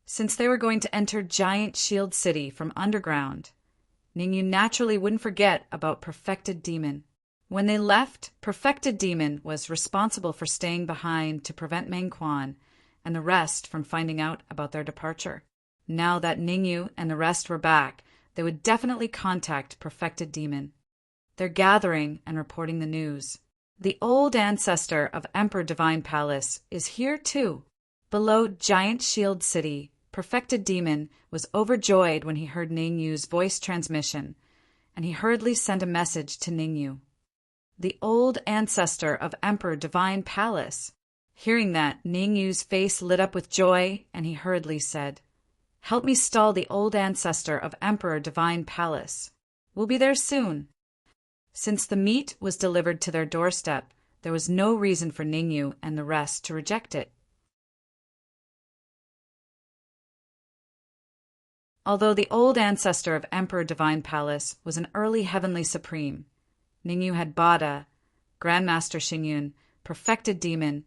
Since they were going to enter Giant Shield City from underground, Ningyu naturally wouldn't forget about Perfected Demon. When they left, Perfected Demon was responsible for staying behind to prevent Meng Quan and the rest from finding out about their departure. Now that Ningyu and the rest were back, they would definitely contact Perfected Demon. They're gathering and reporting the news. The old ancestor of Emperor Divine Palace is here too. Below Giant Shield City, Perfected Demon was overjoyed when he heard Ningyu's voice transmission, and he hurriedly sent a message to Ningyu. The old ancestor of Emperor Divine Palace. Hearing that, Ningyu's face lit up with joy, and he hurriedly said, "Help me stall the old ancestor of Emperor Divine Palace. We'll be there soon." Since the meat was delivered to their doorstep, there was no reason for Ningyu and the rest to reject it. Although the old ancestor of Emperor Divine Palace was an early heavenly supreme, Ningyu had Bada, Grandmaster Xingyun, Perfected Demon,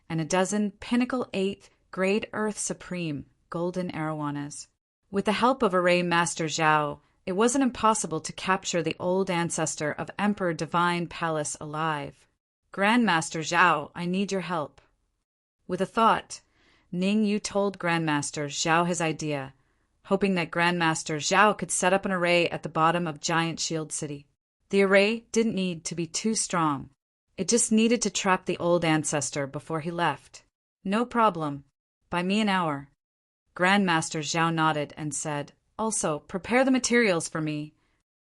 and a dozen Pinnacle 8th Grade Earth Supreme golden arowanas. With the help of Array Master Zhao, it wasn't impossible to capture the old ancestor of Emperor Divine Palace alive. "Grandmaster Zhao, I need your help." With a thought, Ningyu told Grandmaster Zhao his idea, hoping that Grandmaster Zhao could set up an array at the bottom of Giant Shield City. The array didn't need to be too strong. It just needed to trap the old ancestor before he left. "No problem. Buy me an hour." Grandmaster Zhao nodded and said, "Also, prepare the materials for me."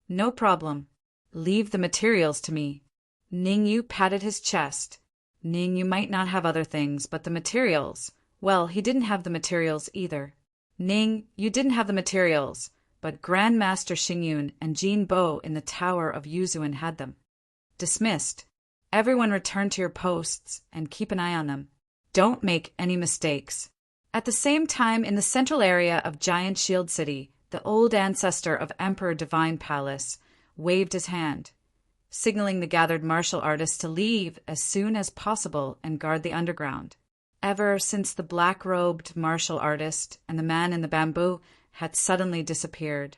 "No problem. Leave the materials to me." Ningyu patted his chest. Ning, you might not have other things, but the materials. Well, he didn't have the materials either. Ning, you didn't have the materials, but Grandmaster Xingyun and Jin Bo in the Tower of Yuzuan had them. Dismissed. Everyone return to your posts and keep an eye on them. Don't make any mistakes. At the same time, in the central area of Giant Shield City, the old ancestor of Emperor Divine Palace waved his hand, signaling the gathered martial artists to leave as soon as possible and guard the underground. Ever since the black-robed martial artist and the man in the bamboo had suddenly disappeared,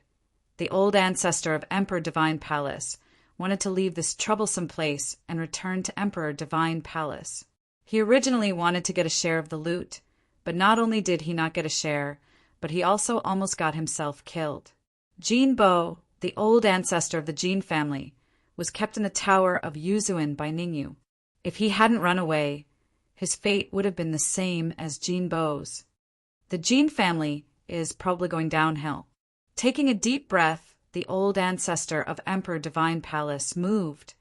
the old ancestor of Emperor Divine Palace wanted to leave this troublesome place and return to Emperor Divine Palace. He originally wanted to get a share of the loot, but not only did he not get a share, but he also almost got himself killed. Jin Bo, the old ancestor of the Jin family, was kept in the Tower of Yuzuan by Ningyu. If he hadn't run away, his fate would have been the same as Jin Bo's. The Jin family is probably going downhill. Taking a deep breath, the old ancestor of Emperor Divine Palace moved,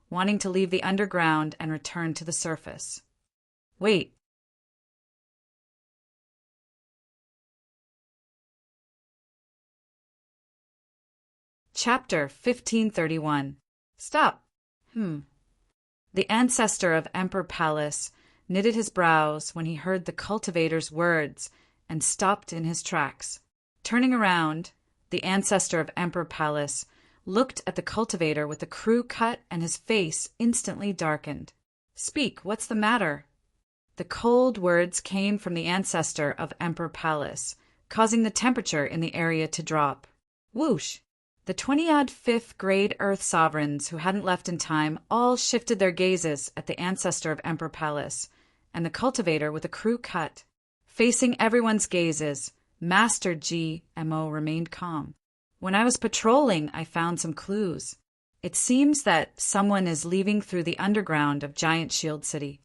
wanting to leave the underground and return to the surface. Wait. Chapter 1531. Stop. The ancestor of Emperor Palace knitted his brows when he heard the cultivator's words and stopped in his tracks. Turning around, the ancestor of Emperor Palace looked at the cultivator with the crew cut and his face instantly darkened. Speak, what's the matter? The cold words came from the ancestor of Emperor Palace, causing the temperature in the area to drop. Whoosh! The 20-odd fifth-grade Earth sovereigns who hadn't left in time all shifted their gazes at the ancestor of Emperor Palace and the cultivator with a crew cut. Facing everyone's gazes, Master GMO remained calm. When I was patrolling, I found some clues. It seems that someone is leaving through the underground of Giant Shield City.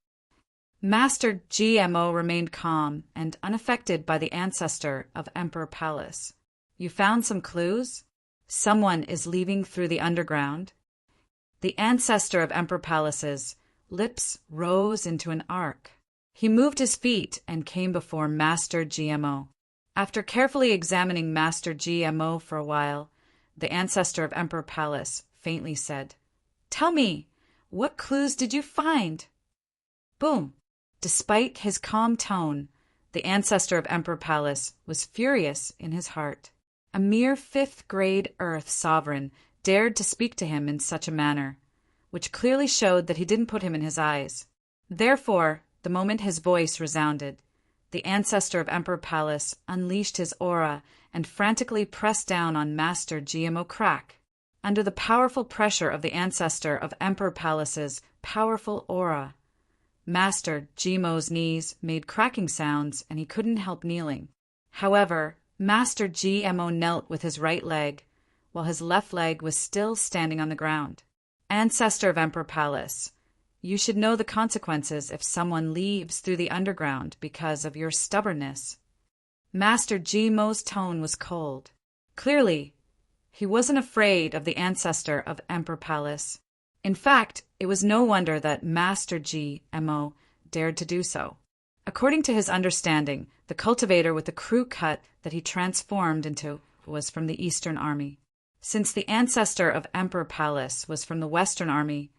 Master GMO remained calm and unaffected by the ancestor of Emperor Palace. You found some clues? Someone is leaving through the underground. The ancestor of Emperor Palace's lips rose into an arc. He moved his feet and came before Master GMO. After carefully examining Master GMO for a while, the ancestor of Emperor Palace faintly said, "Tell me, what clues did you find?" Boom! Despite his calm tone, the ancestor of Emperor Palace was furious in his heart. A mere fifth-grade Earth sovereign dared to speak to him in such a manner, which clearly showed that he didn't put him in his eyes. Therefore, the moment his voice resounded, the ancestor of Emperor Palace unleashed his aura and frantically pressed down on Master GMO Crack. Under the powerful pressure of the ancestor of Emperor Palace's powerful aura, Master GMO's knees made cracking sounds and he couldn't help kneeling. However, Master GMO knelt with his right leg, while his left leg was still standing on the ground. Ancestor of Emperor Palace, you should know the consequences if someone leaves through the underground because of your stubbornness. Master GMO's tone was cold. Clearly, he wasn't afraid of the ancestor of Emperor Palace. In fact, it was no wonder that Master GMO dared to do so. According to his understanding, the cultivator with the crew cut that he transformed into was from the Eastern Army. Since the ancestor of Emperor Palace was from the Western Army,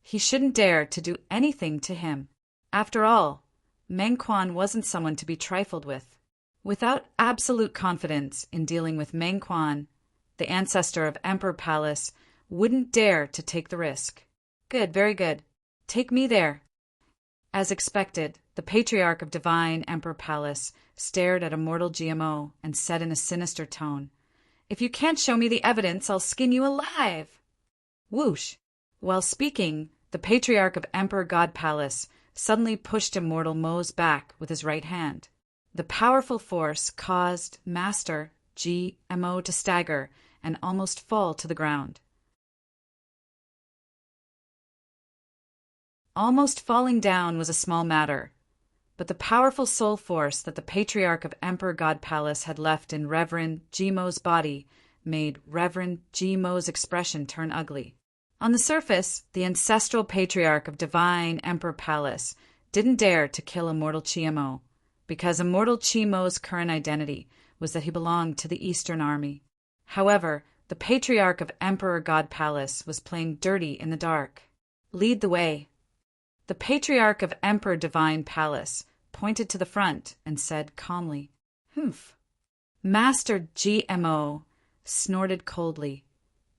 he shouldn't dare to do anything to him. After all, Meng Quan wasn't someone to be trifled with. Without absolute confidence in dealing with Meng Quan, the ancestor of Emperor Palace wouldn't dare to take the risk. Good, very good. Take me there. As expected, the Patriarch of Divine Emperor Palace stared at Immortal GMO and said in a sinister tone, "If you can't show me the evidence, I'll skin you alive." Whoosh! While speaking, the Patriarch of Emperor God Palace suddenly pushed Immortal Mo's back with his right hand. The powerful force caused Master GMO to stagger and almost fall to the ground. Almost falling down was a small matter, but the powerful soul force that the Patriarch of Emperor God Palace had left in Reverend GMO's body made Reverend GMO's expression turn ugly. On the surface, the ancestral patriarch of divine Emperor Palace didn't dare to kill immortal Chiemo, because immortal Chiemo's current identity was that he belonged to the Eastern Army. However, the patriarch of Emperor God Palace was playing dirty in the dark. Lead the way. The patriarch of Emperor Divine Palace pointed to the front and said calmly, "Humph." Master GMO snorted coldly,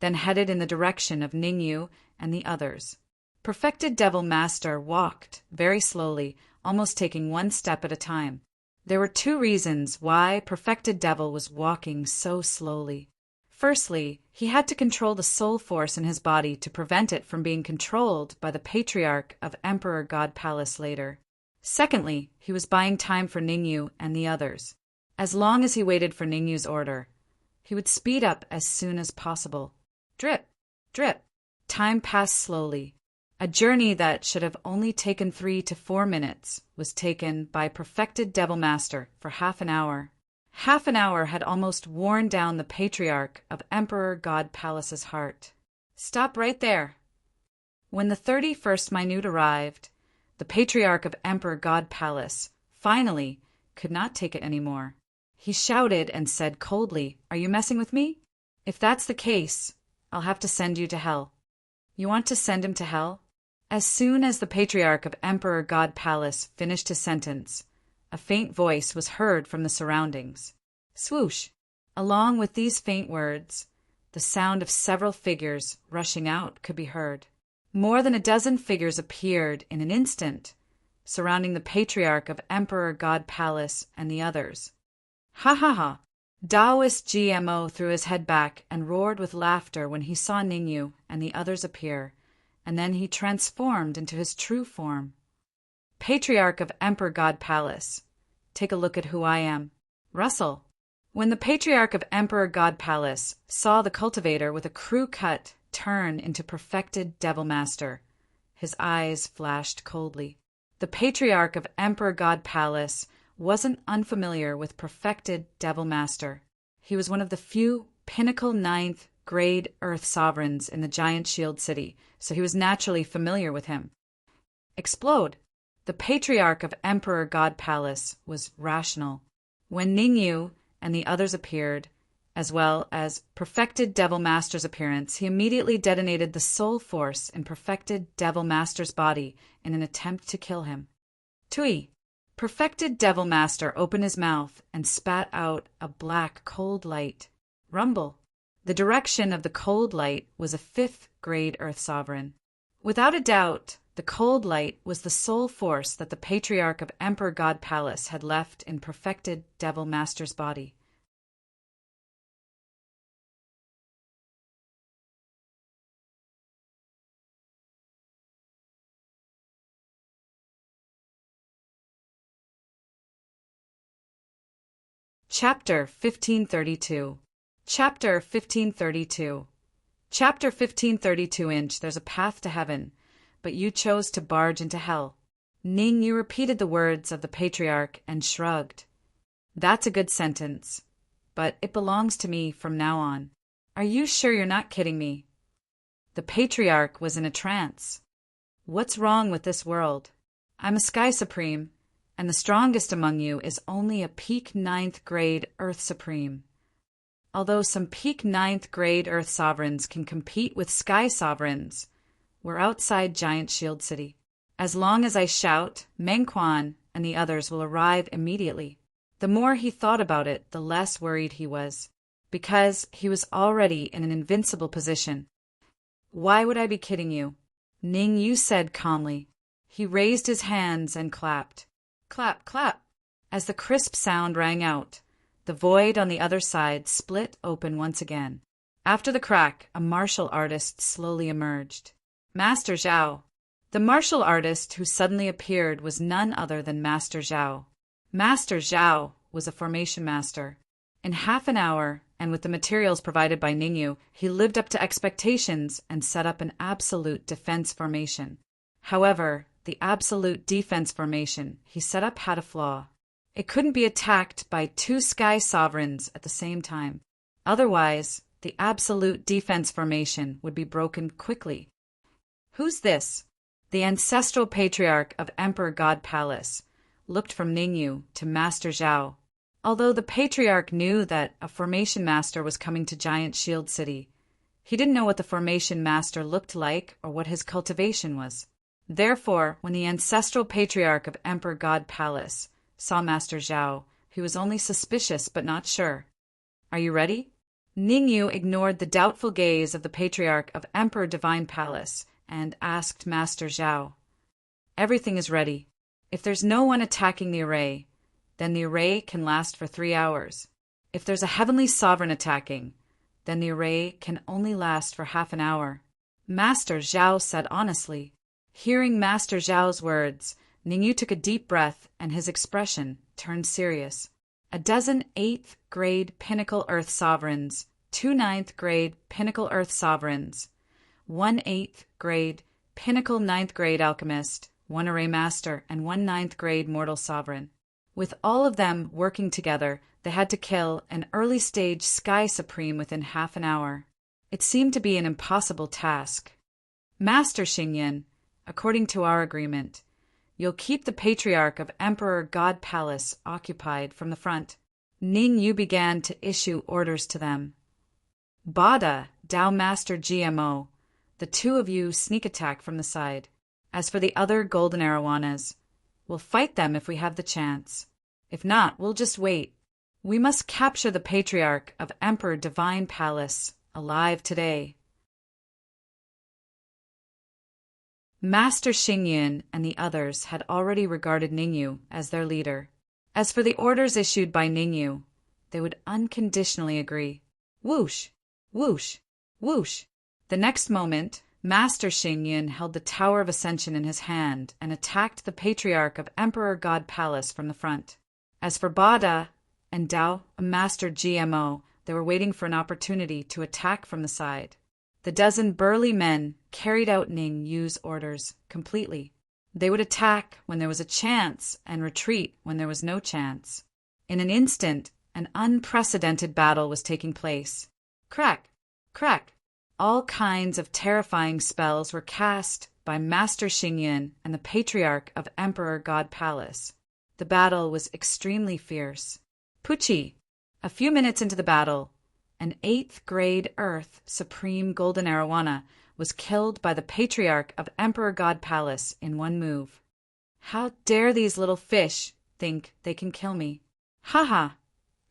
then headed in the direction of Ningyu and the others. Perfected Devil Master walked very slowly, almost taking one step at a time. There were two reasons why Perfected Devil was walking so slowly. Firstly, he had to control the soul force in his body to prevent it from being controlled by the patriarch of Emperor God Palace later. Secondly, he was buying time for Ningyu and the others. As long as he waited for Ningyu's order, he would speed up as soon as possible. Drip, drip. Time passed slowly. A journey that should have only taken 3 to 4 minutes was taken by Perfected Devil Master for half an hour. Half an hour had almost worn down the patriarch of Emperor God Palace's heart. Stop right there. When the 31st minute arrived, the patriarch of Emperor God Palace finally could not take it anymore. He shouted and said coldly, "Are you messing with me? If that's the case, I'll have to send you to hell." You want to send him to hell? As soon as the patriarch of Emperor God Palace finished his sentence, a faint voice was heard from the surroundings. Swoosh! Along with these faint words, the sound of several figures rushing out could be heard. More than a dozen figures appeared in an instant, surrounding the patriarch of Emperor God Palace and the others. Ha ha ha! Taoist GMO threw his head back and roared with laughter when he saw Ningyu and the others appear, and then he transformed into his true form. Patriarch of Emperor God Palace, take a look at who I am. Russell. When the Patriarch of Emperor God Palace saw the cultivator with a crew cut turn into Perfected Devil Master, his eyes flashed coldly. The Patriarch of Emperor God Palace wasn't unfamiliar with Perfected Devil Master. He was one of the few pinnacle 9th grade Earth sovereigns in the giant shield city, so he was naturally familiar with him. Explode! The Patriarch of Emperor God Palace was rational. When Ningyu and the others appeared, as well as Perfected Devil Master's appearance, he immediately detonated the soul force in Perfected Devil Master's body in an attempt to kill him. Tui! Perfected Devil Master opened his mouth and spat out a black, cold light. Rumble! The direction of the cold light was a 5th grade Earth sovereign. Without a doubt, the cold light was the soul force that the Patriarch of Emperor God Palace had left in Perfected Devil Master's body. Chapter 1532. Chapter 1532. Chapter 1532. There's a path to heaven, but you chose to barge into hell. Ningyu repeated the words of the patriarch and shrugged. That's a good sentence, but it belongs to me from now on. Are you sure you're not kidding me? The patriarch was in a trance. What's wrong with this world? I'm a Sky Supreme, and the strongest among you is only a peak 9th grade Earth Supreme. Although some peak 9th grade Earth sovereigns can compete with Sky sovereigns, we're outside Giant Shield City. As long as I shout, Meng Quan and the others will arrive immediately. The more he thought about it, the less worried he was, because he was already in an invincible position. Why would I be kidding you? Ningyu said calmly. He raised his hands and clapped. Clap, clap. As the crisp sound rang out, the void on the other side split open once again. After the crack, a martial artist slowly emerged. Master Zhao. The martial artist who suddenly appeared was none other than Master Zhao. Master Zhao was a formation master. In half an hour, and with the materials provided by Ningyu, he lived up to expectations and set up an absolute defense formation. However, the absolute defense formation he set up had a flaw. It couldn't be attacked by 2 Sky Sovereigns at the same time. Otherwise, the absolute defense formation would be broken quickly. Who's this? The ancestral patriarch of Emperor God Palace looked from Ningyu to Master Zhao. Although the patriarch knew that a formation master was coming to Giant Shield City, he didn't know what the formation master looked like or what his cultivation was. Therefore, when the ancestral patriarch of Emperor God Palace saw Master Zhao, he was only suspicious but not sure. Are you ready? Ningyu ignored the doubtful gaze of the patriarch of Emperor Divine Palace and asked Master Zhao. Everything is ready. If there's no one attacking the array, then the array can last for 3 hours. If there's a heavenly sovereign attacking, then the array can only last for half an hour. Master Zhao said honestly. Hearing Master Zhao's words, Ningyu took a deep breath and his expression turned serious. A dozen 8th grade Pinnacle Earth Sovereigns, 2 9th grade Pinnacle Earth Sovereigns, 1 8th grade Pinnacle 9th grade Alchemist, 1 Array Master, and 1 9th grade Mortal Sovereign. With all of them working together, they had to kill an early-stage Sky Supreme within half an hour. It seemed to be an impossible task. Master Xingyan, according to our agreement, you'll keep the Patriarch of Emperor God Palace occupied from the front. Ningyu began to issue orders to them. Bada, Dao Master GMO, the 2 of you sneak attack from the side. As for the other golden arowanas, we'll fight them if we have the chance. If not, we'll just wait. We must capture the Patriarch of Emperor Divine Palace alive today. Master Xingyan and the others had already regarded Ningyu as their leader. As for the orders issued by Ningyu, they would unconditionally agree. Whoosh! Whoosh! Whoosh! The next moment, Master Xingyan held the Tower of Ascension in his hand and attacked the Patriarch of Emperor God Palace from the front. As for Bada and Dao, a Master GMO, they were waiting for an opportunity to attack from the side. The dozen burly men carried out Ningyu's orders completely. They would attack when there was a chance and retreat when there was no chance. In an instant, an unprecedented battle was taking place. Crack! Crack! All kinds of terrifying spells were cast by Master Xingyan and the Patriarch of Emperor God Palace. The battle was extremely fierce. Pucci! A few minutes into the battle, an 8th grade Earth Supreme Golden Arowana was killed by the Patriarch of Emperor God Palace in one move. How dare these little fish think they can kill me? Haha!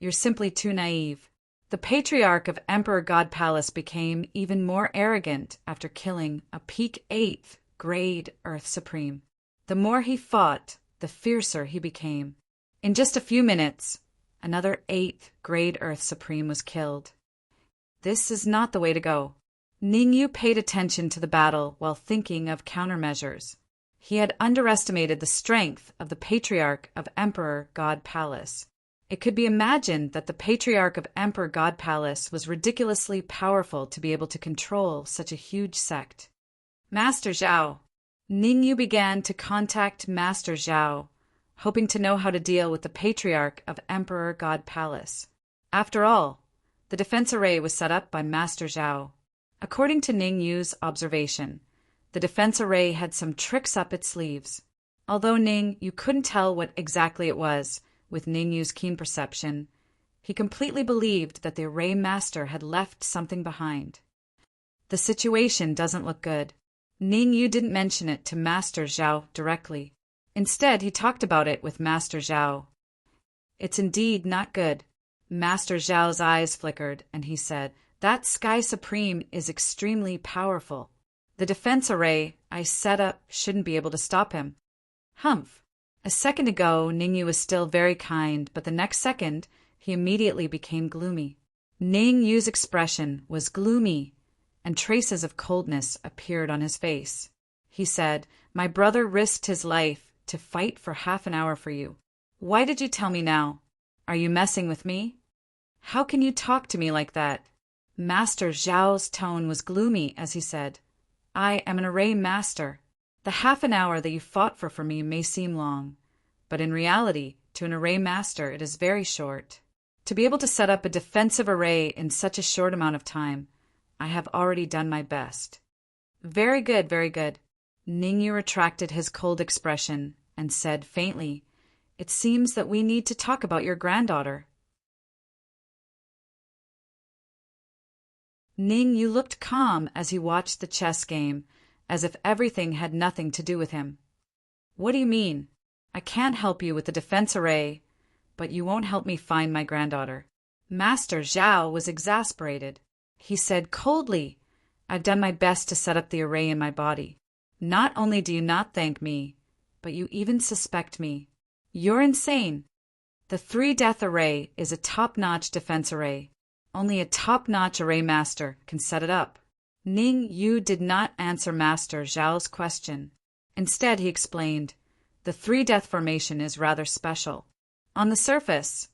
You're simply too naive. The Patriarch of Emperor God Palace became even more arrogant after killing a peak 8th grade Earth Supreme. The more he fought, the fiercer he became. In just a few minutes, another 8th grade Earth Supreme was killed. This is not the way to go. Ningyu paid attention to the battle while thinking of countermeasures. He had underestimated the strength of the Patriarch of Emperor God Palace. It could be imagined that the Patriarch of Emperor God Palace was ridiculously powerful to be able to control such a huge sect. Master Zhao. Ningyu began to contact Master Zhao, hoping to know how to deal with the Patriarch of Emperor God Palace. After all, the defense array was set up by Master Zhao. According to Ningyu's observation, the defense array had some tricks up its sleeves. Although Ningyu couldn't tell what exactly it was, with Ningyu's keen perception, he completely believed that the array master had left something behind. The situation doesn't look good. Ningyu didn't mention it to Master Zhao directly. Instead, he talked about it with Master Zhao. It's indeed not good. Master Zhao's eyes flickered, and he said, That Sky Supreme is extremely powerful. The defense array I set up shouldn't be able to stop him. Humph. A second ago, Ningyu was still very kind, but the next second, he immediately became gloomy. Ningyu's expression was gloomy, and traces of coldness appeared on his face. He said, My brother risked his life to fight for half an hour for you. Why did you tell me now? Are you messing with me? How can you talk to me like that? Master Zhao's tone was gloomy as he said, I am an array master. The half an hour that you fought for me may seem long, but in reality, to an array master it is very short. To be able to set up a defensive array in such a short amount of time, I have already done my best. Very good, very good. Ningyu retracted his cold expression and said faintly, "It seems that we need to talk about your granddaughter." Ningyu looked calm as he watched the chess game, as if everything had nothing to do with him. "What do you mean? I can't help you with the defense array, but you won't help me find my granddaughter." Master Zhao was exasperated. He said coldly, "I've done my best to set up the array in my body. Not only do you not thank me, but you even suspect me. You're insane. The three-death array is a top-notch defense array. Only a top-notch array master can set it up." Ningyu did not answer Master Zhao's question. Instead, he explained, "The three-death formation is rather special. On the surface,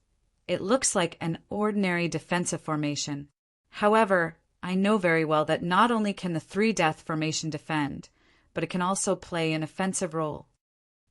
it looks like an ordinary defensive formation. However, I know very well that not only can the three-death formation defend, but it can also play an offensive role.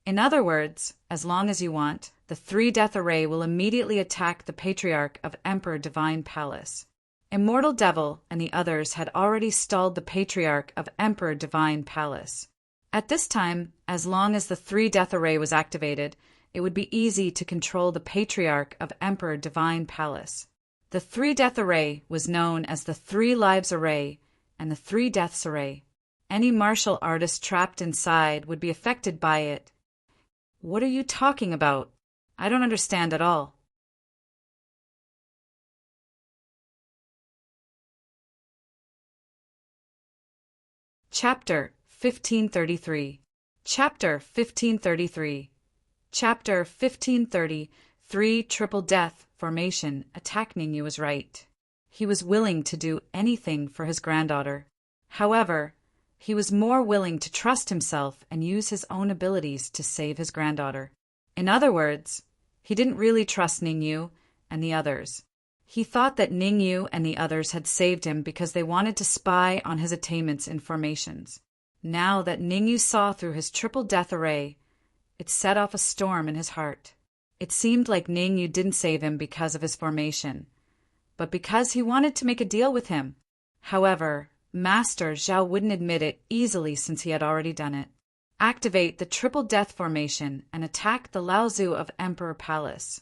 In other words, as long as you want, the three-death array will immediately attack the Patriarch of Emperor Divine Palace." Immortal Devil and the others had already stalled the Patriarch of Emperor Divine Palace. At this time, as long as the three-death array was activated, it would be easy to control the Patriarch of Emperor Divine Palace. The three-death array was known as the Three Lives Array and the Three Deaths Array. Any martial artist trapped inside would be affected by it. What are you talking about? I don't understand at all. Chapter 1533. Chapter 1533. Chapter 1533. Triple Death Formation. Attack. Ningyu was right. He was willing to do anything for his granddaughter. However, he was more willing to trust himself and use his own abilities to save his granddaughter. In other words, he didn't really trust Ningyu and the others. He thought that Ningyu and the others had saved him because they wanted to spy on his attainments in formations. Now that Ningyu saw through his triple death array, it set off a storm in his heart. It seemed like Ningyu didn't save him because of his formation, but because he wanted to make a deal with him. However, Master Zhao wouldn't admit it easily since he had already done it. Activate the triple death formation and attack the Laozu of Emperor Palace.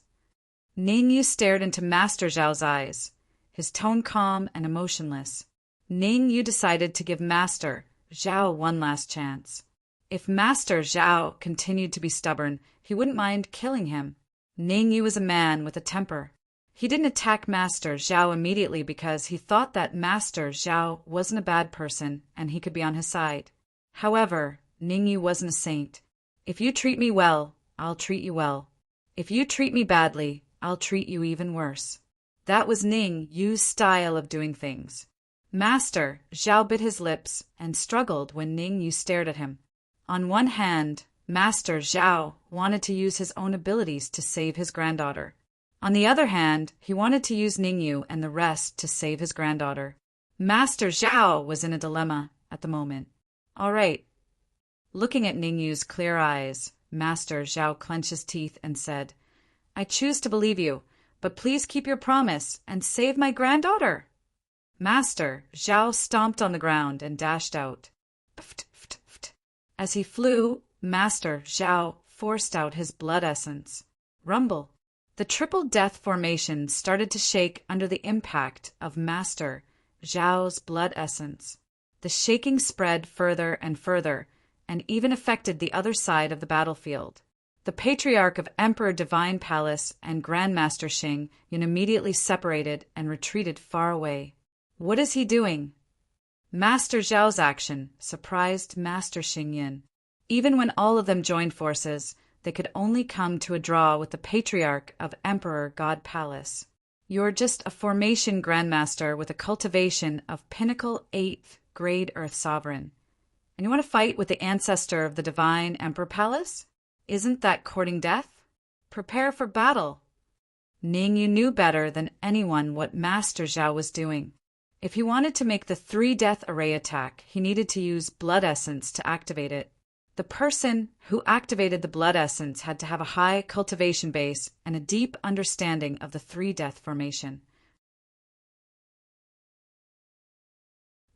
Ningyu stared into Master Zhao's eyes, his tone calm and emotionless. Ningyu decided to give Master Zhao one last chance. If Master Zhao continued to be stubborn, he wouldn't mind killing him. Ningyu was a man with a temper. He didn't attack Master Zhao immediately because he thought that Master Zhao wasn't a bad person and he could be on his side. However, Ningyu wasn't a saint. If you treat me well, I'll treat you well. If you treat me badly, I'll treat you even worse. That was Ningyu's style of doing things. Master Zhao bit his lips and struggled when Ningyu stared at him. On one hand, Master Zhao wanted to use his own abilities to save his granddaughter. On the other hand, he wanted to use Ningyu and the rest to save his granddaughter. Master Zhao was in a dilemma at the moment. All right. Looking at Ningyu's clear eyes, Master Zhao clenched his teeth and said, "I choose to believe you, but please keep your promise and save my granddaughter." Master Zhao stomped on the ground and dashed out. As he flew, Master Zhao forced out his blood essence. Rumble. The triple death formation started to shake under the impact of Master Zhao's blood essence. The shaking spread further and further, and even affected the other side of the battlefield. The Patriarch of Emperor Divine Palace and Grandmaster Xing Yun immediately separated and retreated far away. What is he doing? Master Zhao's action surprised Master Xing Yun. Even when all of them joined forces, they could only come to a draw with the Patriarch of Emperor God Palace. You're just a formation Grandmaster with a cultivation of Pinnacle 8th Grade Earth Sovereign. And you want to fight with the ancestor of the Divine Emperor Palace? Isn't that courting death? Prepare for battle. Ningyu knew better than anyone what Master Zhao was doing. If he wanted to make the three-death array attack, he needed to use blood essence to activate it. The person who activated the blood essence had to have a high cultivation base and a deep understanding of the three-death formation.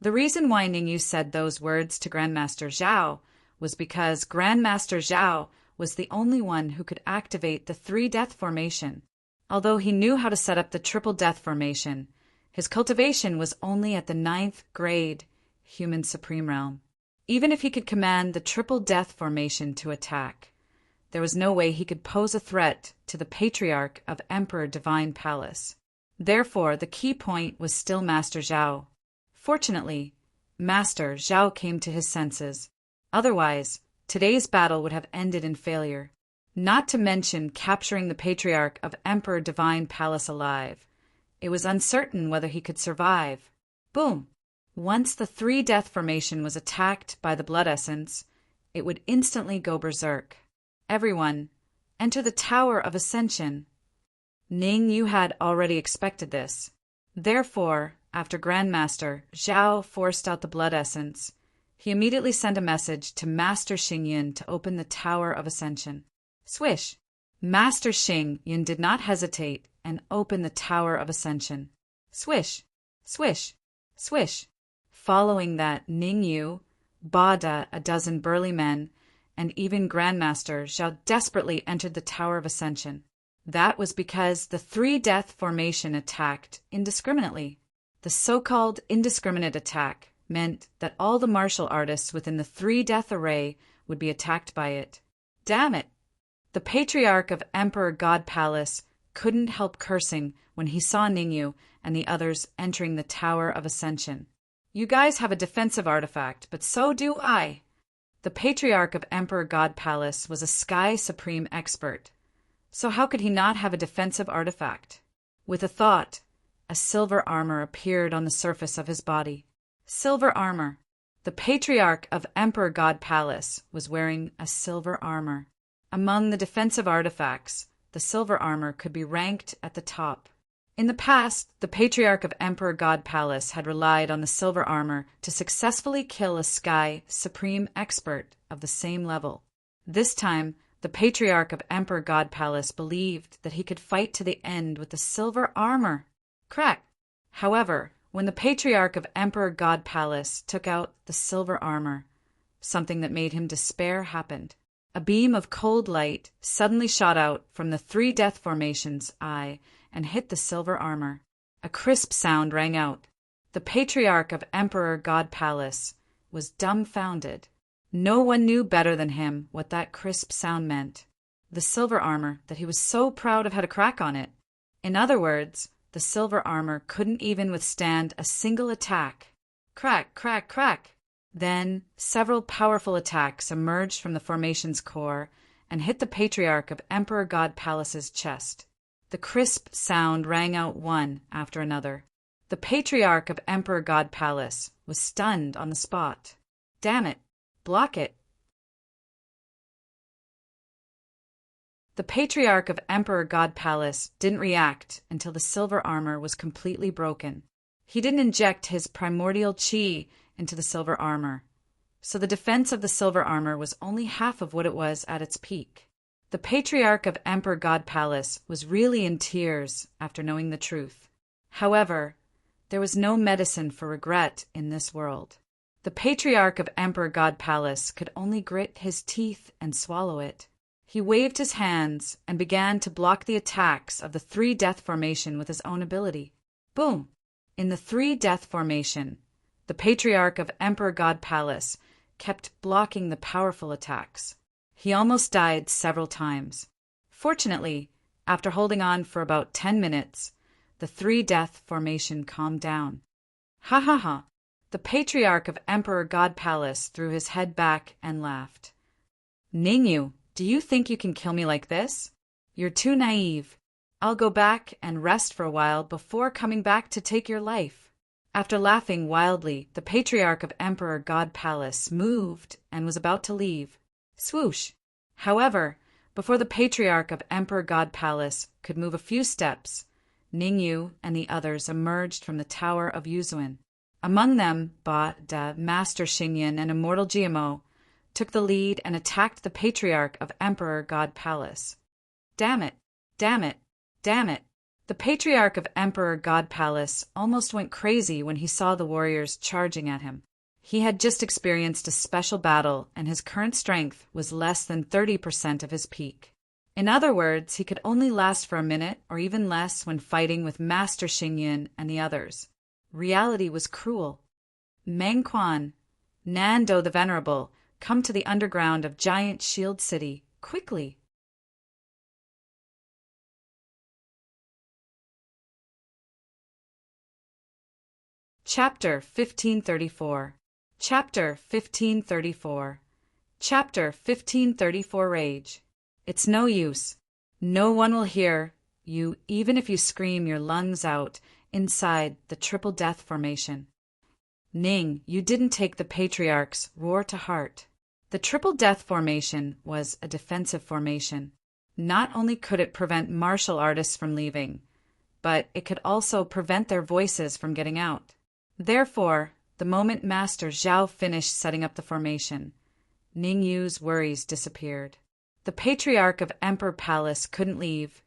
The reason why Ningyu said those words to Grandmaster Zhao was because Grandmaster Zhao was the only one who could activate the three-death formation. Although he knew how to set up the triple-death formation, his cultivation was only at the 9th grade human supreme realm. Even if he could command the triple-death formation to attack, there was no way he could pose a threat to the Patriarch of Emperor Divine Palace. Therefore, the key point was still Master Zhao. Fortunately, Master Zhao came to his senses. Otherwise, today's battle would have ended in failure. Not to mention capturing the Patriarch of Emperor Divine Palace alive. It was uncertain whether he could survive. Boom! Once the three-death formation was attacked by the blood essence, it would instantly go berserk. Everyone, enter the Tower of Ascension. Ningyu had already expected this. Therefore, after Grandmaster Zhao forced out the blood essence, he immediately sent a message to Master Xingyin to open the Tower of Ascension. Swish! Master Xingyin did not hesitate and opened the Tower of Ascension. Swish! Swish! Swish! Following that, Ningyu, Bada, a dozen burly men, and even Grandmaster Zhao desperately entered the Tower of Ascension. That was because the three-death formation attacked indiscriminately. The so-called indiscriminate attack meant that all the martial artists within the three-death array would be attacked by it. Damn it! The Patriarch of Emperor God Palace couldn't help cursing when he saw Ningyu and the others entering the Tower of Ascension. You guys have a defensive artifact, but so do I. The Patriarch of Emperor God Palace was a Sky Supreme expert. So how could he not have a defensive artifact? With a thought, a silver armor appeared on the surface of his body. Silver armor. The Patriarch of Emperor God Palace was wearing a silver armor. Among the defensive artifacts, the silver armor could be ranked at the top. In the past, the Patriarch of Emperor God Palace had relied on the silver armor to successfully kill a Sky Supreme expert of the same level. This time, the Patriarch of Emperor God Palace believed that he could fight to the end with the silver armor. Correct. However, when the Patriarch of Emperor God Palace took out the silver armor, something that made him despair happened. A beam of cold light suddenly shot out from the three-death formation's eye and hit the silver armor. A crisp sound rang out. The Patriarch of Emperor God Palace was dumbfounded. No one knew better than him what that crisp sound meant. The silver armor that he was so proud of had a crack on it. In other words, the silver armor couldn't even withstand a single attack. Crack, crack, crack. Then, several powerful attacks emerged from the formation's core and hit the Patriarch of Emperor God Palace's chest. The crisp sound rang out one after another. The Patriarch of Emperor God Palace was stunned on the spot. Damn it! Block it! The Patriarch of Emperor God Palace didn't react until the silver armor was completely broken. He didn't inject his primordial chi into the silver armor, so the defense of the silver armor was only half of what it was at its peak. The Patriarch of Emperor God Palace was really in tears after knowing the truth. However, there was no medicine for regret in this world. The Patriarch of Emperor God Palace could only grit his teeth and swallow it. He waved his hands and began to block the attacks of the three-death formation with his own ability. Boom! In the three-death formation, the Patriarch of Emperor God Palace kept blocking the powerful attacks. He almost died several times. Fortunately, after holding on for about 10 minutes, the three-death formation calmed down. Ha ha ha! The Patriarch of Emperor God Palace threw his head back and laughed. Ningyu, do you think you can kill me like this? You're too naive. I'll go back and rest for a while before coming back to take your life. After laughing wildly, the Patriarch of Emperor God Palace moved and was about to leave. Swoosh! However, before the Patriarch of Emperor God Palace could move a few steps, Ningyu and the others emerged from the Tower of Yuzuan. Among them, Ba Da, Master Xingyin, and Immortal GMO, took the lead and attacked the patriarch of Emperor God Palace. Damn it! Damn it! Damn it! The patriarch of Emperor God Palace almost went crazy when he saw the warriors charging at him. He had just experienced a special battle, and his current strength was less than 30% of his peak. In other words, he could only last for a minute or even less when fighting with Master Xingyun and the others. Reality was cruel. Mengquan, Nando the Venerable, come to the underground of Giant Shield City, quickly. Chapter 1534. Chapter 1534. Chapter 1534 Rage. It's no use. No one will hear you even if you scream your lungs out inside the Triple Death Formation. Ning, you didn't take the Patriarch's roar to heart. The Triple Death Formation was a defensive formation. Not only could it prevent martial artists from leaving, but it could also prevent their voices from getting out. Therefore, the moment Master Zhao finished setting up the formation, Ning Yu's worries disappeared. The Patriarch of Emperor Palace couldn't leave,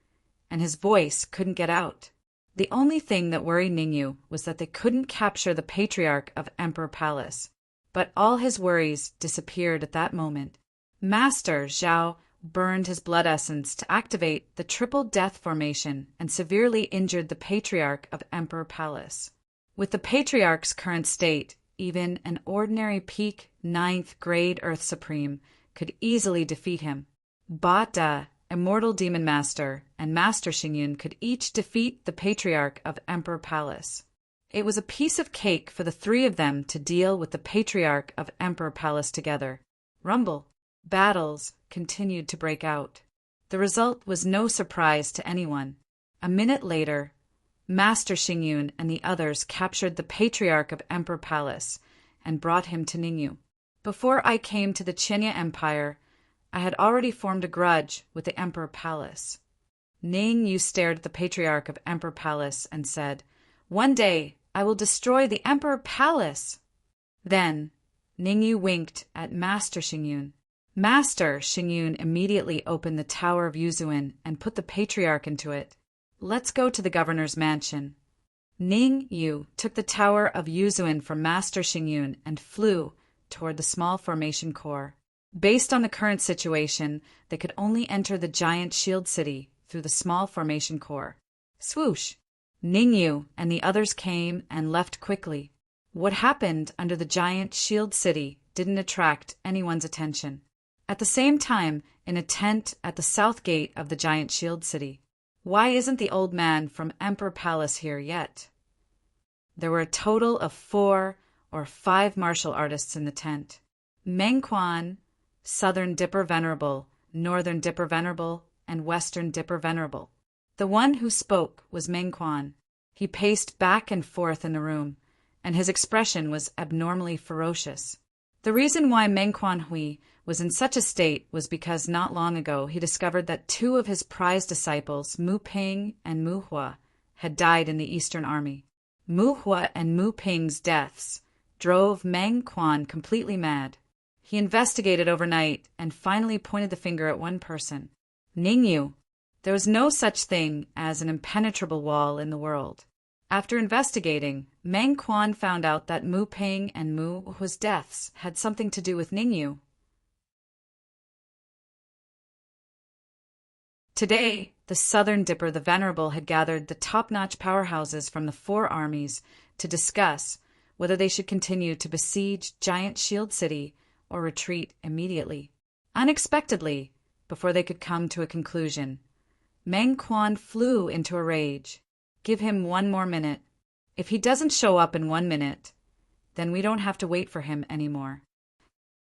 and his voice couldn't get out. The only thing that worried Ning Yu was that they couldn't capture the Patriarch of Emperor Palace. But all his worries disappeared at that moment. Master Zhao burned his blood essence to activate the Triple Death Formation and severely injured the Patriarch of Emperor Palace. With the Patriarch's current state, even an ordinary peak 9th grade Earth Supreme could easily defeat him. Bata, Immortal Demon Master, and Master Xingyun could each defeat the Patriarch of Emperor Palace. It was a piece of cake for the three of them to deal with the Patriarch of Emperor Palace together. Rumble. Battles continued to break out. The result was no surprise to anyone. A minute later, Master Xingyun and the others captured the Patriarch of Emperor Palace and brought him to Ningyu. Before I came to the Qinya Empire, I had already formed a grudge with the Emperor Palace. Ningyu stared at the Patriarch of Emperor Palace and said, "One day I will destroy the Emperor Palace." Then Ningyu winked at Master Xingyun. Master Xingyun immediately opened the Tower of Yuzuan and put the Patriarch into it. "Let's go to the governor's mansion." Ning Yu took the Tower of Yuzuan from Master Xingyun and flew toward the small formation core. Based on the current situation, they could only enter the giant shield city through the small formation core. Swoosh! Ning Yu and the others came and left quickly. What happened under the giant shield city didn't attract anyone's attention. At the same time, in a tent at the south gate of the giant shield city. Why isn't the old man from Emperor Palace here yet? There were a total of 4 or 5 martial artists in the tent. Mengquan, Southern Dipper Venerable, Northern Dipper Venerable, and Western Dipper Venerable. The one who spoke was Mengquan. He paced back and forth in the room, and his expression was abnormally ferocious. The reason why Mengquan Hui was in such a state was because not long ago he discovered that 2 of his prized disciples, Mu Ping and Mu Hua, had died in the Eastern Army. Mu Hua and Mu Ping's deaths drove Mengquan completely mad. He investigated overnight and finally pointed the finger at one person. Ning Yu. There was no such thing as an impenetrable wall in the world. After investigating, Mengquan found out that Mu Ping and Mu Hua's deaths had something to do with Ning Yu. Today, the Southern Dipper the Venerable had gathered the top-notch powerhouses from the 4 armies to discuss whether they should continue to besiege Giant Shield City or retreat immediately. Unexpectedly, before they could come to a conclusion, Mengquan flew into a rage. Give him 1 more minute. If he doesn't show up in 1 minute, then we don't have to wait for him anymore.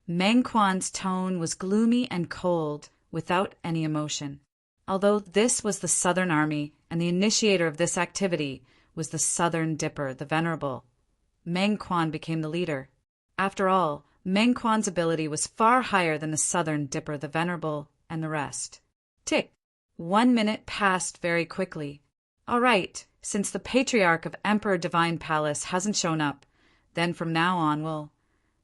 Mengquan's tone was gloomy and cold, without any emotion. Although this was the Southern Army and the initiator of this activity was the Southern Dipper, the Venerable, Mengquan became the leader. After all, Mengquan's ability was far higher than the Southern Dipper, the Venerable, and the rest. Tick! 1 minute passed very quickly. All right, since the Patriarch of Emperor Divine Palace hasn't shown up, then from now on we'll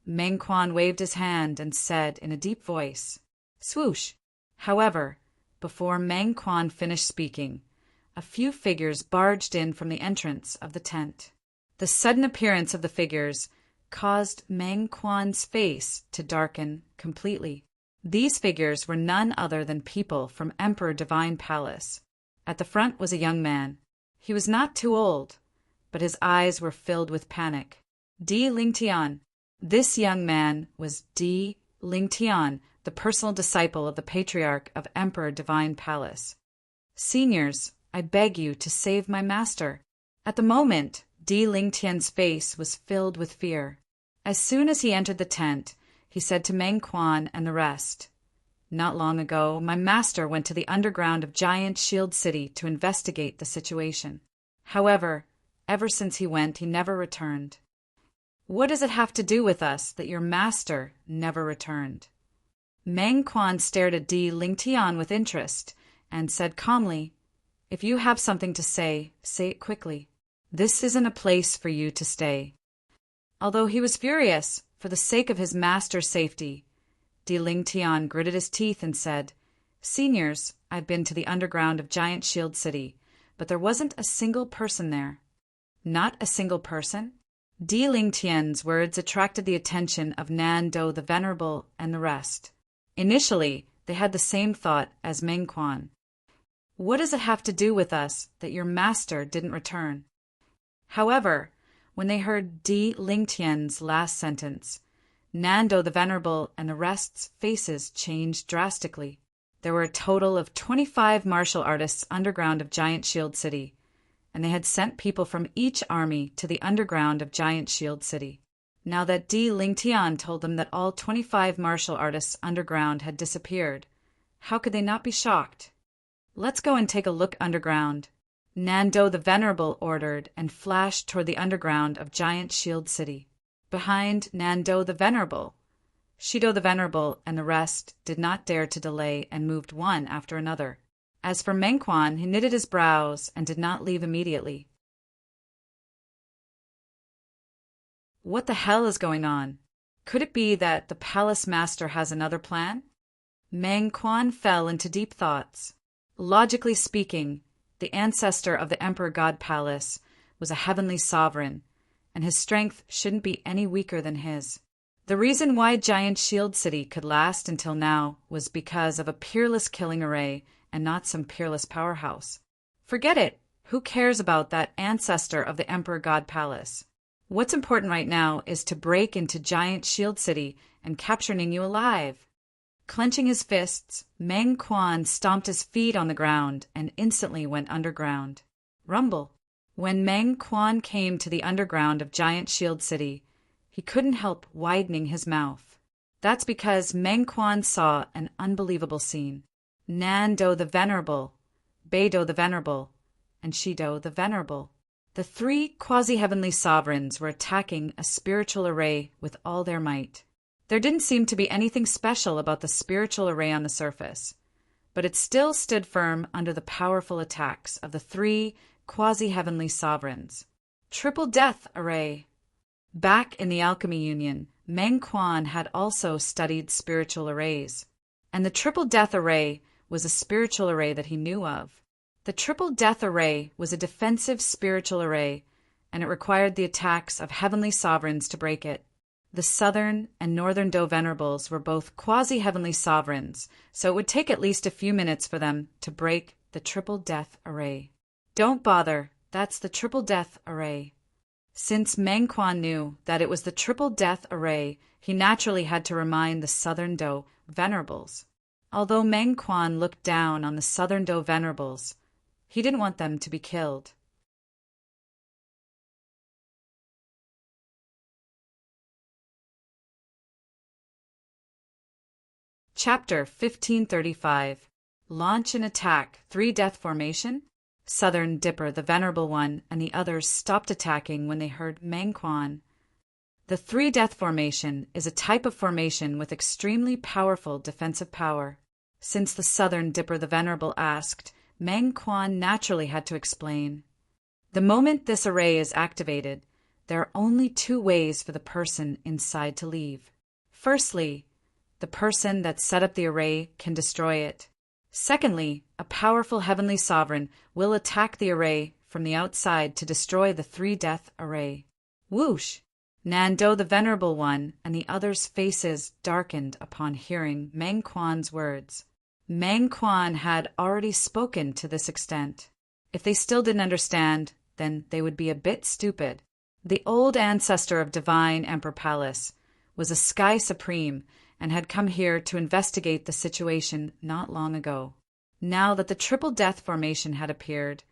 Meng Quan waved his hand and said in a deep voice, "Swoosh!" However, before Meng Quan finished speaking, a few figures barged in from the entrance of the tent. The sudden appearance of the figures caused Meng Quan's face to darken completely. These figures were none other than people from Emperor Divine Palace. At the front was a young man. He was not too old, but his eyes were filled with panic. Di Lingtian. This young man was Di Lingtian, the personal disciple of the Patriarch of Emperor Divine Palace. "Seniors, I beg you to save my master." At the moment, Di Lingtian's face was filled with fear. As soon as he entered the tent, he said to Meng Quan and the rest, "Not long ago, my master went to the underground of Giant Shield City to investigate the situation. However, ever since he went, he never returned. What does it have to do with us that your master never returned?" Meng Quan stared at Di Lingtian with interest and said calmly, "If you have something to say, say it quickly. This isn't a place for you to stay." Although he was furious, for the sake of his master's safety, Di Lingtian gritted his teeth and said, "Seniors, I've been to the underground of Giant Shield City, but there wasn't a single person there." "Not a single person?" Di Lingtian's words attracted the attention of Nan Do the Venerable and the rest. Initially, they had the same thought as Meng Quan. What does it have to do with us that your master didn't return? However, when they heard Di Lingtian's last sentence, Nan Do the Venerable and the rest's faces changed drastically. There were a total of 25 martial artists underground of Giant Shield City, and they had sent people from each army to the underground of Giant Shield City. Now that Di Lingtian told them that all 25 martial artists underground had disappeared, how could they not be shocked? "Let's go and take a look underground," Nan Do the Venerable ordered and flashed toward the underground of Giant Shield City. Behind Nan Do the Venerable, Shido the Venerable and the rest did not dare to delay and moved one after another. As for Meng Quan, he knitted his brows and did not leave immediately. What the hell is going on? Could it be that the palace master has another plan? Meng Quan fell into deep thoughts. Logically speaking, the ancestor of the Emperor God Palace was a heavenly sovereign, and his strength shouldn't be any weaker than his. The reason why Giant Shield City could last until now was because of a peerless killing array and not some peerless powerhouse. Forget it! Who cares about that ancestor of the Emperor God Palace? What's important right now is to break into Giant Shield City and capture Ningyu alive. Clenching his fists, Meng Quan stomped his feet on the ground and instantly went underground. Rumble. When Meng Quan came to the underground of Giant Shield City, he couldn't help widening his mouth. That's because Meng Quan saw an unbelievable scene. Nan Do the Venerable, Beidou the Venerable, and Shido the Venerable. The three quasi-heavenly sovereigns were attacking a spiritual array with all their might. There didn't seem to be anything special about the spiritual array on the surface, but it still stood firm under the powerful attacks of the three quasi-heavenly sovereigns. Triple Death Array. Back in the Alchemy Union, Meng Quan had also studied spiritual arrays, and the Triple Death Array was a spiritual array that he knew of. The Triple Death Array was a defensive spiritual array, and it required the attacks of heavenly sovereigns to break it. The Southern and Northern Do Venerables were both quasi-heavenly sovereigns, so it would take at least a few minutes for them to break the Triple Death Array. Don't bother, that's the Triple Death Array. Since Meng Quan knew that it was the Triple Death Array, he naturally had to remind the Southern Do Venerables. Although Meng Quan looked down on the Southern Do Venerables, he didn't want them to be killed. Chapter 1535. Launch and Attack 3 Death Formation. Southern Dipper, the Venerable One, and the others stopped attacking when they heard Meng Quan. The 3 Death Formation is a type of formation with extremely powerful defensive power. Since the Southern Dipper, the Venerable, asked, Meng Quan naturally had to explain. The moment this array is activated, there are only two ways for the person inside to leave. Firstly, the person that set up the array can destroy it. Secondly, a powerful heavenly sovereign will attack the array from the outside to destroy the three-death array. Whoosh! Nando the Venerable One and the others' faces darkened upon hearing Meng Quan's words. Meng Quan had already spoken to this extent. If they still didn't understand, then they would be a bit stupid. The old ancestor of Divine Emperor Palace was a Sky Supreme and had come here to investigate the situation not long ago. Now that the Triple Death Formation had appeared,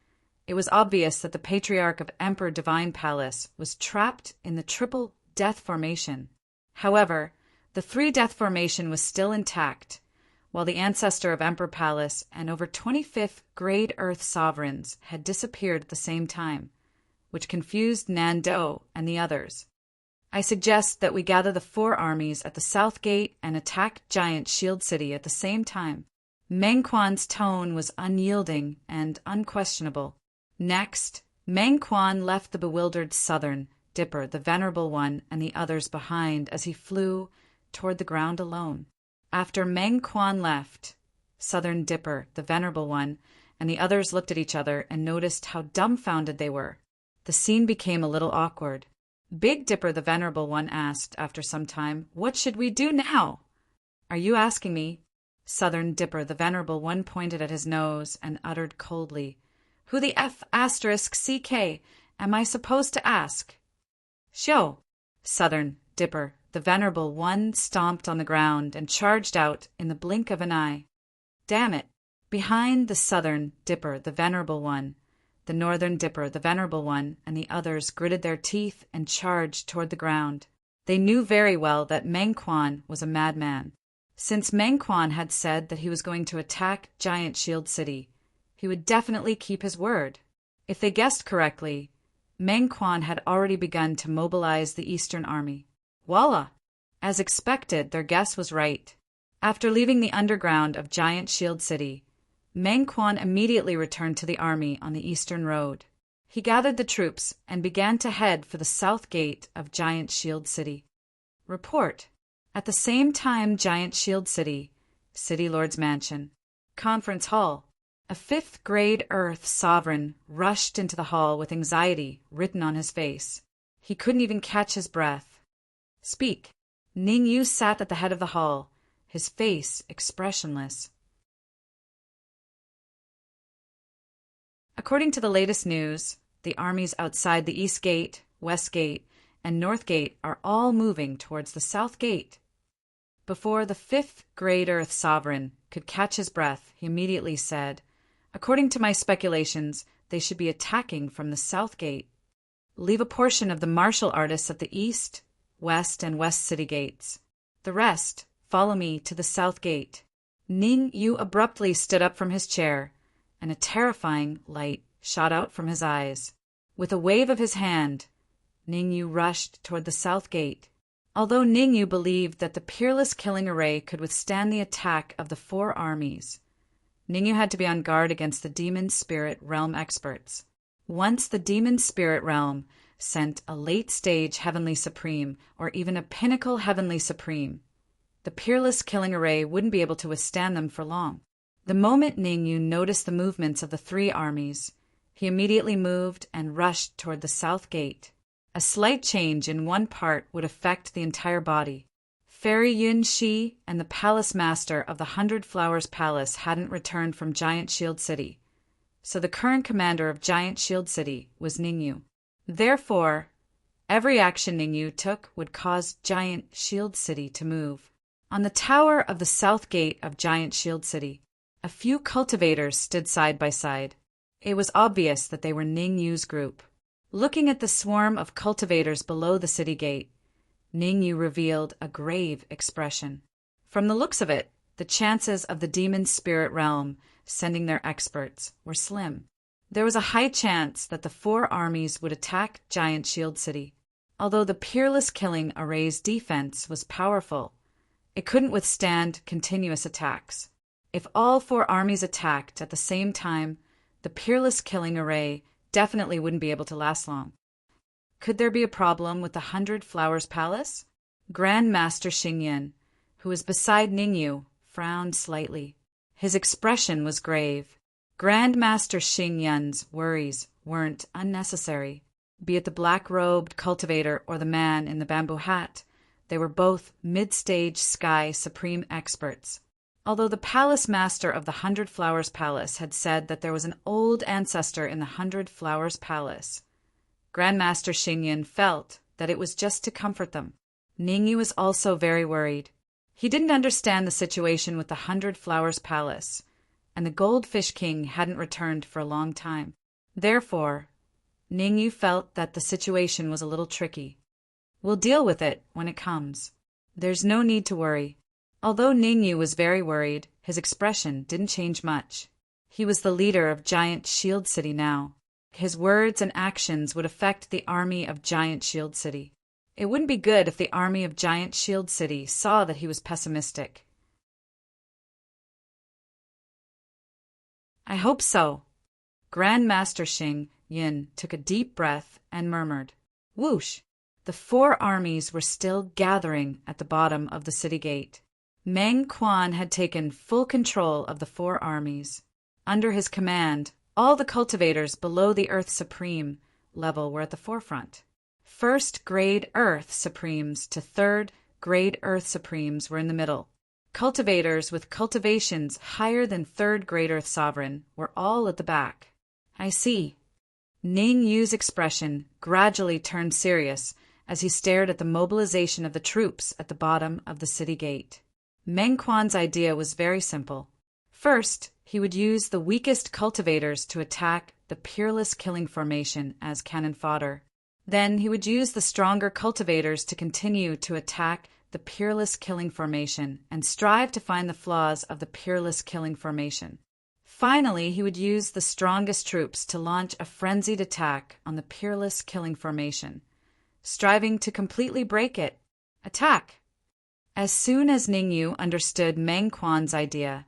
it was obvious that the Patriarch of Emperor Divine Palace was trapped in the Triple Death Formation. However, the Three Death Formation was still intact, while the ancestor of Emperor Palace and over 25th grade Earth sovereigns had disappeared at the same time, which confused Nando and the others. I suggest that we gather the four armies at the South Gate and attack Giant Shield City at the same time. Meng Quan's tone was unyielding and unquestionable. Next, Meng Quan left the bewildered Southern Dipper, the Venerable One, and the others behind as he flew toward the ground alone. After Meng Quan left, Southern Dipper, the Venerable One, and the others looked at each other and noticed how dumbfounded they were. The scene became a little awkward. Big Dipper, the Venerable One, asked after some time, "What should we do now?" "Are you asking me?" Southern Dipper, the Venerable One, pointed at his nose and uttered coldly, "Who the F***CK am I supposed to ask?" "Show!" Southern Dipper, the Venerable One, stomped on the ground and charged out in the blink of an eye. Damn it! Behind the Southern Dipper, the Venerable One, the Northern Dipper, the Venerable One, and the others gritted their teeth and charged toward the ground. They knew very well that Meng Quan was a madman. Since Meng Quan had said that he was going to attack Giant Shield City, he would definitely keep his word. If they guessed correctly, Meng Quan had already begun to mobilize the Eastern Army. Voila! As expected, their guess was right. After leaving the underground of Giant Shield City, Meng Quan immediately returned to the army on the Eastern Road. He gathered the troops and began to head for the south gate of Giant Shield City. Report. At the same time, Giant Shield City, City Lord's Mansion, Conference Hall. A 5th grade Earth sovereign rushed into the hall with anxiety written on his face. He couldn't even catch his breath. Speak. Ning Yu sat at the head of the hall, his face expressionless. According to the latest news, the armies outside the East Gate, West Gate, and North Gate are all moving towards the South Gate. Before the 5th grade Earth sovereign could catch his breath, he immediately said, "According to my speculations, they should be attacking from the South Gate. Leave a portion of the martial artists at the East, West, and West City Gates. The rest, follow me to the South Gate." Ning Yu abruptly stood up from his chair, and a terrifying light shot out from his eyes. With a wave of his hand, Ning Yu rushed toward the South Gate. Although Ning Yu believed that the Peerless Killing Array could withstand the attack of the four armies, Ning Yu had to be on guard against the Demon Spirit Realm experts. Once the Demon Spirit Realm sent a late-stage Heavenly Supreme or even a Pinnacle Heavenly Supreme, the Peerless Killing Array wouldn't be able to withstand them for long. The moment Ning Yu noticed the movements of the three armies, he immediately moved and rushed toward the South Gate. A slight change in one part would affect the entire body. Fairy Yun Shi and the Palace Master of the 100 Flowers Palace hadn't returned from Giant Shield City, so the current commander of Giant Shield City was Ning Yu. Therefore, every action Ning Yu took would cause Giant Shield City to move. On the tower of the South Gate of Giant Shield City, a few cultivators stood side by side. It was obvious that they were Ning Yu's group. Looking at the swarm of cultivators below the city gate, Ning Yu revealed a grave expression. From the looks of it, the chances of the Demon Spirit Realm sending their experts were slim. There was a high chance that the four armies would attack Giant Shield City. Although the Peerless Killing Array's defense was powerful, it couldn't withstand continuous attacks. If all four armies attacked at the same time, the Peerless Killing Array definitely wouldn't be able to last long. Could there be a problem with the 100 Flowers Palace? Grand Master Xingyan, who was beside Ningyu, frowned slightly. His expression was grave. Grand Master Xingyan's worries weren't unnecessary. Be it the black-robed cultivator or the man in the bamboo hat, they were both mid-stage sky supreme experts. Although the palace master of the 100 Flowers Palace had said that there was an old ancestor in the 100 Flowers Palace, Grandmaster Xingyan felt that it was just to comfort them. Ningyu was also very worried. He didn't understand the situation with the 100 Flowers Palace, and the Goldfish King hadn't returned for a long time. Therefore, Ningyu felt that the situation was a little tricky. We'll deal with it when it comes. There's no need to worry. Although Ningyu was very worried, his expression didn't change much. He was the leader of Giant Shield City now. His words and actions would affect the army of Giant Shield City. It wouldn't be good if the army of Giant Shield City saw that he was pessimistic. I hope so. Grandmaster Xingyan took a deep breath and murmured, "Whoosh!" The 4 armies were still gathering at the bottom of the city gate. Meng Quan had taken full control of the 4 armies. Under his command, all the cultivators below the Earth Supreme level were at the forefront. First-grade Earth Supremes to third-grade Earth Supremes were in the middle. Cultivators with cultivations higher than third-grade Earth Sovereign were all at the back. I see. Ningyu's expression gradually turned serious as he stared at the mobilization of the troops at the bottom of the city gate. Meng Quan's idea was very simple. First, he would use the weakest cultivators to attack the Peerless Killing Formation as cannon fodder. Then he would use the stronger cultivators to continue to attack the Peerless Killing Formation and strive to find the flaws of the Peerless Killing Formation. Finally, he would use the strongest troops to launch a frenzied attack on the Peerless Killing Formation, striving to completely break it. Attack! As soon as Ningyu understood Meng Quan's idea,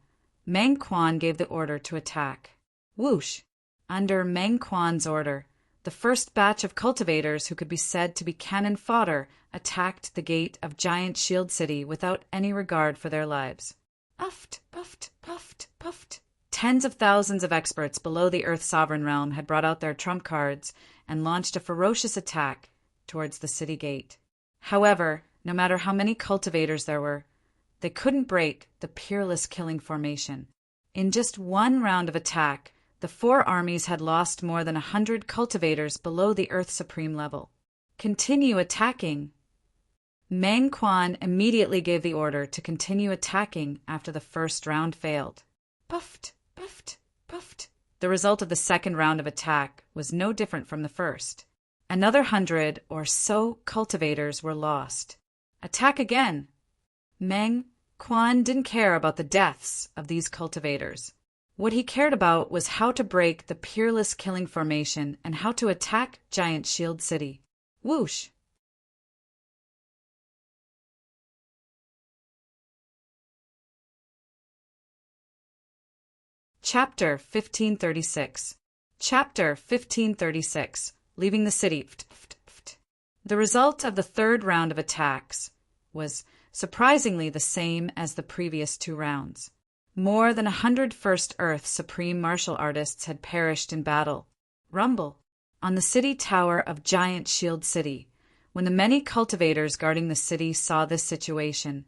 Meng Quan gave the order to attack. Whoosh! Under Meng Quan's order, the first batch of cultivators who could be said to be cannon fodder attacked the gate of Giant Shield City without any regard for their lives. Puffed, puffed, puffed, puffed. Tens of thousands of experts below the Earth Sovereign Realm had brought out their trump cards and launched a ferocious attack towards the city gate. However, no matter how many cultivators there were, they couldn't break the Peerless Killing Formation. In just one round of attack, the 4 armies had lost more than 100 cultivators below the Earth Supreme level. Continue attacking. Meng Quan immediately gave the order to continue attacking after the first round failed. Puffed, puffed, puffed. The result of the second round of attack was no different from the first. Another 100 or so cultivators were lost. Attack again. Meng Quan didn't care about the deaths of these cultivators. What he cared about was how to break the Peerless Killing Formation and how to attack Giant Shield City. Whoosh! Chapter 1536. Chapter 1536. Leaving the city. The result of the third round of attacks was surprisingly the same as the previous 2 rounds. More than 100 First Earth Supreme Martial Artists had perished in battle. Rumble. On the city tower of Giant Shield City, when the many cultivators guarding the city saw this situation,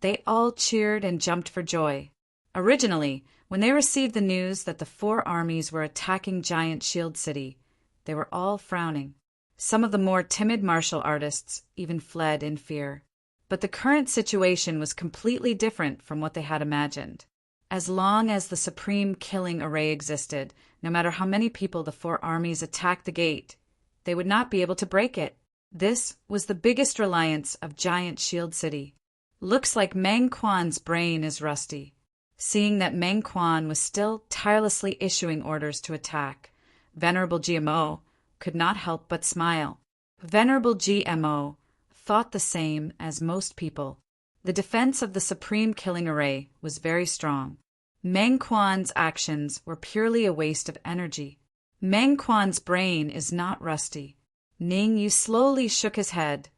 they all cheered and jumped for joy. Originally, when they received the news that the 4 armies were attacking Giant Shield City, they were all frowning. Some of the more timid martial artists even fled in fear. But the current situation was completely different from what they had imagined. As long as the Supreme Killing Array existed, no matter how many people the 4 armies attacked the gate, they would not be able to break it. This was the biggest reliance of Giant Shield City. Looks like Meng Quan's brain is rusty. Seeing that Meng Quan was still tirelessly issuing orders to attack, Venerable GMO could not help but smile. Venerable GMO thought the same as most people. The defense of the Supreme Killing Array was very strong. Meng Quan's actions were purely a waste of energy. Meng Quan's brain is not rusty. Ning Yu slowly shook his head,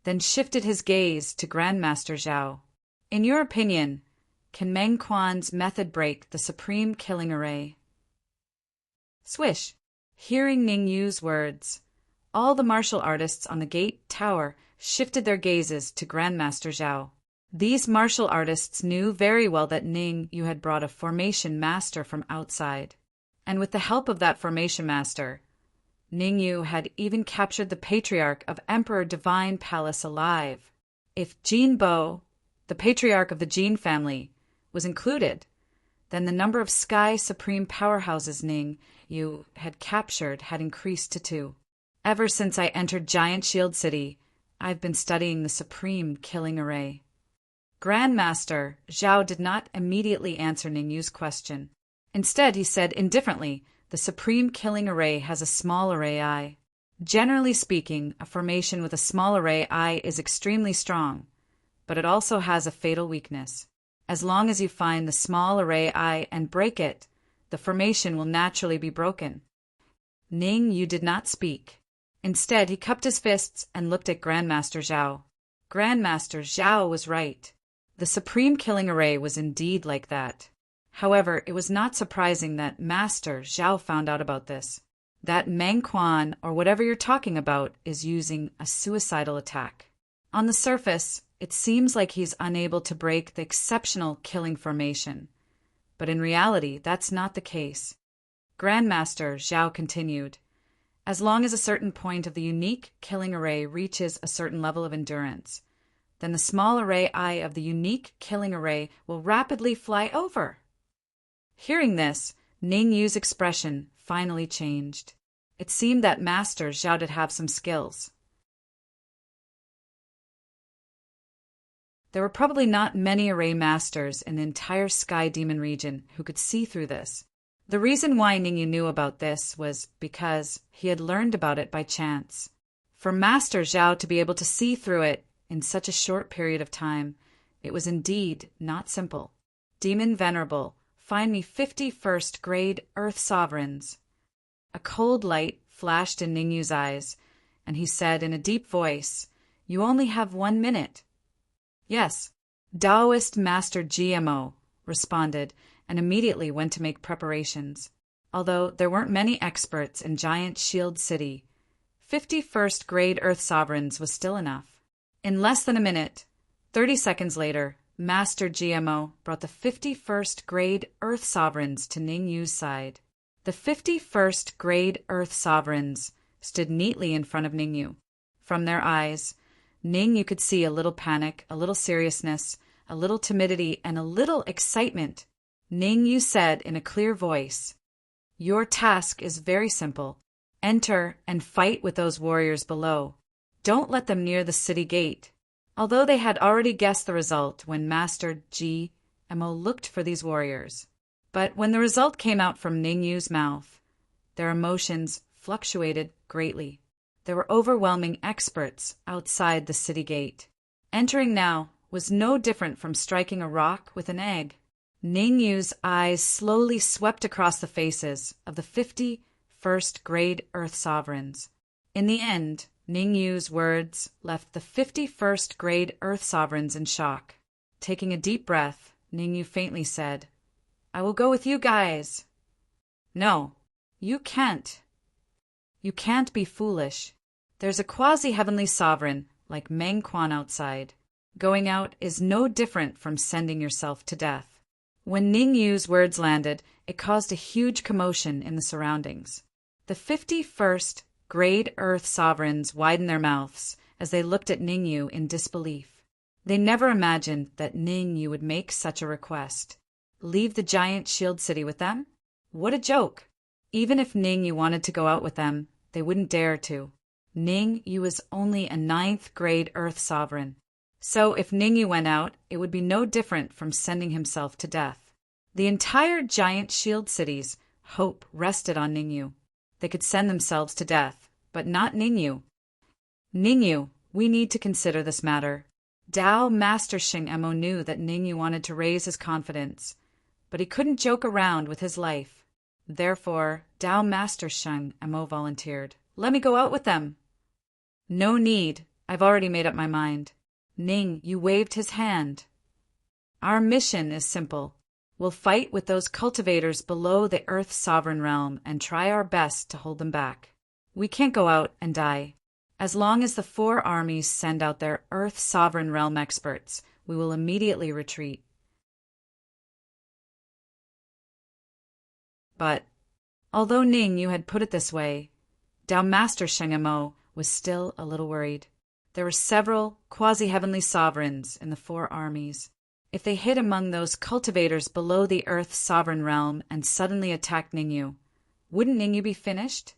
then shifted his gaze to Grandmaster Zhao. In your opinion, can Meng Quan's method break the supreme killing array? Swish! Hearing Ning Yu's words, all the martial artists on the gate tower shifted their gazes to Grandmaster Zhao. These martial artists knew very well that Ning Yu had brought a formation master from outside. And with the help of that formation master, Ning Yu had even captured the patriarch of Emperor Divine Palace alive. If Jin Bo, the patriarch of the Jin family, was included, then the number of Sky Supreme powerhouses Ning Yu had captured had increased to 2. Ever since I entered Giant Shield City, I've been studying the Supreme Killing Array. Grandmaster Zhao did not immediately answer Ning Yu's question. Instead, he said indifferently, the Supreme Killing Array has a small array eye. Generally speaking, a formation with a small array eye is extremely strong, but it also has a fatal weakness. As long as you find the small array eye and break it, the formation will naturally be broken. Ning Yu did not speak. Instead, he cupped his fists and looked at Grandmaster Zhao. Grandmaster Zhao was right. The Supreme Killing Array was indeed like that. However, it was not surprising that Master Zhao found out about this. That Meng Quan, or whatever you're talking about, is using a suicidal attack. On the surface, it seems like he's unable to break the exceptional killing formation. But in reality, that's not the case. Grandmaster Zhao continued, as long as a certain point of the unique killing array reaches a certain level of endurance, then the small array eye of the unique killing array will rapidly fly over. Hearing this, Ning Yu's expression finally changed. It seemed that Master Zhao did have some skills. There were probably not many array masters in the entire Sky Demon region who could see through this. The reason why Ning Yu knew about this was because he had learned about it by chance. For Master Zhao to be able to see through it in such a short period of time, it was indeed not simple. Demon Venerable, find me 51st grade Earth Sovereigns. A cold light flashed in Ning Yu's eyes, and he said in a deep voice, You only have 1 minute. Yes, Taoist Master GMO responded and immediately went to make preparations. Although there weren't many experts in Giant Shield City, 51st grade Earth Sovereigns was still enough. In less than a minute, 30 seconds later, Master GMO brought the 51st grade Earth Sovereigns to Ning Yu's side. The 51st grade Earth Sovereigns stood neatly in front of Ning Yu. From their eyes, Ning Yu could see a little panic, a little seriousness, a little timidity, and a little excitement. Ning Yu said in a clear voice, Your task is very simple. Enter and fight with those warriors below. Don't let them near the city gate. Although they had already guessed the result when Master GMO looked for these warriors. But when the result came out from Ning Yu's mouth, their emotions fluctuated greatly. There were overwhelming experts outside the city gate. Entering now was no different from striking a rock with an egg. Ning Yu's eyes slowly swept across the faces of the 51st grade Earth Sovereigns. In the end, Ning Yu's words left the 51st grade Earth Sovereigns in shock. Taking a deep breath, Ning Yu faintly said, I will go with you guys. No, you can't. You can't be foolish. There's a quasi-heavenly sovereign like Meng Quan outside. Going out is no different from sending yourself to death. When Ning Yu's words landed, it caused a huge commotion in the surroundings. The 51st grade Earth Sovereigns widened their mouths as they looked at Ning Yu in disbelief. They never imagined that Ning Yu would make such a request. Leave the Giant Shield City with them? What a joke! Even if Ning Yu wanted to go out with them, they wouldn't dare to. Ning Yu was only a 9th grade Earth Sovereign. So if Ning Yu went out, it would be no different from sending himself to death. The entire Giant Shield City's hope rested on Ning Yu. They could send themselves to death, but not Ning Yu. Ning Yu, we need to consider this matter. Tao Master Xing Mo knew that Ning Yu wanted to raise his confidence, but he couldn't joke around with his life. Therefore, Tao Master Xing Mo volunteered. Let me go out with them. No need. I've already made up my mind. Ning Yu waved his hand. Our mission is simple. We'll fight with those cultivators below the Earth's sovereign realm and try our best to hold them back. We can't go out and die. As long as the 4 armies send out their Earth sovereign realm experts, we will immediately retreat. But, although Ning Yu had put it this way, Dao Master Shengemo was still a little worried. There were several quasi-heavenly sovereigns in the 4 armies. If they hid among those cultivators below the Earth's sovereign realm and suddenly attacked Ning Yu, wouldn't Ning Yu be finished?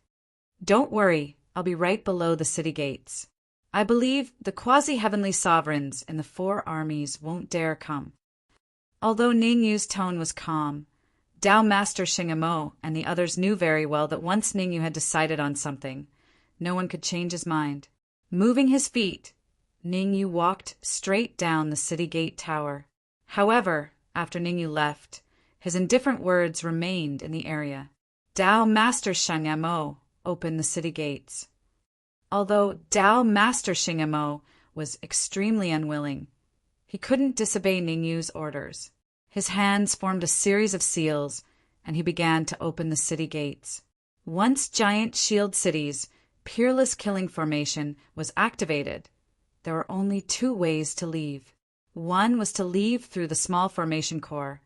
Don't worry, I'll be right below the city gates. I believe the quasi-heavenly sovereigns in the 4 armies won't dare come. Although Ning Yu's tone was calm, Dao Master Shengemo and the others knew very well that once Ning Yu had decided on something, no one could change his mind. Moving his feet, Ning Yu walked straight down the city gate tower. However, after Ning Yu left, his indifferent words remained in the area. Dao Master Shengemo opened the city gates. Although Dao Master Shengemo was extremely unwilling, he couldn't disobey Ning Yu's orders. His hands formed a series of seals, and he began to open the city gates. Once Giant Shield City's Peerless Killing Formation was activated, there were only 2 ways to leave. One was to leave through the small formation core,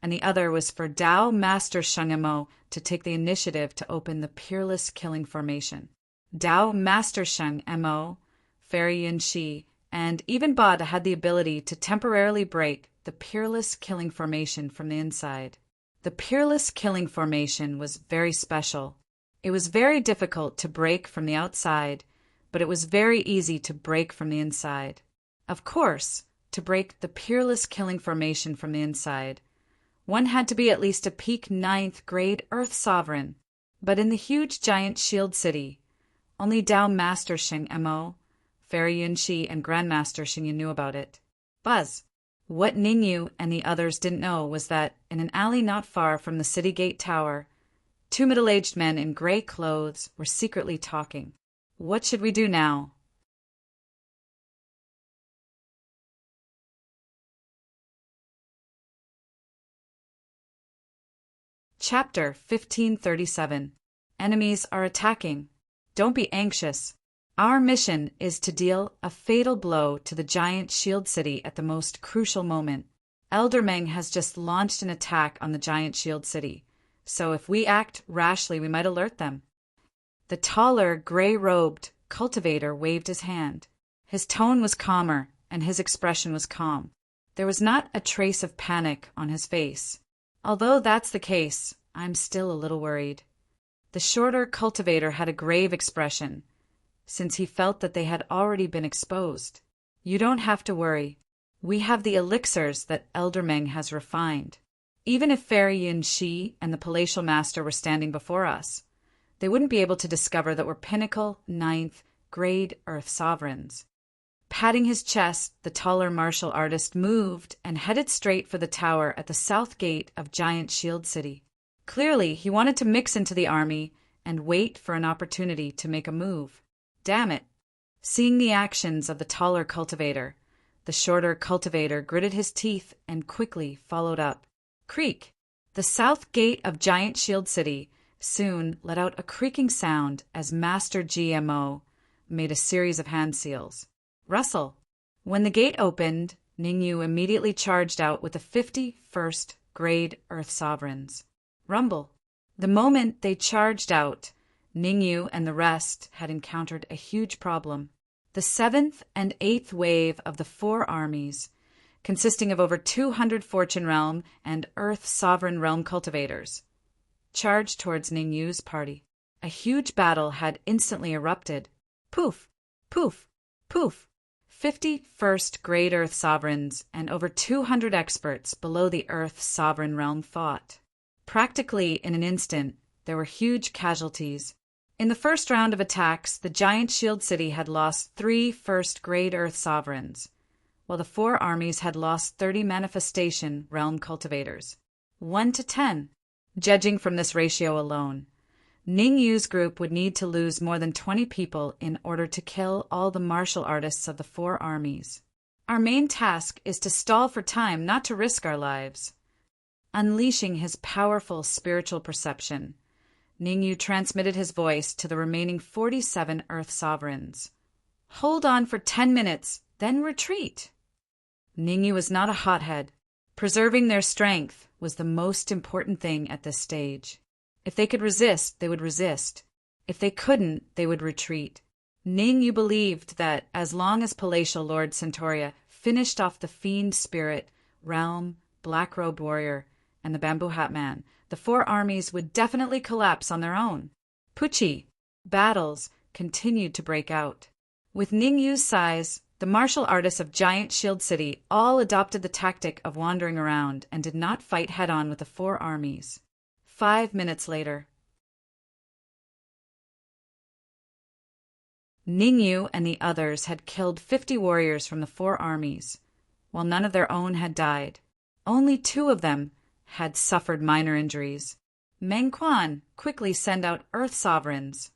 and the other was for Dao Master Shengemo to take the initiative to open the Peerless Killing Formation. Dao Master Shengemo, Fairy Yin Shi, and even Bada had the ability to temporarily break the Peerless Killing Formation from the inside. The Peerless Killing Formation was very special. It was very difficult to break from the outside, but it was very easy to break from the inside. Of course, to break the Peerless Killing Formation from the inside, one had to be at least a peak 9th grade Earth Sovereign. But in the huge Giant Shield City, only Dao Master Shengemo, Fairy Yin Shi, and Grandmaster Xingyu knew about it. Buzz. What Ning Yu and the others didn't know was that in an alley not far from the city gate tower, 2 middle-aged men in gray clothes were secretly talking. What should we do now? Chapter 1537. Enemies are attacking. Don't be anxious. Our mission is to deal a fatal blow to the Giant Shield City at the most crucial moment. Elder Meng has just launched an attack on the Giant Shield City, so if we act rashly, we might alert them. The taller, gray-robed cultivator waved his hand. His tone was calmer, and his expression was calm. There was not a trace of panic on his face. Although that's the case, I'm still a little worried. The shorter cultivator had a grave expression, since he felt that they had already been exposed. You don't have to worry. We have the elixirs that Elder Meng has refined. Even if Fairy Yin Shi and the Palatial Master were standing before us, they wouldn't be able to discover that we're pinnacle 9th grade Earth Sovereigns. Patting his chest, the taller martial artist moved and headed straight for the tower at the south gate of Giant Shield City. Clearly, he wanted to mix into the army and wait for an opportunity to make a move. Damn it! Seeing the actions of the taller cultivator, the shorter cultivator gritted his teeth and quickly followed up. Creak! The south gate of Giant Shield City soon let out a creaking sound as Master GMO made a series of hand seals. Rustle! When the gate opened, Ning Yu immediately charged out with the 51st grade Earth Sovereigns. Rumble! The moment they charged out, Ning Yu and the rest had encountered a huge problem. The 7th and 8th wave of the 4 armies, consisting of over 200 Fortune Realm and Earth Sovereign Realm cultivators, charged towards Ning Yu's party. A huge battle had instantly erupted. Poof! Poof! Poof! 51st grade Earth Sovereigns and over 200 experts below the Earth Sovereign Realm fought. Practically in an instant, there were huge casualties. In the first round of attacks, the Giant Shield City had lost 3 first-grade Earth Sovereigns, while the 4 armies had lost 30 Manifestation Realm cultivators. 1 to 10. Judging from this ratio alone, Ning Yu's group would need to lose more than 20 people in order to kill all the martial artists of the four armies. Our main task is to stall for time, not to risk our lives. Unleashing his powerful spiritual perception, Ning Yu transmitted his voice to the remaining 47 Earth sovereigns. Hold on for 10 minutes, then retreat. Ning Yu was not a hothead. Preserving their strength was the most important thing at this stage. If they could resist, they would resist. If they couldn't, they would retreat. Ning Yu believed that as long as Palatial Lord Centauria finished off the Fiend Spirit, Realm, Black-Robed Warrior, and the Bamboo Hat Man, the four armies would definitely collapse on their own. Pucci. Battles continued to break out. With Ning Yu's size, the martial artists of Giant Shield City all adopted the tactic of wandering around and did not fight head-on with the four armies. 5 minutes later, Ning Yu and the others had killed 50 warriors from the four armies, while none of their own had died. Only 2 of them had suffered minor injuries. Meng Quan quickly sent out Earth Sovereigns.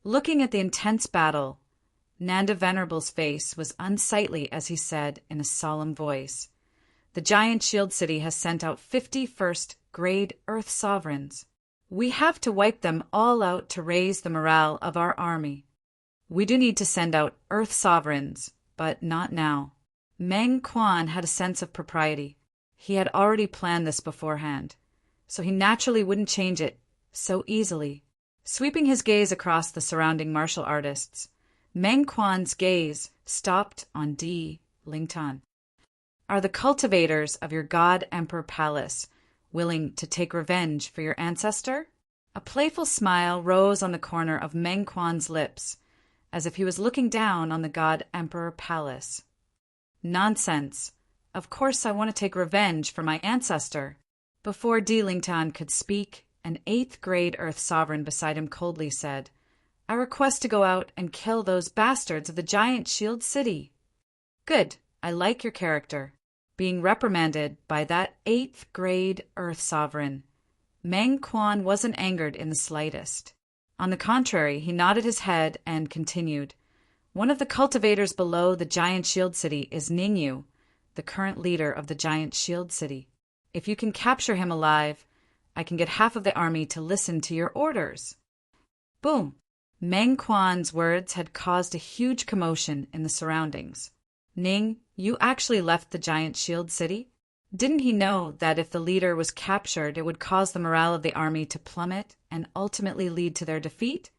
Looking at the intense battle, Nanda Venerable's face was unsightly as he said in a solemn voice, "The Giant Shield City has sent out 50 first-grade Earth Sovereigns. We have to wipe them all out to raise the morale of our army. We do need to send out Earth Sovereigns, but not now." Meng Quan had a sense of propriety. He had already planned this beforehand, so he naturally wouldn't change it so easily. Sweeping his gaze across the surrounding martial artists, Meng Quan's gaze stopped on Di Lingtan. "Are the cultivators of your God Emperor Palace willing to take revenge for your ancestor?" A playful smile rose on the corner of Meng Quan's lips, as if he was looking down on the God Emperor Palace. "Nonsense. Of course I want to take revenge for my ancestor." Before Di Lingtan could speak, an 8th-grade Earth Sovereign beside him coldly said, "I request to go out and kill those bastards of the Giant Shield City." "Good. I like your character." Being reprimanded by that 8th-grade Earth Sovereign, Meng Quan wasn't angered in the slightest. On the contrary, he nodded his head and continued, "One of the cultivators below the Giant Shield City is Ning Yu, the current leader of the Giant Shield City. If you can capture him alive, I can get half of the army to listen to your orders." Boom! Meng Quan's words had caused a huge commotion in the surroundings. "Ning, you actually left the Giant Shield City?" Didn't he know that if the leader was captured, it would cause the morale of the army to plummet and ultimately lead to their defeat?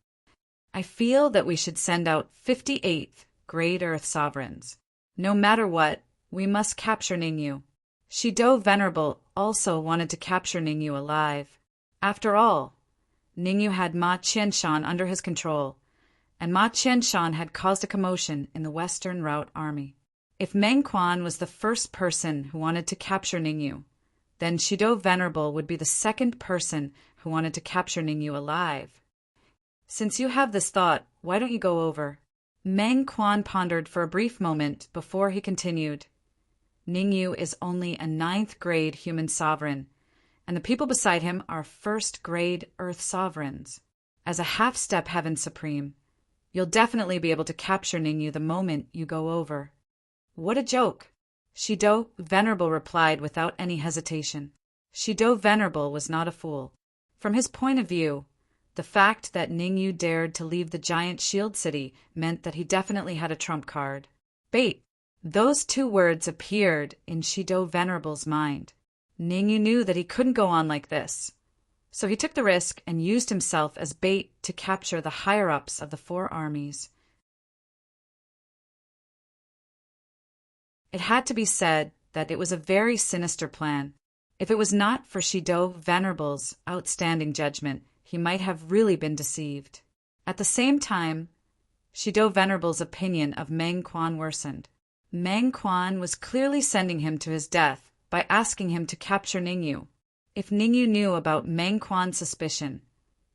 "I feel that we should send out 58th Great Earth Sovereigns. No matter what, we must capture Ning Yu." Shido Venerable also wanted to capture Ning Yu alive. After all, Ning Yu had Ma Qianshan under his control, and Ma Qianshan had caused a commotion in the Western Route Army. If Meng Quan was the first person who wanted to capture Ning Yu, then Shido Venerable would be the second person who wanted to capture Ning Yu alive. "Since you have this thought, why don't you go over?" Meng Quan pondered for a brief moment before he continued, "Ning Yu is only a 9th-grade human sovereign, and the people beside him are 1st-grade Earth Sovereigns. As a half-step Heaven Supreme, you'll definitely be able to capture Ning Yu the moment you go over." "What a joke!" Shido Venerable replied without any hesitation. Shido Venerable was not a fool. From his point of view, the fact that Ning Yu dared to leave the Giant Shield City meant that he definitely had a trump card. Bait! Those 2 words appeared in Shido Venerable's mind. Ning Yu knew that he couldn't go on like this, so he took the risk and used himself as bait to capture the higher-ups of the 4 armies. It had to be said that it was a very sinister plan. If it was not for Shido Venerable's outstanding judgment, he might have really been deceived. At the same time, Shido Venerable's opinion of Meng Quan worsened. Meng Quan was clearly sending him to his death by asking him to capture Ning Yu. If Ning Yu knew about Meng Quan's suspicion,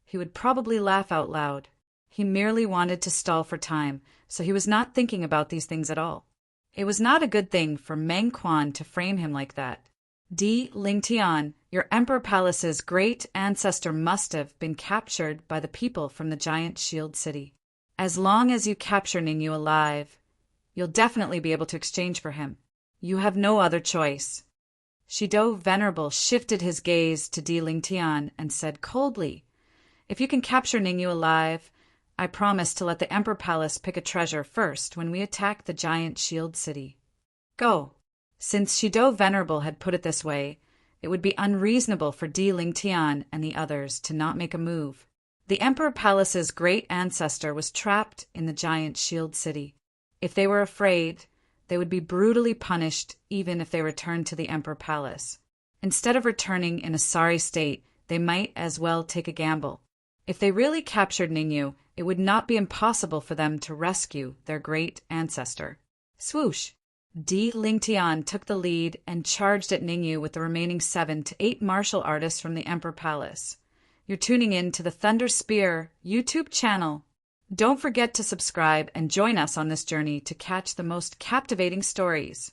he would probably laugh out loud. He merely wanted to stall for time, so he was not thinking about these things at all. It was not a good thing for Meng Quan to frame him like that. "Di Lingtian, Your Emperor Palace's great ancestor must have been captured by the people from the giant shield city. As long as you capture Ningyu alive, you'll definitely be able to exchange for him. You have no other choice. Shido Venerable shifted his gaze to Di Lingtian and said coldly, "If you can capture Ningyu alive, I promise to let the Emperor Palace pick a treasure first when we attack the giant shield city. Go." Since Shido Venerable had put it this way, it would be unreasonable for Di Lingtian and the others to not make a move. The Emperor Palace's great ancestor was trapped in the giant shield city. If they were afraid, they would be brutally punished even if they returned to the Emperor Palace. Instead of returning in a sorry state, they might as well take a gamble. If they really captured Ningyu, it would not be impossible for them to rescue their great ancestor. Swoosh! Di Lingtian took the lead and charged at Ningyu with the remaining 7 to 8 martial artists from the Emperor Palace. You're tuning in to the Thunder Spear YouTube channel. Don't forget to subscribe and join us on this journey to catch the most captivating stories.